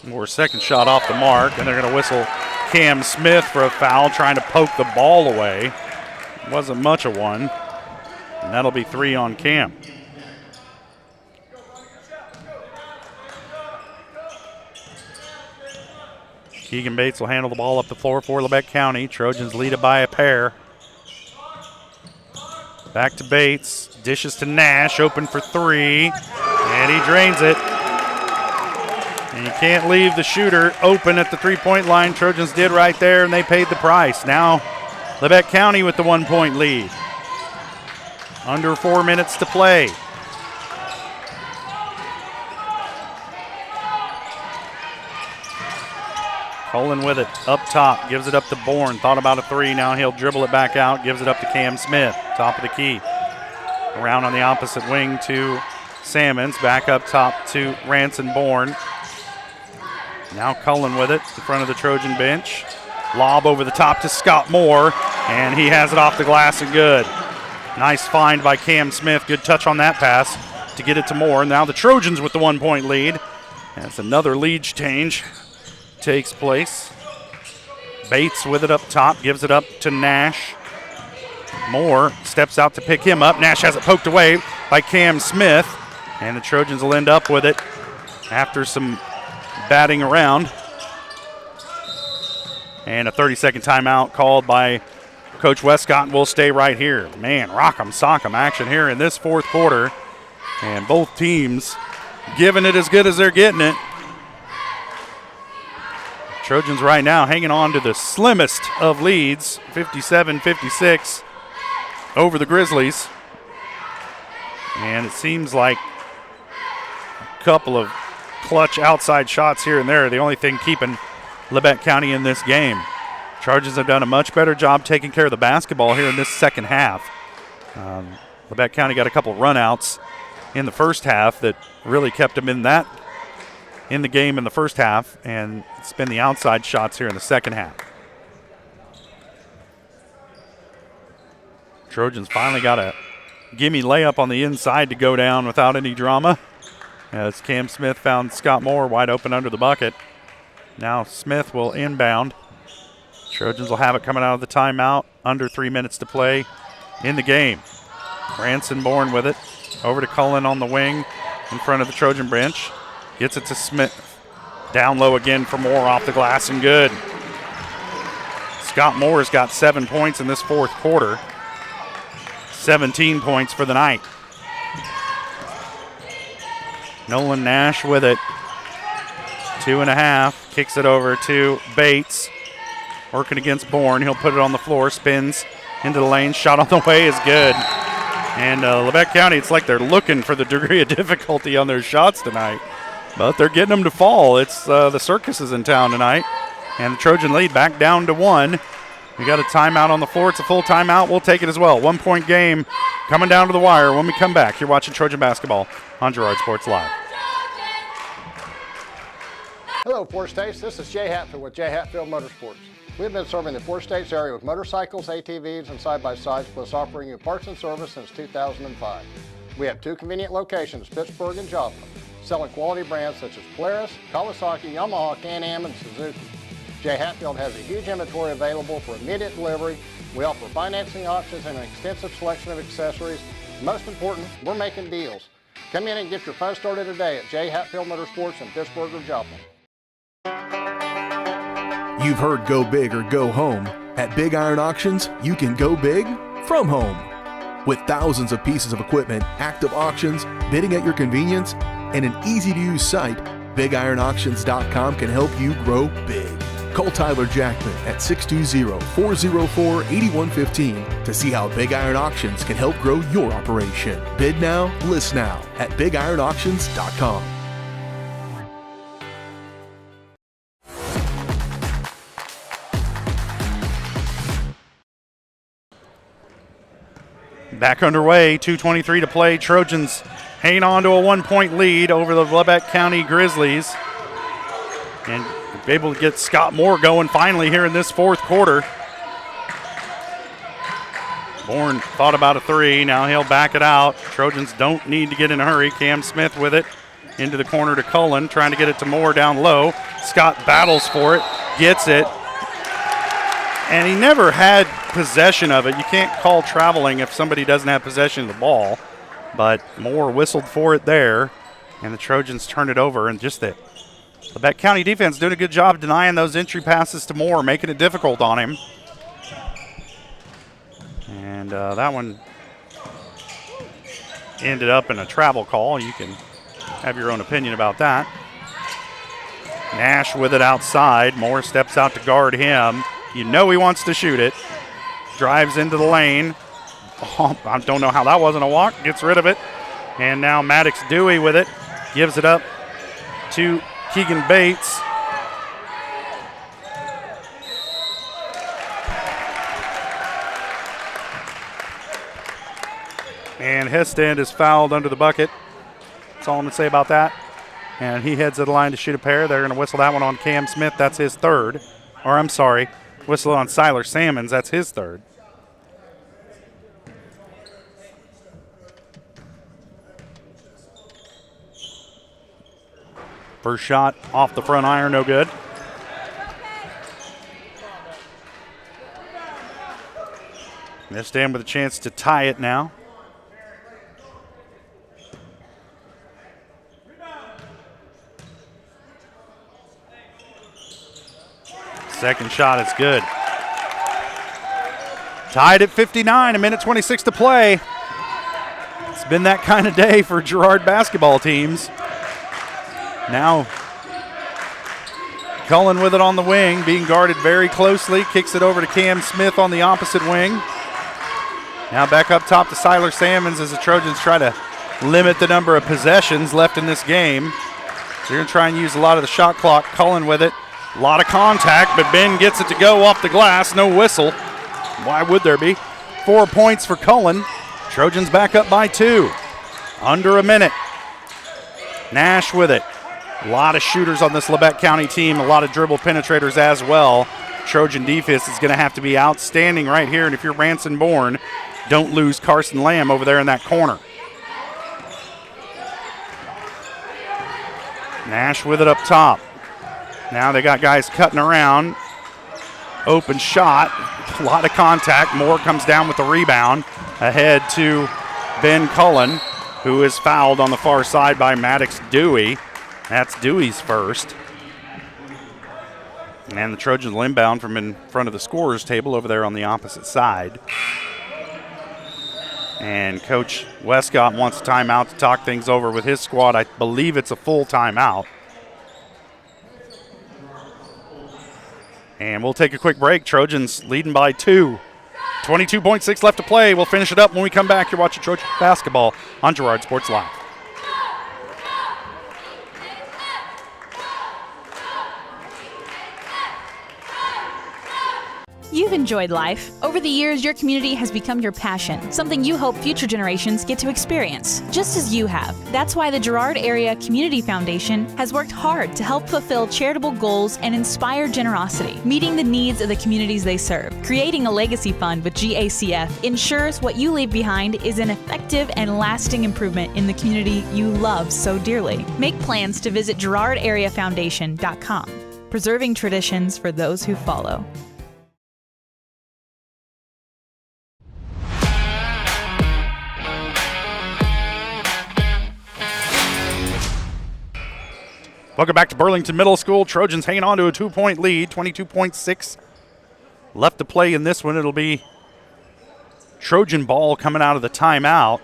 Moore's second shot off the mark, and they're going to whistle Cam Smith for a foul, trying to poke the ball away. Wasn't much of one, and that'll be 3 on Cam. Keegan Bates will handle the ball up the floor for Labette County. Trojans lead it by a pair. Back to Bates, dishes to Nash, open for 3, and he drains it. And you can't leave the shooter open at the three-point line. Trojans did right there, and they paid the price. Now Labette County with the 1-point lead. Under 4 minutes to play. Cullen with it up top, gives it up to Bourne. Thought about a three, now he'll dribble it back out, gives it up to Cam Smith, top of the key. Around on the opposite wing to Salmons, back up top to Ranson Bourne. Now Cullen with it in front of the Trojan bench. Lob over the top to Scott Moore, and he has it off the glass and good. Nice find by Cam Smith, good touch on that pass to get it to Moore. Now the Trojans with the 1-point lead. As another lead change takes place. Bates with it up top, gives it up to Nash. Moore steps out to pick him up. Nash has it poked away by Cam Smith, and the Trojans will end up with it after some batting around. And a 30-second timeout called by Coach Westcott. We'll stay right here. Man, rock'em sock'em action here in this fourth quarter, and both teams giving it as good as they're getting it. Trojans right now hanging on to the slimmest of leads, 57-56 over the Grizzlies. And it seems like a couple of clutch outside shots here and there, the only thing keeping Labette County in this game. Trojans have done a much better job taking care of the basketball here in this second half. Labette County got a couple of runouts in the first half that really kept them in the game in the first half, and it's been the outside shots here in the second half. Trojans finally got a gimme layup on the inside to go down without any drama, as Cam Smith found Scott Moore wide open under the bucket. Now Smith will inbound. Trojans will have it coming out of the timeout. Under 3 minutes to play in the game. Ranson Bourne with it. Over to Cullen on the wing in front of the Trojan bench. Gets it to Smith. Down low again for Moore off the glass and good. Scott Moore's got 7 points in this fourth quarter. 17 points for the night. Nolan Nash with it. 2.5. Kicks it over to Bates. Working against Bourne. He'll put it on the floor. Spins into the lane. Shot on the way is good. And Labette County, it's like they're looking for the degree of difficulty on their shots tonight. But they're getting them to fall. It's the circus is in town tonight. And the Trojan lead back down to 1. We got a timeout on the floor. It's a full timeout. We'll take it as well. 1-point game coming down to the wire when we come back. You're watching Trojan basketball on Girard Sports Live. Hello, Four States. This is Jay Hatfield with Jay Hatfield Motorsports. We've been serving the Four States area with motorcycles, ATVs, and side-by-sides, plus offering you parts and service since 2005. We have 2 convenient locations, Pittsburgh and Joplin, selling quality brands such as Polaris, Kawasaki, Yamaha, Can-Am, and Suzuki. Jay Hatfield has a huge inventory available for immediate delivery. We offer financing options and an extensive selection of accessories. Most important, we're making deals. Come in and get your fun started today at Jay Hatfield Motorsports in Pittsburgh or Joplin. You've heard go big or go home. At Big Iron Auctions, you can go big from home. With thousands of pieces of equipment, active auctions, bidding at your convenience, and an easy-to-use site, BigIronAuctions.com can help you grow big. Call Tyler Jackman at 620-404-8115 to see how Big Iron Auctions can help grow your operation. Bid now, list now at BigIronAuctions.com. Back underway, 2:23 to play. Trojans hanging on to a 1-point lead over the Labette County Grizzlies. And able to get Scott Moore going finally here in this fourth quarter. Bourne thought about a 3. Now he'll back it out. Trojans don't need to get in a hurry. Cam Smith with it into the corner to Cullen, trying to get it to Moore down low. Scott battles for it, gets it. And he never had possession of it. You can't call traveling if somebody doesn't have possession of the ball. But Moore whistled for it there, and the Trojans turn it over. And just the Labette County defense doing a good job denying those entry passes to Moore, making it difficult on him. And that one ended up in a travel call. You can have your own opinion about that. Nash with it outside. Moore steps out to guard him. You know he wants to shoot it. Drives into the lane. Oh, I don't know how that wasn't a walk. Gets rid of it. And now Maddox Dewey with it. Gives it up to Keegan Bates. And Hesstand is fouled under the bucket. That's all I'm going to say about that. And he heads to the line to shoot a pair. They're going to whistle that one on Cam Smith. That's his third. Or I'm sorry, whistle on Siler Salmons. That's his third. First shot off the front iron, no good. Hesstand with a chance to tie it now. Second shot is good. Tied at 59, a minute 26 to play. It's been that kind of day for Girard basketball teams. Now, Cullen with it on the wing, being guarded very closely. Kicks it over to Cam Smith on the opposite wing. Now back up top to Siler Salmons as the Trojans try to limit the number of possessions left in this game. They're going to try and use a lot of the shot clock. Cullen with it. A lot of contact, but Ben gets it to go off the glass. No whistle. Why would there be? 4 points for Cullen. Trojans back up by 2. Under a minute. Nash with it. A lot of shooters on this Labette County team. A lot of dribble penetrators as well. Trojan defense is going to have to be outstanding right here. And if you're Ranson-Bourne, don't lose Carson Lamb over there in that corner. Nash with it up top. Now they got guys cutting around. Open shot. A lot of contact. Moore comes down with the rebound. Ahead to Ben Cullen, who is fouled on the far side by Maddox Dewey. That's Dewey's first. And the Trojans will inbound from in front of the scorer's table over there on the opposite side. And Coach Westcott wants a timeout to talk things over with his squad. I believe it's a full timeout. And we'll take a quick break. Trojans leading by 2. 22.6 left to play. We'll finish it up when we come back. You're watching Trojan basketball on Girard Sports Live. You've enjoyed life. Over the years, your community has become your passion, something you hope future generations get to experience, just as you have. That's why the Girard Area Community Foundation has worked hard to help fulfill charitable goals and inspire generosity, meeting the needs of the communities they serve. Creating a legacy fund with GACF ensures what you leave behind is an effective and lasting improvement in the community you love so dearly. Make plans to visit GirardAreaFoundation.com, preserving traditions for those who follow. Welcome back to Burlington Middle School. Trojans hanging on to a 2-point lead, 22.6 left to play in this one. It'll be Trojan ball coming out of the timeout.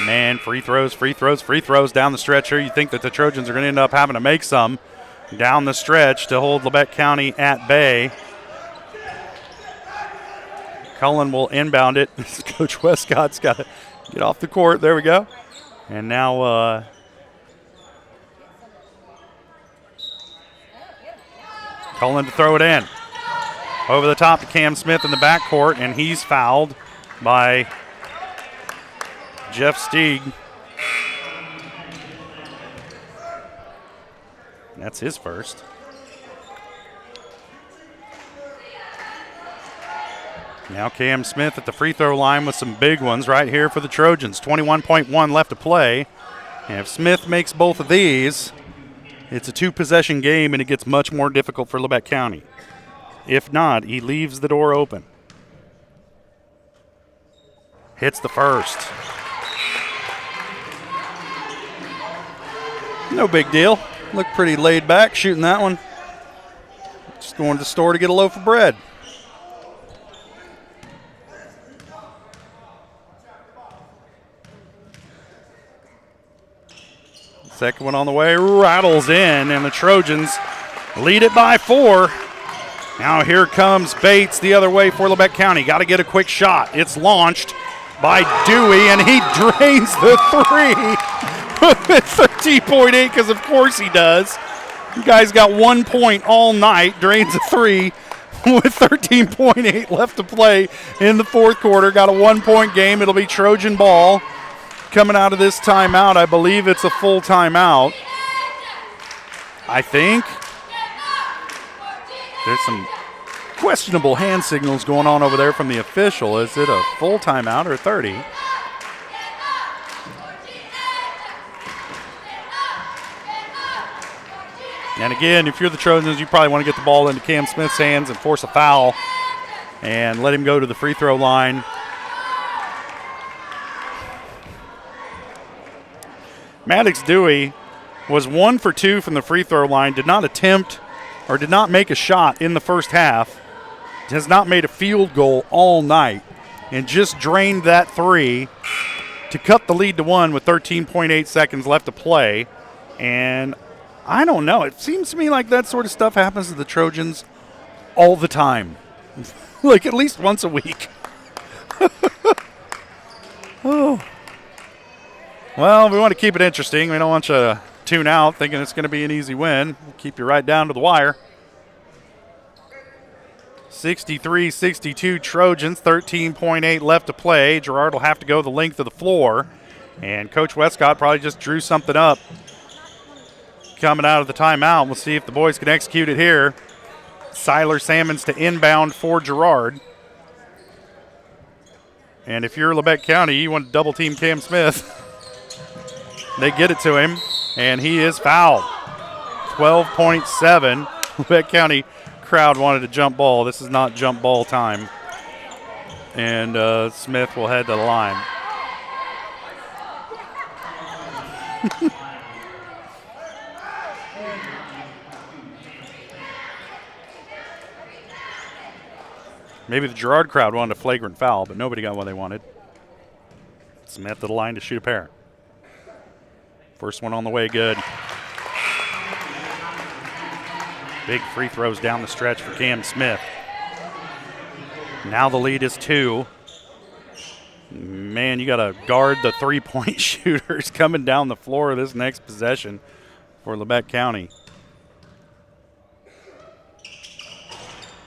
Man, free throws down the stretch here. You think that the Trojans are going to end up having to make some down the stretch to hold Labette County at bay. Cullen will inbound it. Coach Westcott's got to get off the court. There we go. And now Cullen to throw it in. Over the top to Cam Smith in the backcourt, and he's fouled by Jeff Stieg. That's his first. Now Cam Smith at the free throw line with some big ones right here for the Trojans. 21.1 left to play. And if Smith makes both of these, it's a 2-possession game and it gets much more difficult for Labette County. If not, he leaves the door open. Hits the first. No big deal. Looked pretty laid back shooting that one. Just going to the store to get a loaf of bread. Second one on the way, rattles in, and the Trojans lead it by 4. Now here comes Bates the other way for Labette County. Got to get a quick shot. It's launched by Dewey, and he drains the 3 with 13.8, because of course he does. You guys got 1 point all night, drains a 3 with 13.8 left to play in the fourth quarter. Got a 1-point game. It'll be Trojan ball coming out of this timeout. I believe it's a full timeout. I think. There's some questionable hand signals going on over there from the official. Is it a full timeout or 30? And again, if you're the Trojans, you probably want to get the ball into Cam Smith's hands and force a foul and let him go to the free throw line. Maddox Dewey was 1 for 2 from the free throw line, did not attempt or did not make a shot in the first half, has not made a field goal all night, and just drained that three to cut the lead to 1 with 13.8 seconds left to play. And I don't know. It seems to me like that sort of stuff happens to the Trojans all the time. Like at least once a week. Oh. Well, we want to keep it interesting. We don't want you to tune out thinking it's going to be an easy win. We'll keep you right down to the wire. 63-62 Trojans, 13.8 left to play. Girard will have to go the length of the floor. And Coach Westcott probably just drew something up coming out of the timeout. We'll see if the boys can execute it here. Siler Salmons to inbound for Girard. And if you're Labette County, you want to double team Cam Smith. They get it to him, and he is fouled. 12.7. Labette County crowd wanted a jump ball. This is not jump ball time. And Smith will head to the line. Maybe the Girard crowd wanted a flagrant foul, but nobody got what they wanted. Smith to the line to shoot a pair. First one on the way, good. Big free throws down the stretch for Cam Smith. Now the lead is 2. Man, you got to guard the three-point shooters coming down the floor of this next possession for Labette County.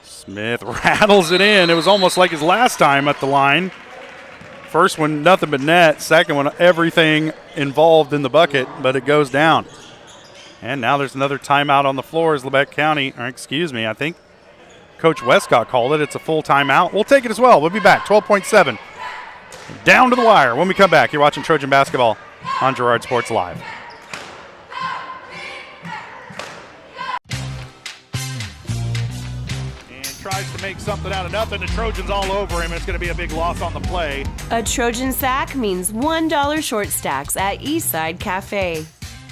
Smith rattles it in. It was almost like his last time at the line. First one, nothing but net. Second one, everything involved in the bucket, but it goes down. And now there's another timeout on the floor as Labette County, or excuse me, I think Coach Westcott called it. It's a full timeout. We'll take it as well. We'll be back. 12.7. Down to the wire. When we come back, you're watching Trojan basketball on Girard Sports Live. Tries to make something out of nothing. The Trojans all over him. It's going to be a big loss on the play. A Trojan sack means $1 short stacks at Eastside Cafe.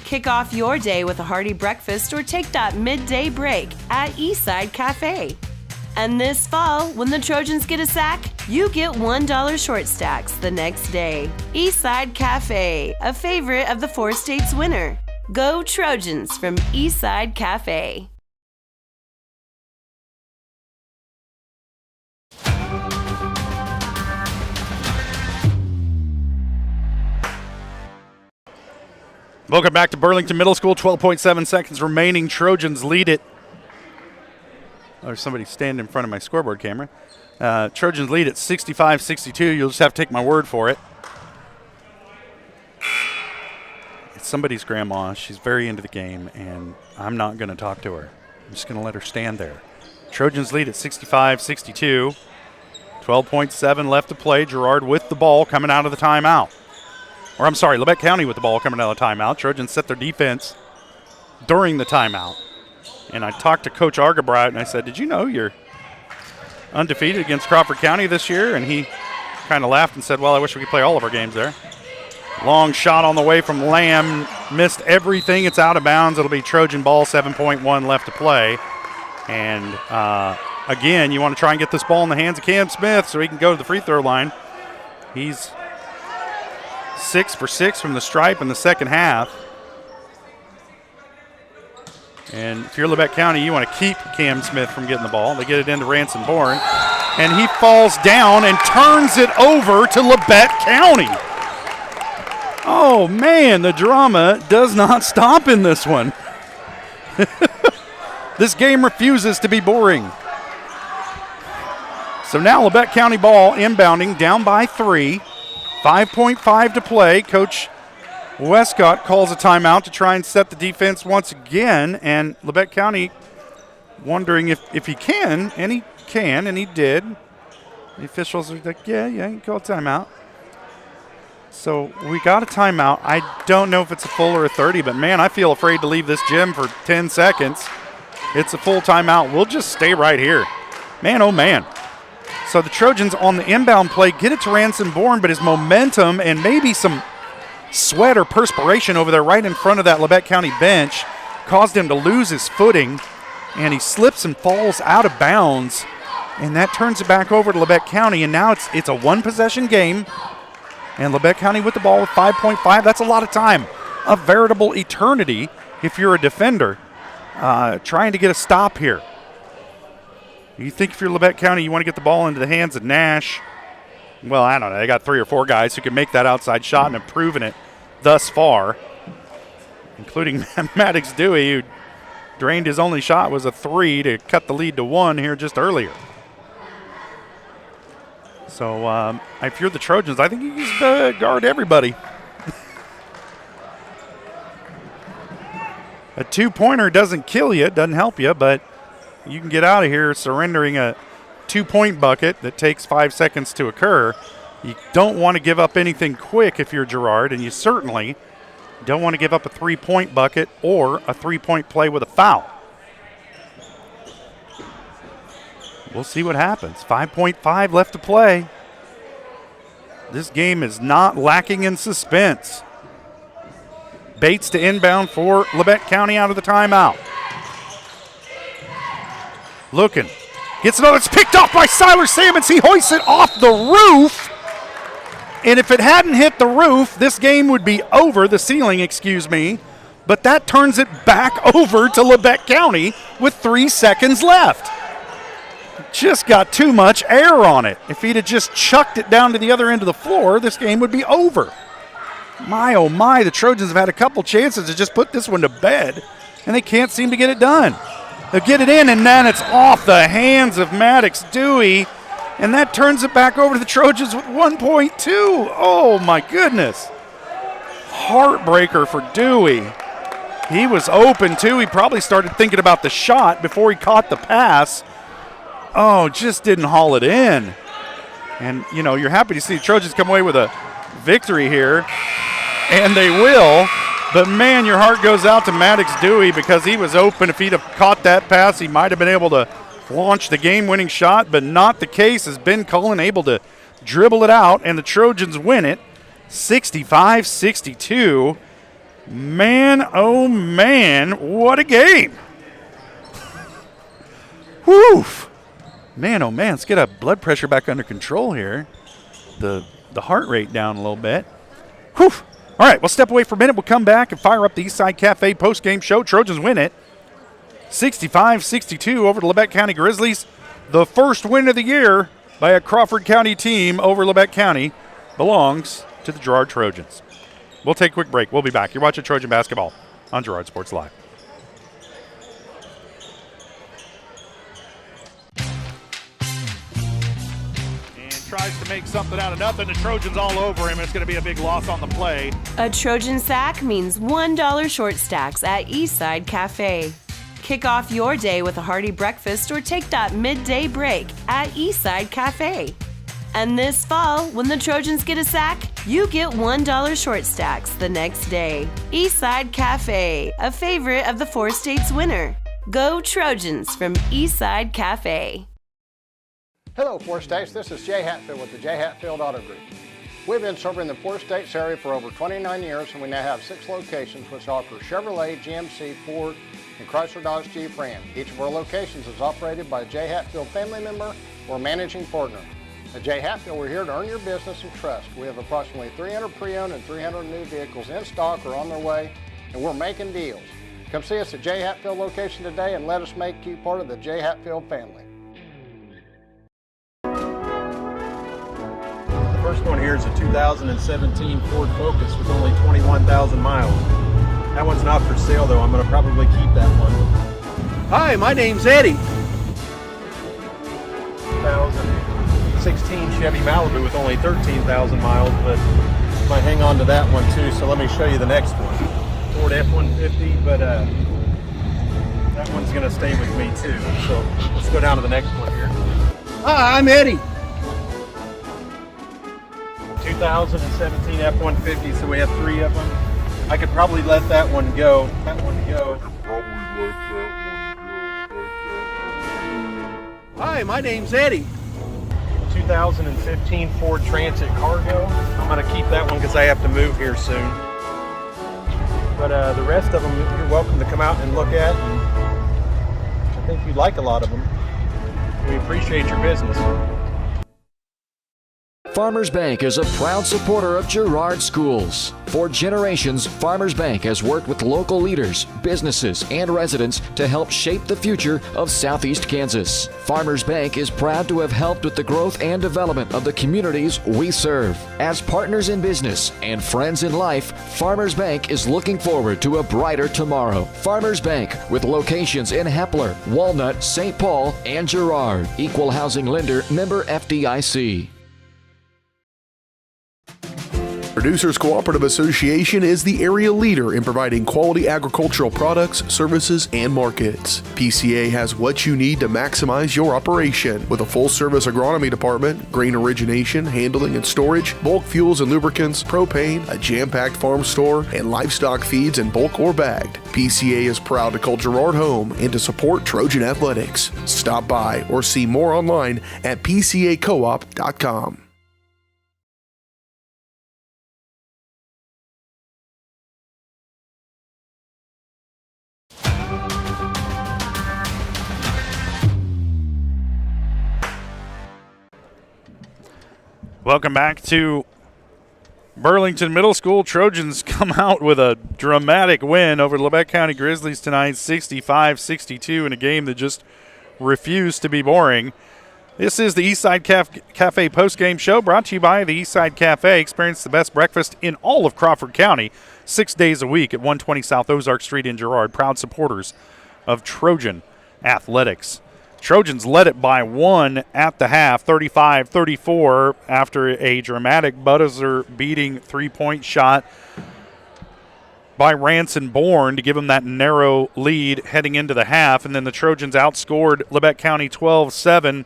Kick off your day with a hearty breakfast or take that midday break at Eastside Cafe. And this fall, when the Trojans get a sack, you get $1 short stacks the next day. Eastside Cafe, a favorite of the 4 states winner. Go Trojans from Eastside Cafe. Welcome back to Burlington Middle School. 12.7 seconds remaining. Trojans lead it. Oh, there's somebody standing in front of my scoreboard camera. Trojans lead at 65-62. You'll just have to take my word for it. It's somebody's grandma. She's very into the game, and I'm not going to talk to her. I'm just going to let her stand there. Trojans lead at 65-62. 12.7 left to play. Girard with the ball coming out of the timeout. Or I'm sorry, Labette County with the ball coming out of the timeout. Trojans set their defense during the timeout. And I talked to Coach Argabright, and I said, did you know you're undefeated against Crawford County this year? And he kind of laughed and said, well, I wish we could play all of our games there. Long shot on the way from Lamb. Missed everything. It's out of bounds. It'll be Trojan ball, 7.1 left to play. And, again, you want to try and get this ball in the hands of Cam Smith so he can go to the free throw line. He's 6 for 6 from the stripe in the second half. And if you're Labette County, you want to keep Cam Smith from getting the ball. They get it into Ransom Bourne. And he falls down and turns it over to Labette County. Oh, man, the drama does not stop in this one. This game refuses to be boring. So now Labette County ball inbounding, down by 3. 5.5 to play. Coach Westcott calls a timeout to try and set the defense once again, and Labette County wondering if he can, and he can, and he did. The officials are like, yeah, you can call a timeout. So we got a timeout. I don't know if it's a full or a 30, but man, I feel afraid to leave this gym for 10 seconds. It's a full timeout. We'll just stay right here. Man, oh man. So the Trojans on the inbound play get it to Ransom Bourne, but his momentum and maybe some sweat or perspiration over there right in front of that Labette County bench caused him to lose his footing, and he slips and falls out of bounds, and that turns it back over to Labette County, and now it's a one-possession game, and Labette County with the ball with 5.5. That's a lot of time, a veritable eternity if you're a defender trying to get a stop here. You think if you're Labette County, you want to get the ball into the hands of Nash. Well, I don't know. They got 3 or 4 guys who can make that outside shot and have proven it thus far, including Maddox Dewey, who drained his only shot was a 3 to cut the lead to 1 here just earlier. So if you're the Trojans, I think you just guard everybody. A 2-pointer doesn't kill you, it doesn't help you, but you can get out of here surrendering a 2-point bucket that takes 5 seconds to occur. You don't want to give up anything quick if you're Girard, and you certainly don't want to give up a 3-point bucket or a 3-point play with a foul. We'll see what happens. 5.5 left to play. This game is not lacking in suspense. Bates to inbound for Labette County out of the timeout. Looking. Gets another. It's picked off by Siler Sammons. He hoists it off the roof. And if it hadn't hit the roof, this game would be over, the ceiling, excuse me. But that turns it back over to Labette County with 3 seconds left. Just got too much air on it. If he'd have just chucked it down to the other end of the floor, this game would be over. My, oh my, the Trojans have had a couple chances to just put this one to bed, and they can't seem to get it done. They'll get it in, and then it's off the hands of Maddox Dewey, and that turns it back over to the Trojans with 1.2. Oh, my goodness. Heartbreaker for Dewey. He was open, too. He probably started thinking about the shot before he caught the pass. Oh, just didn't haul it in. And, you know, you're happy to see the Trojans come away with a victory here, and they will. But, man, your heart goes out to Maddox Dewey because he was open. If he'd have caught that pass, he might have been able to launch the game-winning shot, but not the case as Ben Cullen able to dribble it out, and the Trojans win it 65-62. Man, oh, man, what a game. Whew. Man, oh, man, let's get our blood pressure back under control here. The heart rate down a little bit. Whew. All right, we'll step away for a minute. We'll come back and fire up the Eastside Cafe post-game show. Trojans win it 65-62 over the Labette County Grizzlies. The first win of the year by a Crawford County team over Labette County belongs to the Girard Trojans. We'll take a quick break. We'll be back. You're watching Trojan Basketball on Girard Sports Live. Tries to make something out of nothing. The Trojans all over him. It's going to be a big loss on the play. A Trojan sack means $1 short stacks at Eastside Cafe. Kick off your day with a hearty breakfast or take that midday break at Eastside Cafe. And this fall, when the Trojans get a sack, you get $1 short stacks the next day. Eastside Cafe, a favorite of the 4 states winner. Go Trojans from Eastside Cafe. Hello, 4 States. This is Jay Hatfield with the Jay Hatfield Auto Group. We've been serving the 4 States area for over 29 years, and we now have 6 locations which offer Chevrolet, GMC, Ford, and Chrysler Dodge Jeep Ram. Each of our locations is operated by a Jay Hatfield family member or managing partner. At Jay Hatfield, we're here to earn your business and trust. We have approximately 300 pre-owned and 300 new vehicles in stock or on their way, and we're making deals. Come see us at Jay Hatfield location today and let us make you part of the Jay Hatfield family. The first one here is a 2017 Ford Focus with only 21,000 miles. That one's not for sale though. I'm going to probably keep that one. Hi, my name's Eddie. 2000 Chevy Malibu with only 13,000 miles, but I might hang on to that one too. So let me show you the next one. Ford F-150, but that one's going to stay with me too. So let's go down to the next one here. Hi, I'm Eddie. 2017 F-150, so we have 3 of them. I could probably let that one go. Hi, my name's Eddie. 2015 Ford Transit Cargo. I'm going to keep that one because I have to move here soon. But the rest of them, you're welcome to come out and look at. And I think you'd like a lot of them. We appreciate your business. Farmers Bank is a proud supporter of Girard schools. For generations, Farmers Bank has worked with local leaders, businesses, and residents to help shape the future of Southeast Kansas. Farmers Bank is proud to have helped with the growth and development of the communities we serve. As partners in business and friends in life, Farmers Bank is looking forward to a brighter tomorrow. Farmers Bank, with locations in Hepler, Walnut, St. Paul, and Girard. Equal housing lender, member FDIC. Producers Cooperative Association is the area leader in providing quality agricultural products, services, and markets. PCA has what you need to maximize your operation with a full-service agronomy department, grain origination, handling and storage, bulk fuels and lubricants, propane, a jam-packed farm store, and livestock feeds in bulk or bagged. PCA is proud to call Girard home and to support Trojan athletics. Stop by or see more online at pcacoop.com. Welcome back to Burlington Middle School. Trojans come out with a dramatic win over the Labette County Grizzlies tonight, 65-62, in a game that just refused to be boring. This is the Eastside Cafe postgame show brought to you by the Eastside Cafe. Experience the best breakfast in all of Crawford County 6 days a week at 120 South Ozark Street in Girard. Proud supporters of Trojan athletics. Trojans led it by 1 at the half, 35-34, after a dramatic buzzer beating three-point shot by Ranson Bourne to give them that narrow lead heading into the half. And then the Trojans outscored Labette County 12-7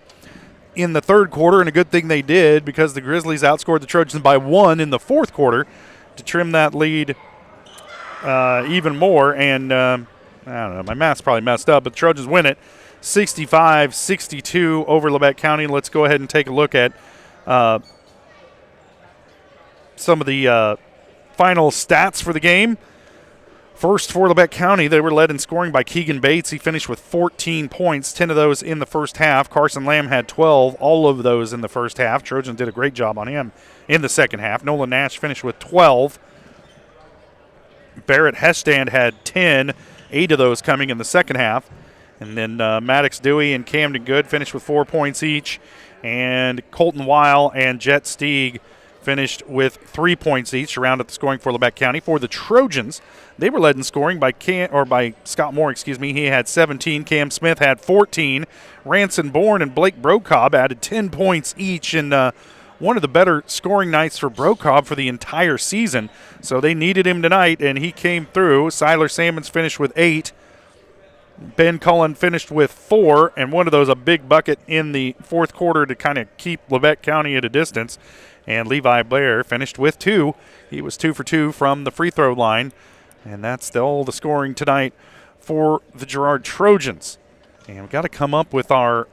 in the third quarter, and a good thing they did because the Grizzlies outscored the Trojans by 1 in the fourth quarter to trim that lead even more. And I don't know, my math's probably messed up, but the Trojans win it 65-62 over Labette County. Let's go ahead and take a look at some of the final stats for the game. First, for Labette County, they were led in scoring by Keegan Bates. He finished with 14 points, 10 of those in the first half. Carson Lamb had 12, all of those in the first half. Trojans did a great job on him in the second half. Nolan Nash finished with 12. Barrett Hestand had 10, 8 of those coming in the second half. And then Maddox Dewey and Camden Good finished with 4 points each. And Colton Weil and Jet Steig finished with 3 points each, around at the scoring for Labette County. For the Trojans, they were led in scoring by Scott Moore, He had 17. Cam Smith had 14. Ranson Bourne and Blake Brocobb added 10 points each, and one of the better scoring nights for Brocobb for the entire season. So they needed him tonight, and he came through. Siler Sammons finished with 8. Ben Cullen finished with 4, and one of those a big bucket in the fourth quarter to kind of keep Labette County at a distance. And Levi Blair finished with 2. He was 2 for 2 from the free throw line. And that's all the scoring tonight for the Girard Trojans. And we've got to come up with our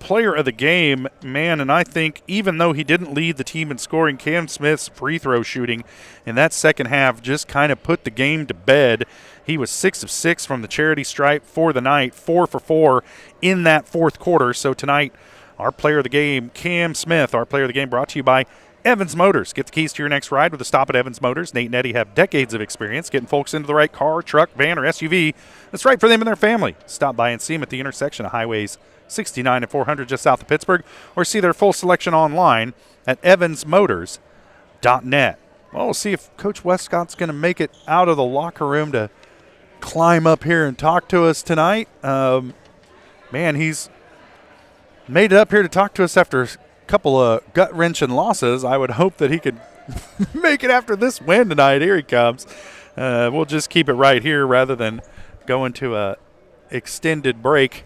player of the game, man. And I think even though he didn't lead the team in scoring, Cam Smith's free throw shooting in that second half just kind of put the game to bed. He was 6 of 6 from the charity stripe for the night, 4 for 4 in that fourth quarter. So tonight, our player of the game, Cam Smith, our player of the game, brought to you by Evans Motors. Get the keys to your next ride with a stop at Evans Motors. Nate and Eddie have decades of experience getting folks into the right car, truck, van, or SUV that's right for them and their family. Stop by and see them at the intersection of Highways 69 and 400 just south of Pittsburgh, or see their full selection online at evansmotors.net. Well, we'll see if Coach Westcott's going to make it out of the locker room to climb up here and talk to us tonight. Man, he's made it up here to talk to us after couple of gut-wrenching losses. I would hope that he could make it after this win tonight. Here he comes. We'll just keep it right here rather than go into a extended break.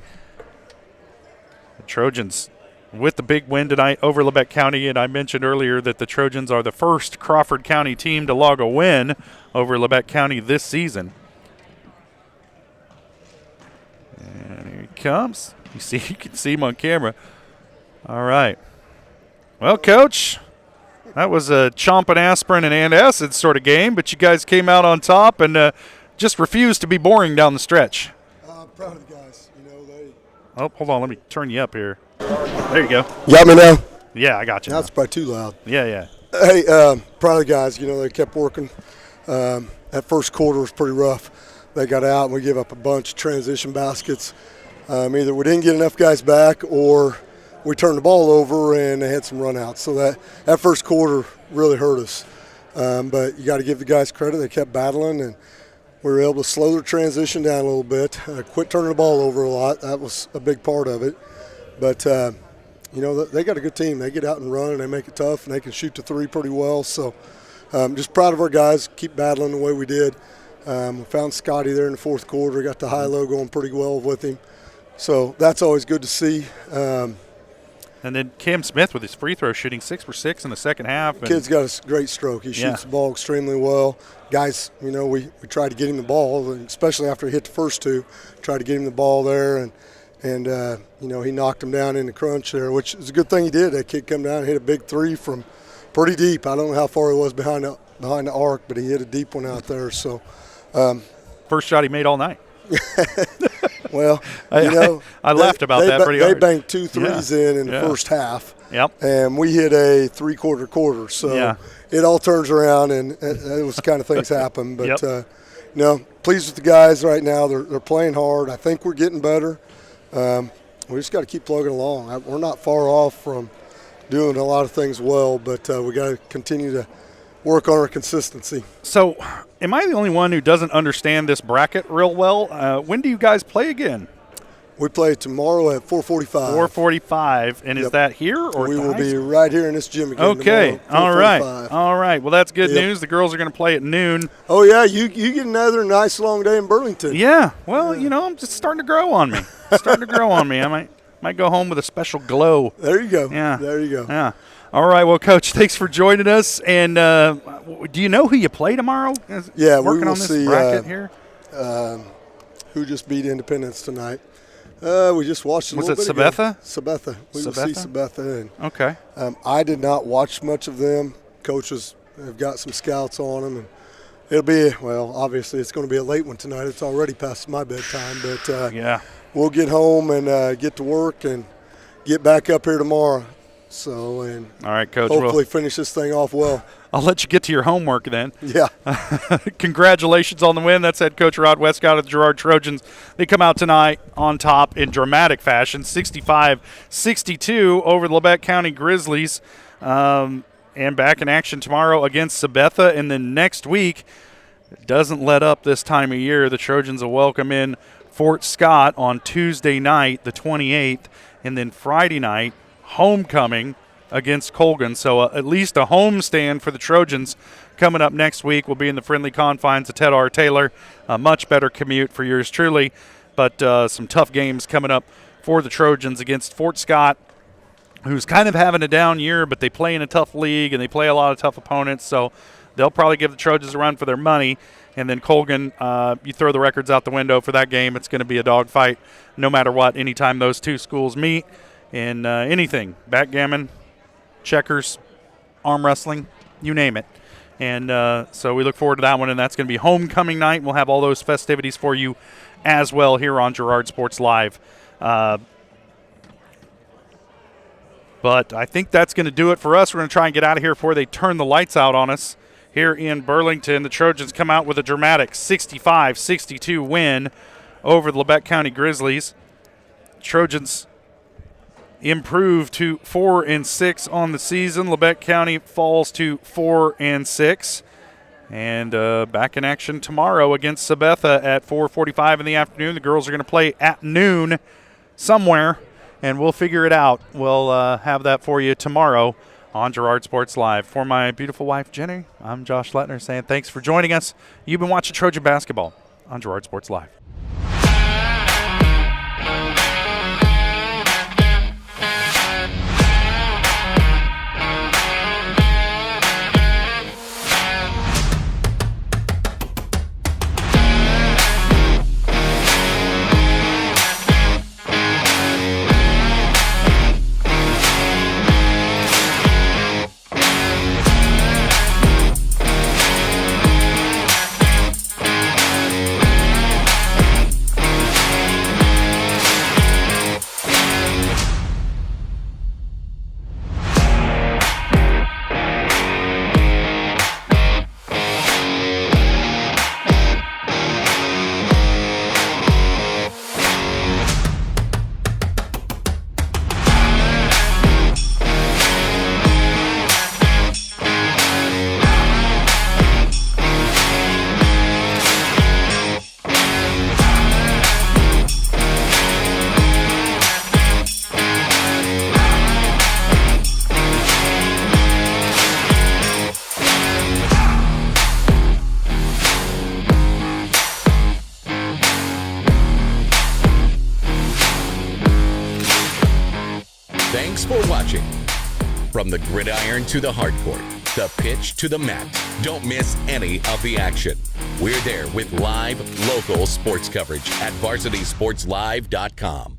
The Trojans with the big win tonight over Labette County, and I mentioned earlier that the Trojans are the first Crawford County team to log a win over Labette County this season. And here he comes. You can see him on camera. All right. Well, Coach, that was a chomping aspirin and antacid sort of game, but you guys came out on top and just refused to be boring down the stretch. I'm proud of the guys. Oh, hold on. Let me turn you up here. There you go. You got me now? Yeah, I got you. That's probably too loud. Yeah. Hey, proud of the guys. They kept working. That first quarter was pretty rough. They got out and we gave up a bunch of transition baskets. Either we didn't get enough guys back or we turned the ball over and they had some runouts. So that first quarter really hurt us. But you got to give the guys credit. They kept battling and we were able to slow their transition down a little bit, quit turning the ball over a lot. That was a big part of it. But, they got a good team. They get out and run and they make it tough and they can shoot the three pretty well. So just proud of our guys, keep battling the way we did. We found Scotty there in the fourth quarter, got the high-low going pretty well with him. So that's always good to see. And then Cam Smith with his free throw shooting 6 for 6 in the second half. Kid's got a great stroke. He shoots the ball extremely well. Guys, we tried to get him the ball, especially after he hit the first two, tried to get him the ball there. And he knocked him down in the crunch there, which is a good thing he did. That kid come down and hit a big three from pretty deep. I don't know how far he was behind the arc, but he hit a deep one out there. So, first shot he made all night. Well, I laughed about that pretty hard. They banked 2 threes in the first half. Yep. And we hit a three-quarter. So it all turns around, and those kind of things happen. But, pleased with the guys right now. They're playing hard. I think we're getting better. We just got to keep plugging along. We're not far off from doing a lot of things well, but we got to continue to work on our consistency. So, am I the only one who doesn't understand this bracket real well? When do you guys play again? We play tomorrow at 4:45. 4:45, and is that here or we will be right here in this gym again? Okay, tomorrow, all right. Well, that's good news. The girls are going to play at noon. Oh yeah, you get another nice long day in Burlington. Yeah. Well, I'm just starting to grow on me. I might go home with a special glow. There you go. Yeah. There you go. Yeah. All right. Well, Coach, thanks for joining us. And do you know who you play tomorrow? Yeah, working we will on this see bracket here. Who just beat Independence tonight? We just watched a little bit. Was it Sabetha? Sabetha. We will see Sabetha. Okay. I did not watch much of them. Coaches have got some scouts on them, and it'll be obviously it's going to be a late one tonight. It's already past my bedtime, but we'll get home and get to work and get back up here tomorrow. So, and all right, Coach. Hopefully finish this thing off well. I'll let you get to your homework then. Yeah. Congratulations on the win. That's head coach Rod Westcott of the Girard Trojans. They come out tonight on top in dramatic fashion, 65-62 over the Labette County Grizzlies. And back in action tomorrow against Sabetha. And then next week, it doesn't let up this time of year. The Trojans will welcome in Fort Scott on Tuesday night, the 28th, and then Friday night, homecoming against Colgan. So at least a home stand for the Trojans coming up next week. Will be in the friendly confines of Ted R. Taylor. A much better commute for yours truly, but some tough games coming up for the Trojans against Fort Scott, who's kind of having a down year, but they play in a tough league and they play a lot of tough opponents, so they'll probably give the Trojans a run for their money. And then Colgan, you throw the records out the window for that game. It's going to be a dogfight no matter what, anytime those two schools meet. In anything, backgammon, checkers, arm wrestling, you name it. And so we look forward to that one, and that's going to be homecoming night. We'll have all those festivities for you as well here on Girard Sports Live. But I think that's going to do it for us. We're going to try and get out of here before they turn the lights out on us here in Burlington. The Trojans come out with a dramatic 65-62 win over the Labette County Grizzlies. Trojans improve to 4-6 on the season. Labette County falls to 4-6. And back in action tomorrow against Sabetha at 4:45 in the afternoon. The girls are going to play at noon somewhere and we'll figure it out. We'll have that for you tomorrow on Girard Sports Live. For my beautiful wife, Jenny, I'm Josh Lettner saying thanks for joining us. You've been watching Trojan Basketball on Girard Sports Live. Thanks for watching. From the gridiron to the hardcourt, the pitch to the mat, don't miss any of the action. We're there with live, local sports coverage at VarsitySportsLive.com.